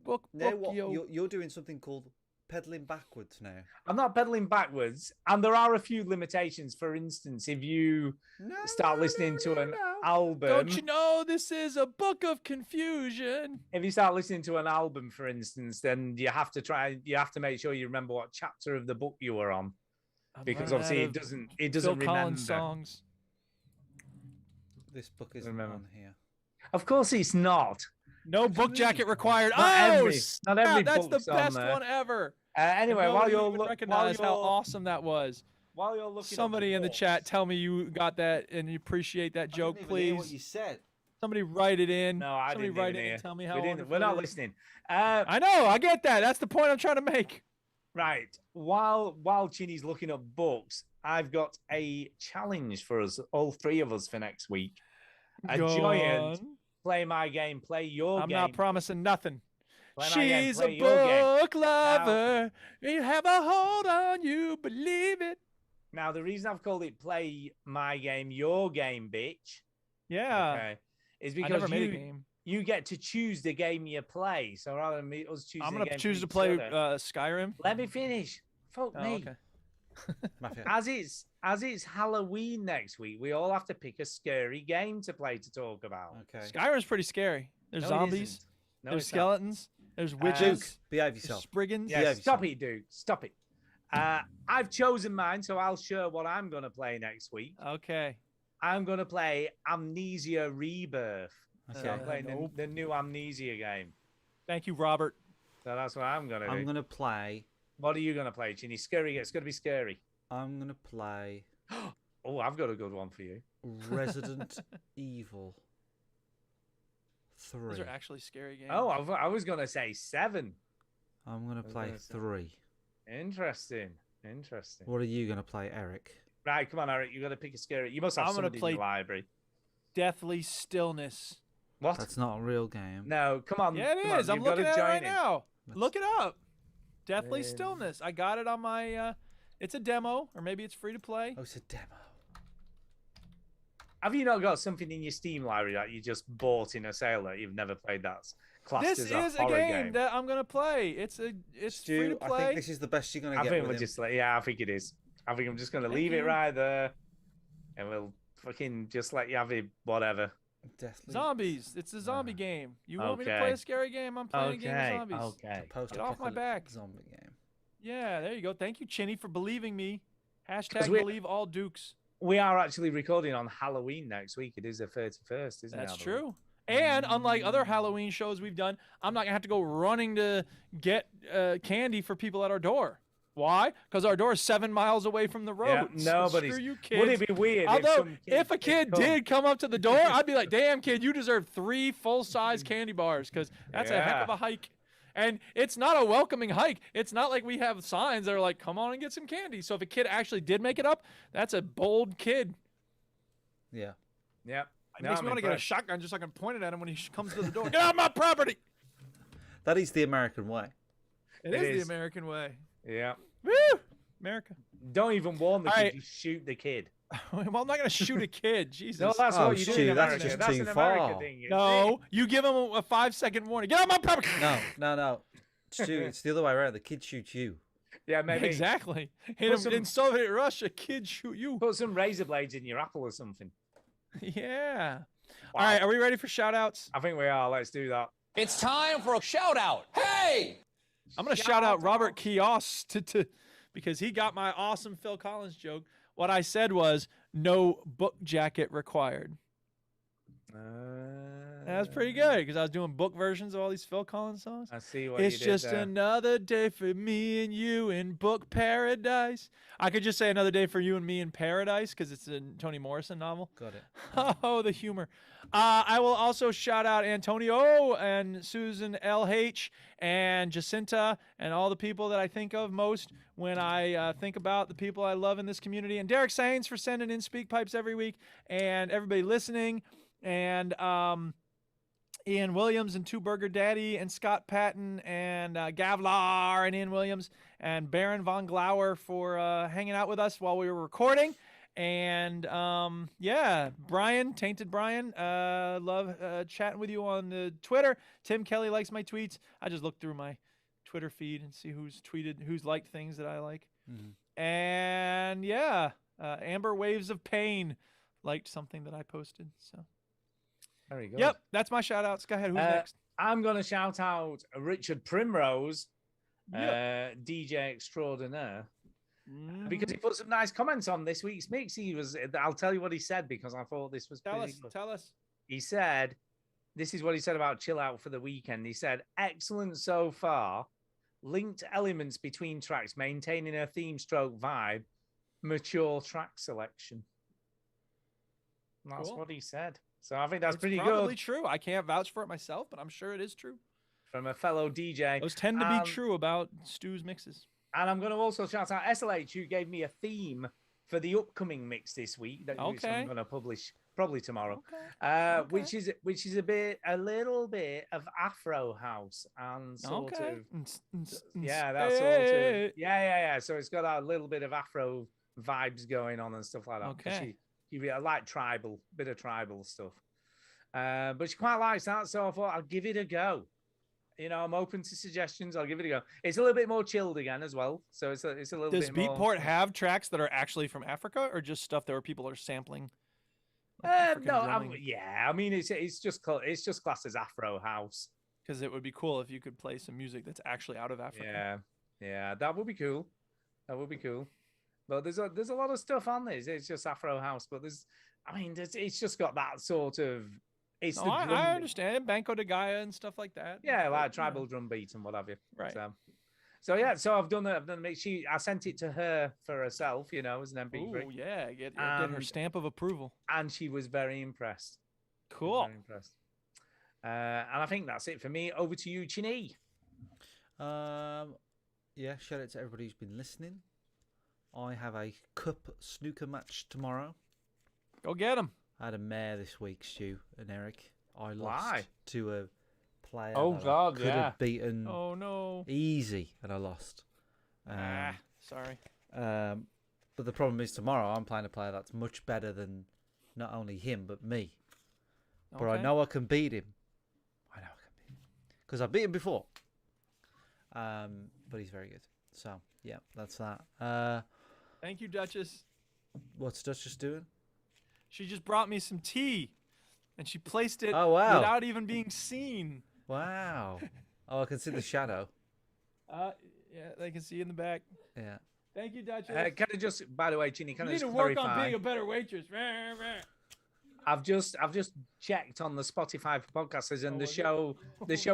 Book, yo. You're doing something called pedaling backwards now. I'm not pedaling backwards, and there are a few limitations. For instance, if you start listening to an album, Don't you know this is a book of confusion? if you start listening to an album, for instance, then you have to make sure you remember what chapter of the book you were on, because running obviously out it of doesn't Phil Collins remember. songs. This book isn't Remember. on here. Of course, it's not. No book jacket required. Not every snap, book's that's the on best there. one ever. Anyway, And while nobody you're even recognized how awesome that was. while you're looking, Somebody in the chat, tell me you got that and you appreciate that joke, I didn't even hear please. what you said. Somebody write it in. No, I Somebody didn't write even it hear. and tell me how We're wonderful not it is. listening. I know, I get that. That's the point I'm trying to make. Right. While Chinny's looking up books, I've got a challenge for us, all three of us, for next week. A Go giant on. play my game, play your I'm game. not promising nothing. Play my game, She's play a your game. book lover. You have a hold on you, believe it. Now, the reason I've called it play my game, your game, bitch. Yeah. Okay, is I because never made a game. you get to choose the game you play. So rather than us choosing I'm the gonna game choose for to each play other- Skyrim. Let me finish. Fuck Oh, me. okay. As it's Halloween next week, we all have to pick a scary game to play to talk about. Okay. Skyrim's pretty scary. There's No, it zombies. isn't. No, There's it's not. skeletons. There's witches. Duke, behave there's yourself. Spriggans. Yeah, Behave stop yourself. it, dude. Stop it. I've chosen mine, so I'll share what I'm going to play next week. Okay. I'm going to play Amnesia Rebirth. So Okay. I'm playing Nope. the new Amnesia game. Thank you, Robert. So that's what I'm going to do. I'm gonna play. What are you going to play, Chinny? Scary. It's going to be scary. I'm gonna play Oh, I've got a good one for you. Resident Evil 3. Those are actually scary games. Oh, I was going to say 7. I'm gonna was play gonna say- 3. Interesting. Interesting. What are you gonna play, Eric? Right, come on, Eric. You got to pick a scary. You must have I'm gonna somebody play- in the library. Deathly Stillness. What? That's not a real game. No, come on. Yeah, it come on, is. I'm you've got looking to at it join right in. now. Let's- Look it up. Deathly Um, Stillness. I got it on my. It's a demo, or maybe it's free to play. Oh, it's a demo. Have you not got something in your Steam library that you just bought in a sale that you've never played? That's classed This as is a horror game that I'm gonna play. It's free Stu, to I play. think this is the best you're gonna I get think with we'll him. just I think it is. I think I'm just gonna Thank leave it you. right there, and we'll fucking just let you have it. Whatever. Deathly. Zombies. It's a zombie game. You want me to play okay. a scary game? I'm playing a game of zombies. Okay. Get off my back. Zombie game. Yeah, there you go. Thank you, Chinny, for believing me. we- Believe all Dukes. We are actually recording on Halloween next week. It is the 31st, isn't it? That's true. And unlike other Halloween shows we've done, I'm not going to have to go running to get candy for people at our door. Why? Because our door is 7 miles away from the road. Yeah, So nobody's. screw you, kids. Would it be weird Although, if a kid did come up to the door, I'd be like, damn, kid, you deserve 3 full-size candy bars because that's a heck of a hike. And it's not a welcoming hike. It's not like we have signs that are like, come on and get some candy. So if a kid actually did make it up, that's a bold kid. Yeah. Yeah. It makes me want to get a shotgun just so I can point it at him when he comes to the door. Get out of my property! That is the American way. It is the American way. Yeah. Woo! America. Don't even warn the kid. right. You shoot the kid. Well, I'm not going to shoot a kid. Jesus. No, that's what you do in that's America. just That's too an American far. thing. No, you give him a 5-second warning. Get out of my property! No. Stu, it's the other way around. The kid shoots you. Yeah, maybe. Exactly. Put some- In Soviet Russia, kids shoot you. Put some razor blades in your apple or something. Yeah. All right, are we ready for shout-outs? I think we are. Let's do that. It's time for a shout-out. Hey! I'm going to shout out Robert Kiosk because he got my awesome Phil Collins joke. What I said was, no book jacket required. That's pretty good because I was doing book versions of all these Phil Collins songs. I see what It's you did just there. another day for me and you in book paradise. I could just say another day for you and me in paradise because it's a Toni Morrison novel. Got it. Oh, the humor. I will also shout out Antonio and Susan LH and Jacinta and all the people that I think of most when I think about the people I love in this community. And Derek Sains for sending in speak pipes every week and everybody listening. And Ian Williams and Two Burger Daddy and Scott Patton and Gavlar and Ian Williams and Baron Von Glauer for hanging out with us while we were recording. And yeah, Brian, Tainted Brian, love chatting with you on the Twitter. Tim Kelly likes my tweets. I just look through my Twitter feed and see who's tweeted, who's liked things that I like. Mm-hmm. And yeah, Amber Waves of Pain liked something that I posted. So very good. Yep, that's my shout outs. Go ahead. Who's next? I'm going to shout out Richard Primrose, DJ extraordinaire. Because he put some nice comments on this week's mix. I'll tell you what he said because I thought this was pretty good. Tell us. He said, this is what he said about Chill Out for the Weekend. He said, excellent so far. Linked elements between tracks, maintaining a theme stroke vibe, mature track selection. That's what he said. So I think that's pretty good. Probably true. I can't vouch for it myself, but I'm sure it is true. From a fellow DJ. Those tend to be true about Stu's mixes. And I'm going to also shout out SLH, who gave me a theme for the upcoming mix this week that which I'm going to publish probably tomorrow. Which is a little bit of Afro house and sort of yeah. So it's got a little bit of Afro vibes going on and stuff like that. Okay. I like bit of tribal stuff. But she quite likes that, so I thought I'll give it a go. You know, I'm open to suggestions. I'll give it a go. It's a little bit more chilled again as well. So it's a little Does bit more. Beatport have tracks that are actually from Africa or just stuff that where people are sampling? I mean, it's just classed as Afro house. Because it would be cool if you could play some music that's actually out of Africa. Yeah, that would be cool. But there's a lot of stuff on this. It's just Afro house, but it's just got that sort of. I understand Banco de Gaia and stuff like that. Yeah, like tribal drum beat and what have you. Right. So I've done it. I sent it to her for herself, as an MP3. Oh yeah, get her stamp of approval. And she was very impressed. Cool. Very impressed. And I think that's it for me. Over to you, Chinny. Yeah, shout out to everybody who's been listening. I have a cup snooker match tomorrow. Go get him. I had a mare this week, Stu and Eric. I lost Why? to a player. Oh, that God, I could have beaten. Oh no. Easy, and I lost. Sorry. But the problem is tomorrow I'm playing a player that's much better than not only him but me. But I know I can beat him. Because I beat him before. But he's very good. So yeah, that's that. Thank you, Duchess. What's Duchess doing? She just brought me some tea, and she placed it without even being seen. Wow. Oh, I can see the shadow. Yeah, they can see you in the back. Yeah. Thank you, Duchess. Can I just, by the way, Ginny, can you I need just to work clarify? on being a better waitress. I've just checked on the Spotify for podcasters, and the show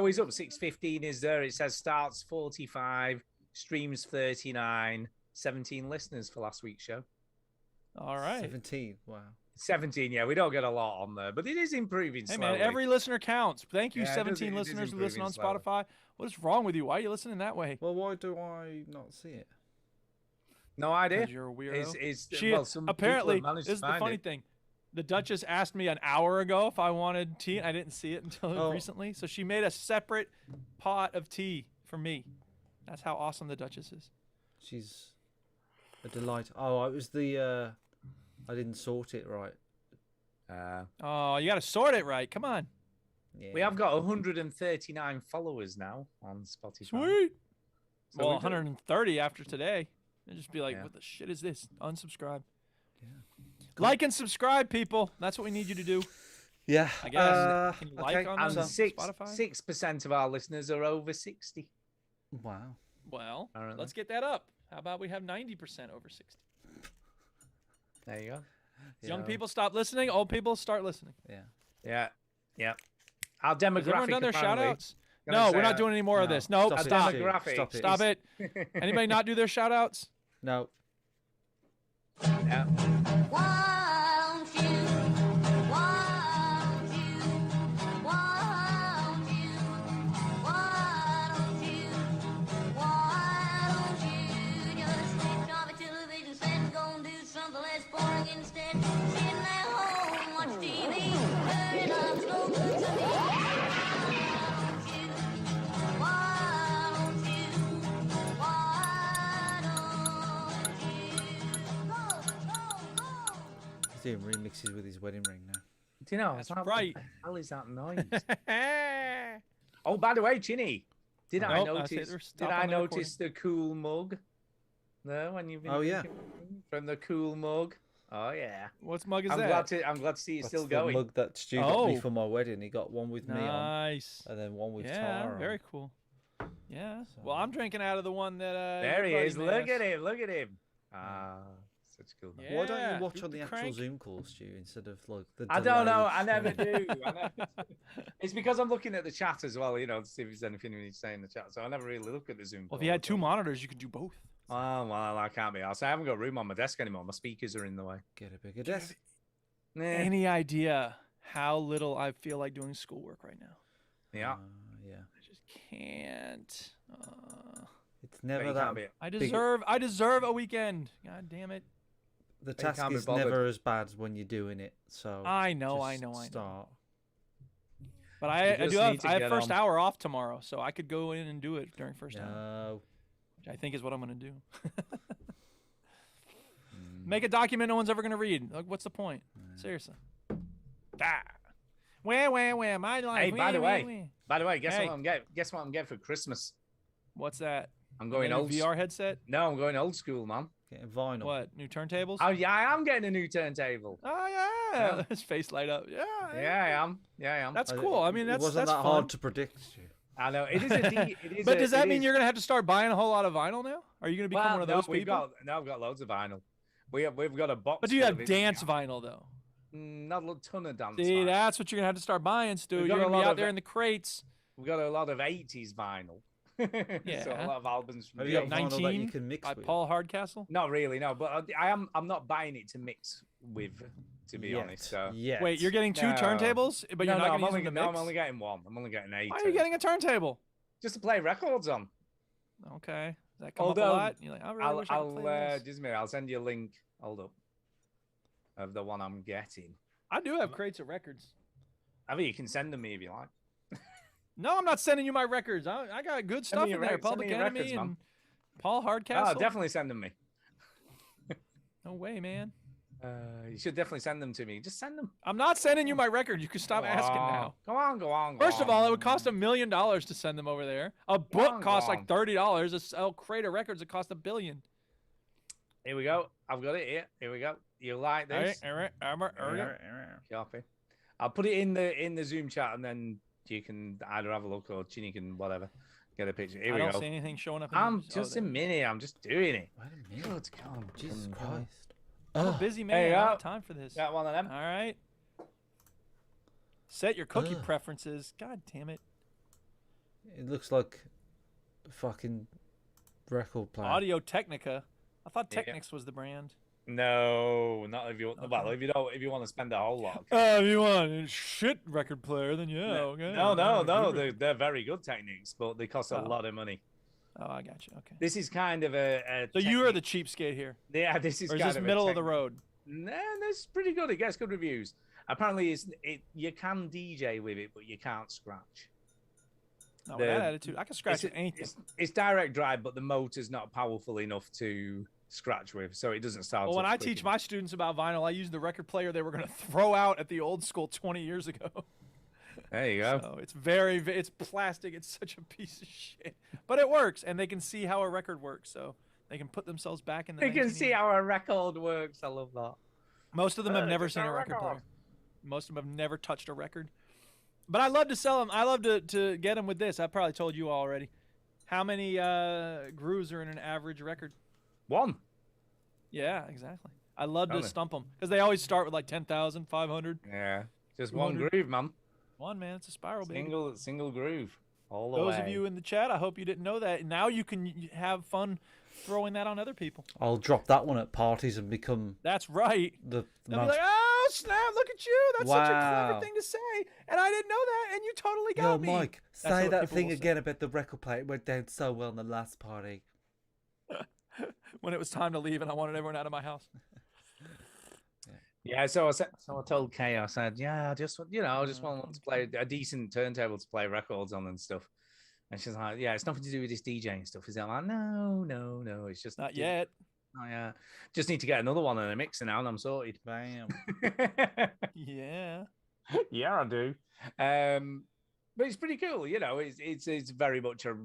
is up. 6:15 is there. It says starts 45, streams 39, 17 listeners for last week's show. All right. 17. Wow. 17. Yeah, we don't get a lot on there, but it is improving. Hey slowly. man, every listener counts. Thank you, Yeah, 17 it is listeners who listen on improving slowly. Spotify. What is wrong with you? Why are you listening that way? Well, why do I not see it? No idea. 'Cause you're a weirdo. Well, some people apparently, have managed this is to the find funny it. thing. The Duchess asked me an hour ago if I wanted tea, and I didn't see it until recently. So she made a separate pot of tea for me. That's how awesome the Duchess is. She's a delight. Oh, it was the I didn't sort it right. Oh, you got to sort it right. Come on. Yeah. We have got 139 followers now on Spotify. Sweet. So Well, we've got- 130 after today. And just be like, Yeah. what the shit is this? Unsubscribe. Like and subscribe, people. That's what we need you to do. Yeah. I guess. Can you like on and Spotify? 6% of our listeners are over 60. Wow. Well, Apparently. let's get that up. How about we have 90% over 60? There you go. Young people stop listening. Old people start listening. Yeah. Our demographic. Has everyone done their apparently- shout-outs? Gonna No, say we're not that- doing any more of this. No, Stop it, stop. Stu. Demographic. Stop it. Stop it. Anybody not do their shout-outs? No. Yeah. He's doing remixes with his wedding ring now. Do you know? That's what right. the hell is that noise? Oh, by the way, Chinny, did I Nope, that's it. notice? We're Did stopping I the notice the cool mug? No, when you've been Oh, yeah. drinking from the cool mug. Oh yeah. What mug is I'm that? glad to see it's That's still the going. mug that Stu got me Oh. for my wedding. He got one with me on, Nice. and then one with Yeah, Tara very on. cool. Yeah. Well, I'm drinking out of the one that. There he your is. buddy Look made at us. him. Look at him. Ah, such a cool. Yeah. Why don't you watch Duke on the the actual crank. Zoom calls, Stu, instead of like the? I don't know. delayed I never stream? do. I never do. It's because I'm looking at the chat as well, you know, to see if there's anything we need to say in the chat. So I never really look at the Zoom. Well, if you had two monitors, you could do both. Oh well, I can't be. I haven't got room on my desk anymore. My speakers are in the way. Get a bigger desk. Nah. Any idea how little I feel like doing schoolwork right now? Yeah. Yeah. I just can't. It's never you that. can't be- I deserve a weekend. God damn it. The you task can't be is bothered. never as bad as when you're doing it. So I know, I just know, I know. Start. But You I just do have need to I have get first on. hour off tomorrow, so I could go in and do it during first hour, No. which I think is what I'm gonna do. Make a document no one's ever gonna read. Like, what's the point? Seriously. Ah. Where my life? Hey, by the where? way, guess Hey. what I'm getting? Guess what I'm getting for Christmas? What's that? I'm going A new old. VR headset. No, I'm going old school, man. Getting vinyl. What? New turntables? Oh yeah, I am getting a new turntable. Oh yeah. His face light up. Yeah. Yeah, I am. Yeah, I am. That's cool. I mean, it wasn't that's that fun. hard to predict, Stu. I know it is a. It is But a- does that it mean is- you're gonna have to start buying a whole lot of vinyl now? Are you gonna become Well, one of no, those we've people? got loads of vinyl. We've got a box. But do you full have of it. dance vinyl though? Not a ton of dance. See, vinyl. that's what you're gonna have to start buying, Stu. We've You're got a gonna be lot out of there it. in the crates. We've got a lot of 80s vinyl. So a Yeah. lot of albums from Have the you got 80s. vinyl that you 19 can mix by with? Paul Hardcastle. Not really, no. But I'm not buying it to mix with, to be honest. So. Yet. Wait, you're getting two No. turntables, but you're no, not I'm gonna only, use them to no, mix? I'm only getting one. I'm only getting 8. Why are you getting a turntable? Just to play records on. Okay. Does that come Although, up a lot? You're like, I really wish I could play this. just a minute, I'll send you a link. Hold up. Of the one I'm getting. I do have crates of records. I mean, you can send them me if you like. No, I'm not sending you my records. I got good Send me stuff your in there. rec- send me Public your Enemy records, man. and Paul Hardcastle. Oh, definitely send them me. No way, man. You should definitely send them to me. Just send them. I'm not sending you my record. You can stop asking now. Go on, go on. First of all, it would cost $1 million to send them over there. A book on, costs go like $30. A sell crate of records it costs $1 billion. Here we go. I've got it here. Here we go. You like this? All right. Copy. I'll put it in the Zoom chat, and then you can either have a look or Chinny can whatever. Get a picture. Here I we don't go. see anything showing up. In I'm the, just oh, a minute. I'm just doing it. Wait a minute. Good God. Jesus Christ. I'm a busy There man. you I don't go. have time for this. Got one of them. All right. Set your cookie preferences. God damn it. It looks like a fucking record player. Audio Technica. I thought Yeah. Technics was the brand. No, not if you. Well, if you don't, if you want to spend a whole lot. If you want a shit record player, then yeah. Okay. No. They're very good Technics, but they cost a lot of money. Oh, I got you. Okay. This is kind of a So you are the cheapskate here. Yeah, this is Or is kind this of middle of the road? Nah, this is pretty good. It gets good reviews. Apparently, you can DJ with it, but you can't scratch. No, with that attitude, I can scratch anything. It's direct drive, but the motor's not powerful enough to scratch with, so it doesn't start. Well, when I teach my students about vinyl, I use the record player they were going to throw out at the old school 20 years ago. There you go. So it's plastic. It's such a piece of shit, but it works, and they can see how a record works. So they can put themselves back in the. They can see how a record works. I love that. Most of them have never seen a record player. Most of them have never touched a record. But I love to sell them. I love to get them with this. I probably told you already. How many grooves are in an average record? One. Yeah, exactly. I love to stump them because they always start with like 10,000, 500. Yeah, just one groove, man. One, man. It's a spiral, baby. Single groove. All the Those way. of you in the chat, I hope you didn't know that. Now you can have fun throwing that on other people. I'll drop that one at parties and become. That's right. The They'll be most... like, "Oh snap! Look at you! That's such a Wow. clever thing to say, and I didn't know that, and you totally got Yo, me." Mike, That's say what that people thing will say. again about the record player. It went down so well in the last party. When it was time to leave, and I wanted everyone out of my house. Yeah, so I told Kay, I said, yeah, I just want to play a decent turntable to play records on and stuff. And she's like, yeah, it's nothing to do with this DJing stuff. Is it? I'm like, no, it's just Not yet. Oh yeah, just need to get another one and a mixer now, and I'm sorted. Bam. Yeah. Yeah, I do. But it's pretty cool, you know. It's very much a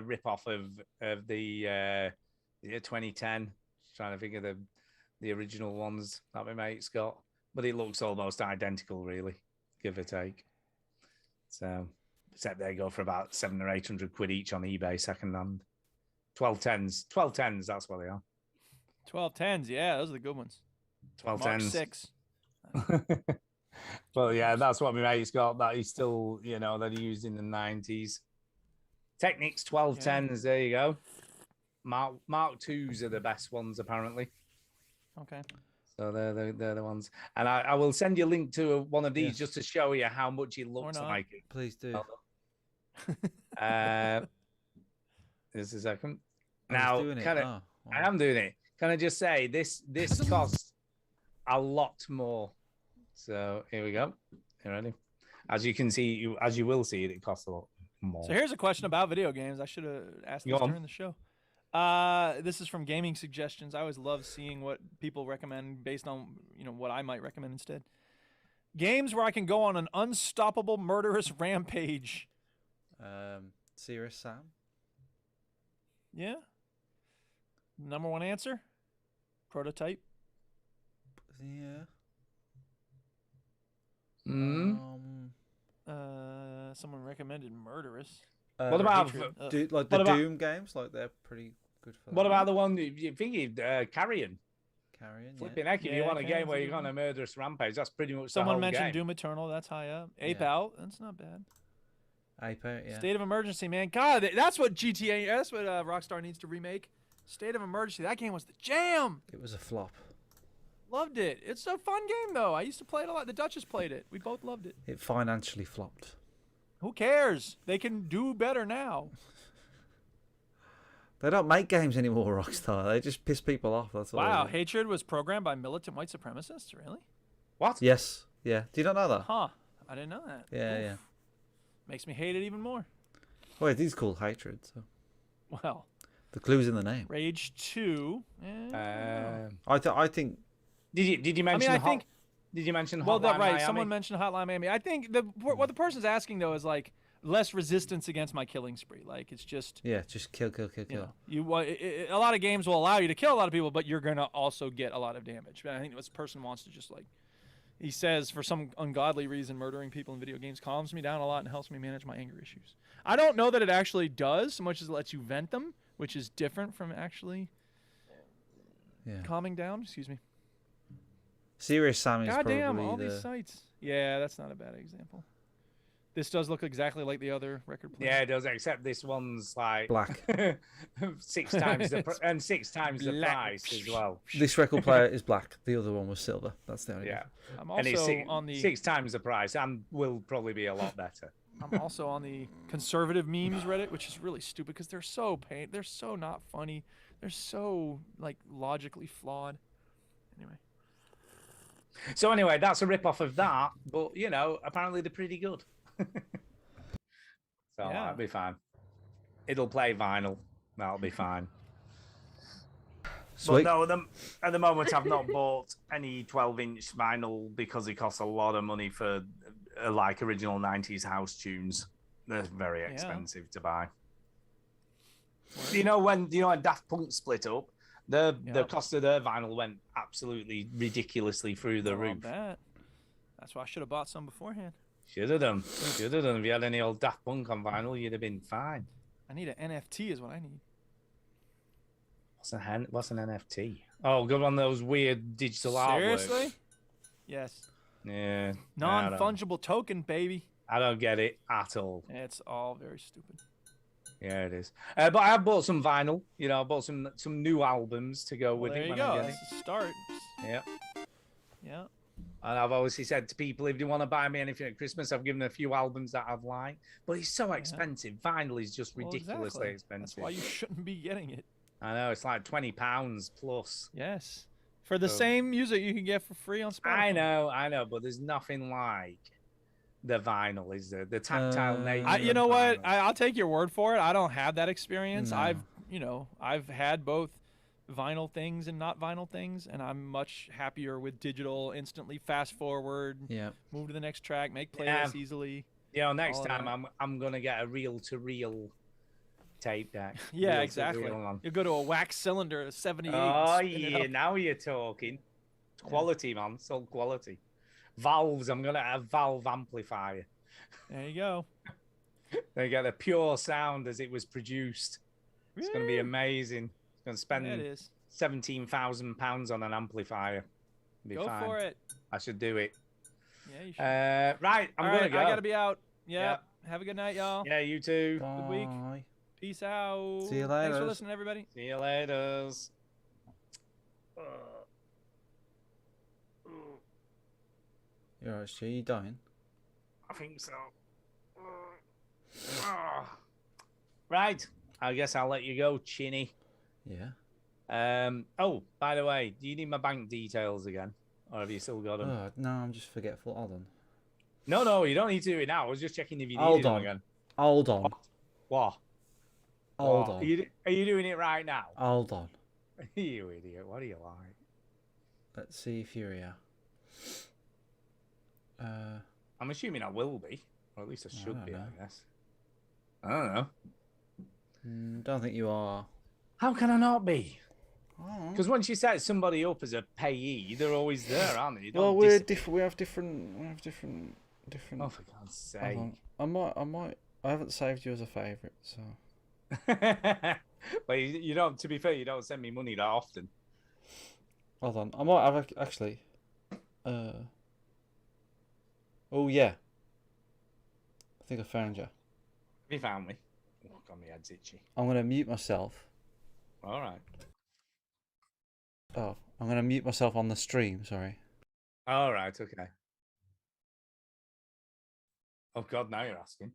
rip off of the 2010. Trying to think of the original ones that my mate's got, but it looks almost identical, really, give or take. So, except they go for about 700 or 800 quid each on eBay secondhand. 1210s, that's what they are. 1210s, yeah, those are the good ones. 1210s. Mark 6. But yeah, that's what my mate's got. That he's still, that he used in the 90s. Technics 1210s. There you go. Mark IIs are the best ones, apparently. Okay. So they're the ones, and I will send you a link to one of these just to show you how much it looks like it. Please do. Just a second. I am doing it. Can I just say this costs a lot more? So here we go. You ready? As you can see, as you will see, it costs a lot more. So here's a question about video games. I should have asked this during the show. This is from Gaming Suggestions. I always love seeing what people recommend based on what I might recommend instead. Games where I can go on an unstoppable murderous rampage. Serious Sam. Yeah. Number one answer. Prototype. Yeah. Someone recommended murderous. What about Doom games? Like they're pretty good for that. What about the one you think Carrion? Carrion. Flipping heck, if you want a game where you're on a murderous rampage, that's pretty much Someone the whole mentioned game. Doom Eternal. That's high up. Ape Out. That's not bad. Ape Out, yeah. State of Emergency, man. God, that's what GTA. That's what Rockstar needs to remake. State of Emergency. That game was the jam. It was a flop. Loved it. It's a fun game though. I used to play it a lot. The Duchess played it. We both loved it. It financially flopped. Who cares? They can do better now. They don't make games anymore, Rockstar. They just piss people off. That's all. Wow, hatred was programmed by militant white supremacists. Really? What? Yes. Yeah. Do you not know that? Huh. I didn't know that. Yeah, yeah. Makes me hate it even more. Well, it is called hatred. So. Well. The clue's in the name. Rage 2. I think. Did you mention? I think. Did you mention Hotline Well, right. Miami? Someone mentioned Hotline Miami. I think what the person's asking though is like less resistance against my killing spree. Like it's just just kill. You a lot of games will allow you to kill a lot of people, but you're gonna also get a lot of damage. But I think this person wants to just like he says for some ungodly reason, murdering people in video games calms me down a lot and helps me manage my anger issues. I don't know that it actually does so much as it lets you vent them, which is different from actually calming down. Excuse me. Serious Sam is Goddamn, probably all these sites. Yeah, that's not a bad example. This does look exactly like the other record player. Yeah, it does. Except this one's like black, 6 times the and 6 times the price as well. This record player is black. The other one was silver. That's the only difference. I'm And it's also on the 6 times the price and will probably be a lot better. I'm also on the conservative memes Reddit, which is really stupid because they're so they're so not funny. They're so like logically flawed. Anyway. So anyway, that's a rip off of that, but you know, apparently they're pretty good. So that'll be fine. It'll play vinyl. That'll be fine. Sweet. But no, at the moment I've not bought any 12-inch vinyl because it costs a lot of money for like original 90s house tunes. They're very expensive to buy. You know when Daft Punk split up, the cost of their vinyl went absolutely ridiculously through the roof. That's why I should have bought some beforehand. Should have done. Should have done. If you had any old Daft Punk on vinyl, you'd have been fine. I need an NFT is what I need. What's an NFT? Oh, good on those weird digital artworks. Seriously? Yes. Yeah. Non-fungible token, baby. I don't get it at all. It's all very stupid. Yeah, it is. But I have bought some vinyl. You know, I bought some new albums to go with There it. you when go. I get That's it. a start. Yeah. Yeah. And I've obviously said to people, if you want to buy me anything at Christmas, I've given a few albums that I've liked. But it's so expensive. Vinyl is just ridiculously expensive. That's why you shouldn't be getting it. I know, it's like £20 plus. Yes. For the same music you can get for free on Spotify. I know, but there's nothing like the vinyl, is there? The tactile nature. You know what? I'll take your word for it. I don't have that experience. No. I've had both vinyl things and not vinyl things, and I'm much happier with digital. Instantly fast forward. Yeah. Move to the next track. Make playlists easily. You know, next time I'm gonna get a reel-to-reel tape deck. Yeah, exactly. You go to a wax cylinder, 78. Oh yeah, now you're talking. Quality, man. So quality. Valves. I'm gonna have valve amplifier. There you go. They get the pure sound as it was produced. It's gonna be amazing. It's gonna spend £17,000 on an amplifier. Be Go fine. for it. I should do it. Yeah, you should. Right, I'm gonna go. I gotta be out. Yeah. Have a good night, y'all. Yeah, you too. Good week. Peace out. See you Thanks for later. listening, everybody. See you later. You're alright, Stu. You dying? I think so. Right. I guess I'll let you go, Chinny. Yeah. Oh, by the way, do you need my bank details again? Or have you still got them? Oh, no, I'm just forgetful. Hold on. No, you don't need to do it now. I was just checking if you Hold needed them on. again. Hold on. What? Hold What? on. Are you doing it right now? Hold on. You idiot. What are you like? Let's see if you're here. I'm assuming I will be. Or at least I should don't be, know. I guess. I don't know. Don't think you are. How can I not be? Oh. Because once you set somebody up as a payee, they're always there, aren't they? You Well, don't we're different. We have different. Oh, for God's Hold sake. on. I haven't saved you as a favourite, so. Well, you don't. To be fair, you don't send me money that often. Hold on. I might have actually. Oh yeah. I think I found you. Have you found me? Oh, God, my head's itchy. I'm gonna mute myself. All right. Oh, I'm gonna mute myself on the stream. Sorry. All right. Okay. Oh God, now you're asking.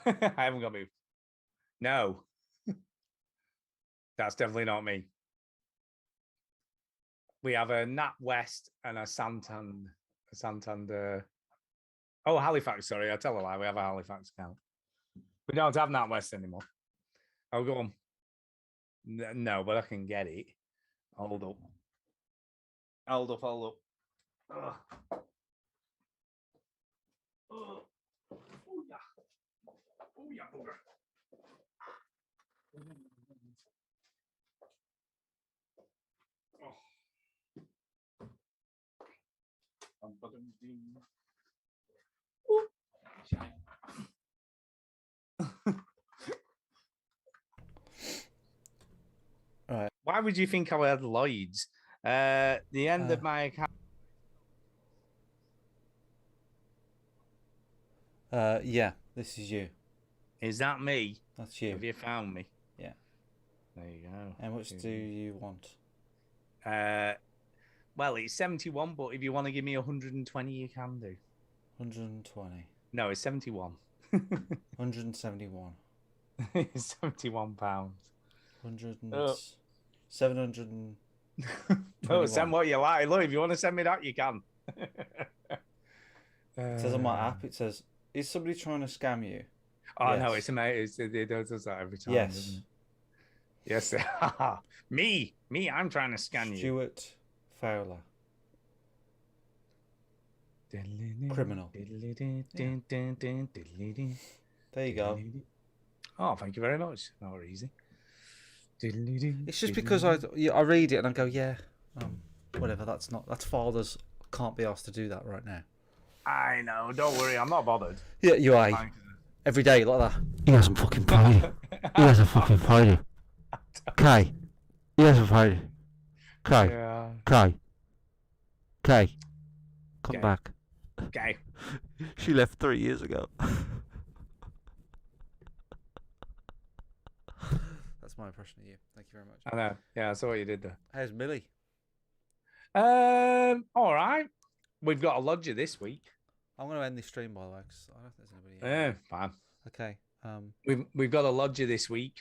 I haven't got me. No. That's definitely not me. We have a Nat West and a Santander. Oh, Halifax. Sorry, I tell a lie. We have a Halifax account. We don't have Nat West anymore. Oh, go on. No, but I can get it. Hold up. Hold up. Ugh. Oh, yeah. Oh, yeah, bugger. Oh. Why would you think I had Lloyd's? The end of my account. Yeah, this is you. Is that me? That's you. Have you found me? Yeah. There you go. How much do you want? Well, it's 71, but if you want to give me 120, you can do. 120. No, it's 71. 171. It's 71 pounds. 700. No, send what you like. Look, if you want to send me that, you can. It says on my app, it says, is somebody trying to scam you? Oh, Yes. no, it's amazing. It does that every time. Yes. Doesn't it? Yes. Me, I'm trying to scan you. Stuart Fowler. Criminal. There you go. Oh, thank you very much. That was easy. It's just because I read it and I go, yeah, whatever. That's fathers. Can't be asked to do that right now. I know. Don't worry. I'm not bothered. Yeah, you are. Every day like that. He hasn't fucking paid it. He hasn't fucking paid it. Kay. He hasn't paid it. Kay. Yeah. Kay. Kay. Come Okay. back. Okay. She left 3 years ago. That's my impression of you. Thank you very much. I know. Yeah, I saw what you did there. How's Millie? All right. We've got a lodger this week. I'm going to end this stream by the way, 'cause I don't think there's anybody. Fine. Okay. We've got a lodger this week.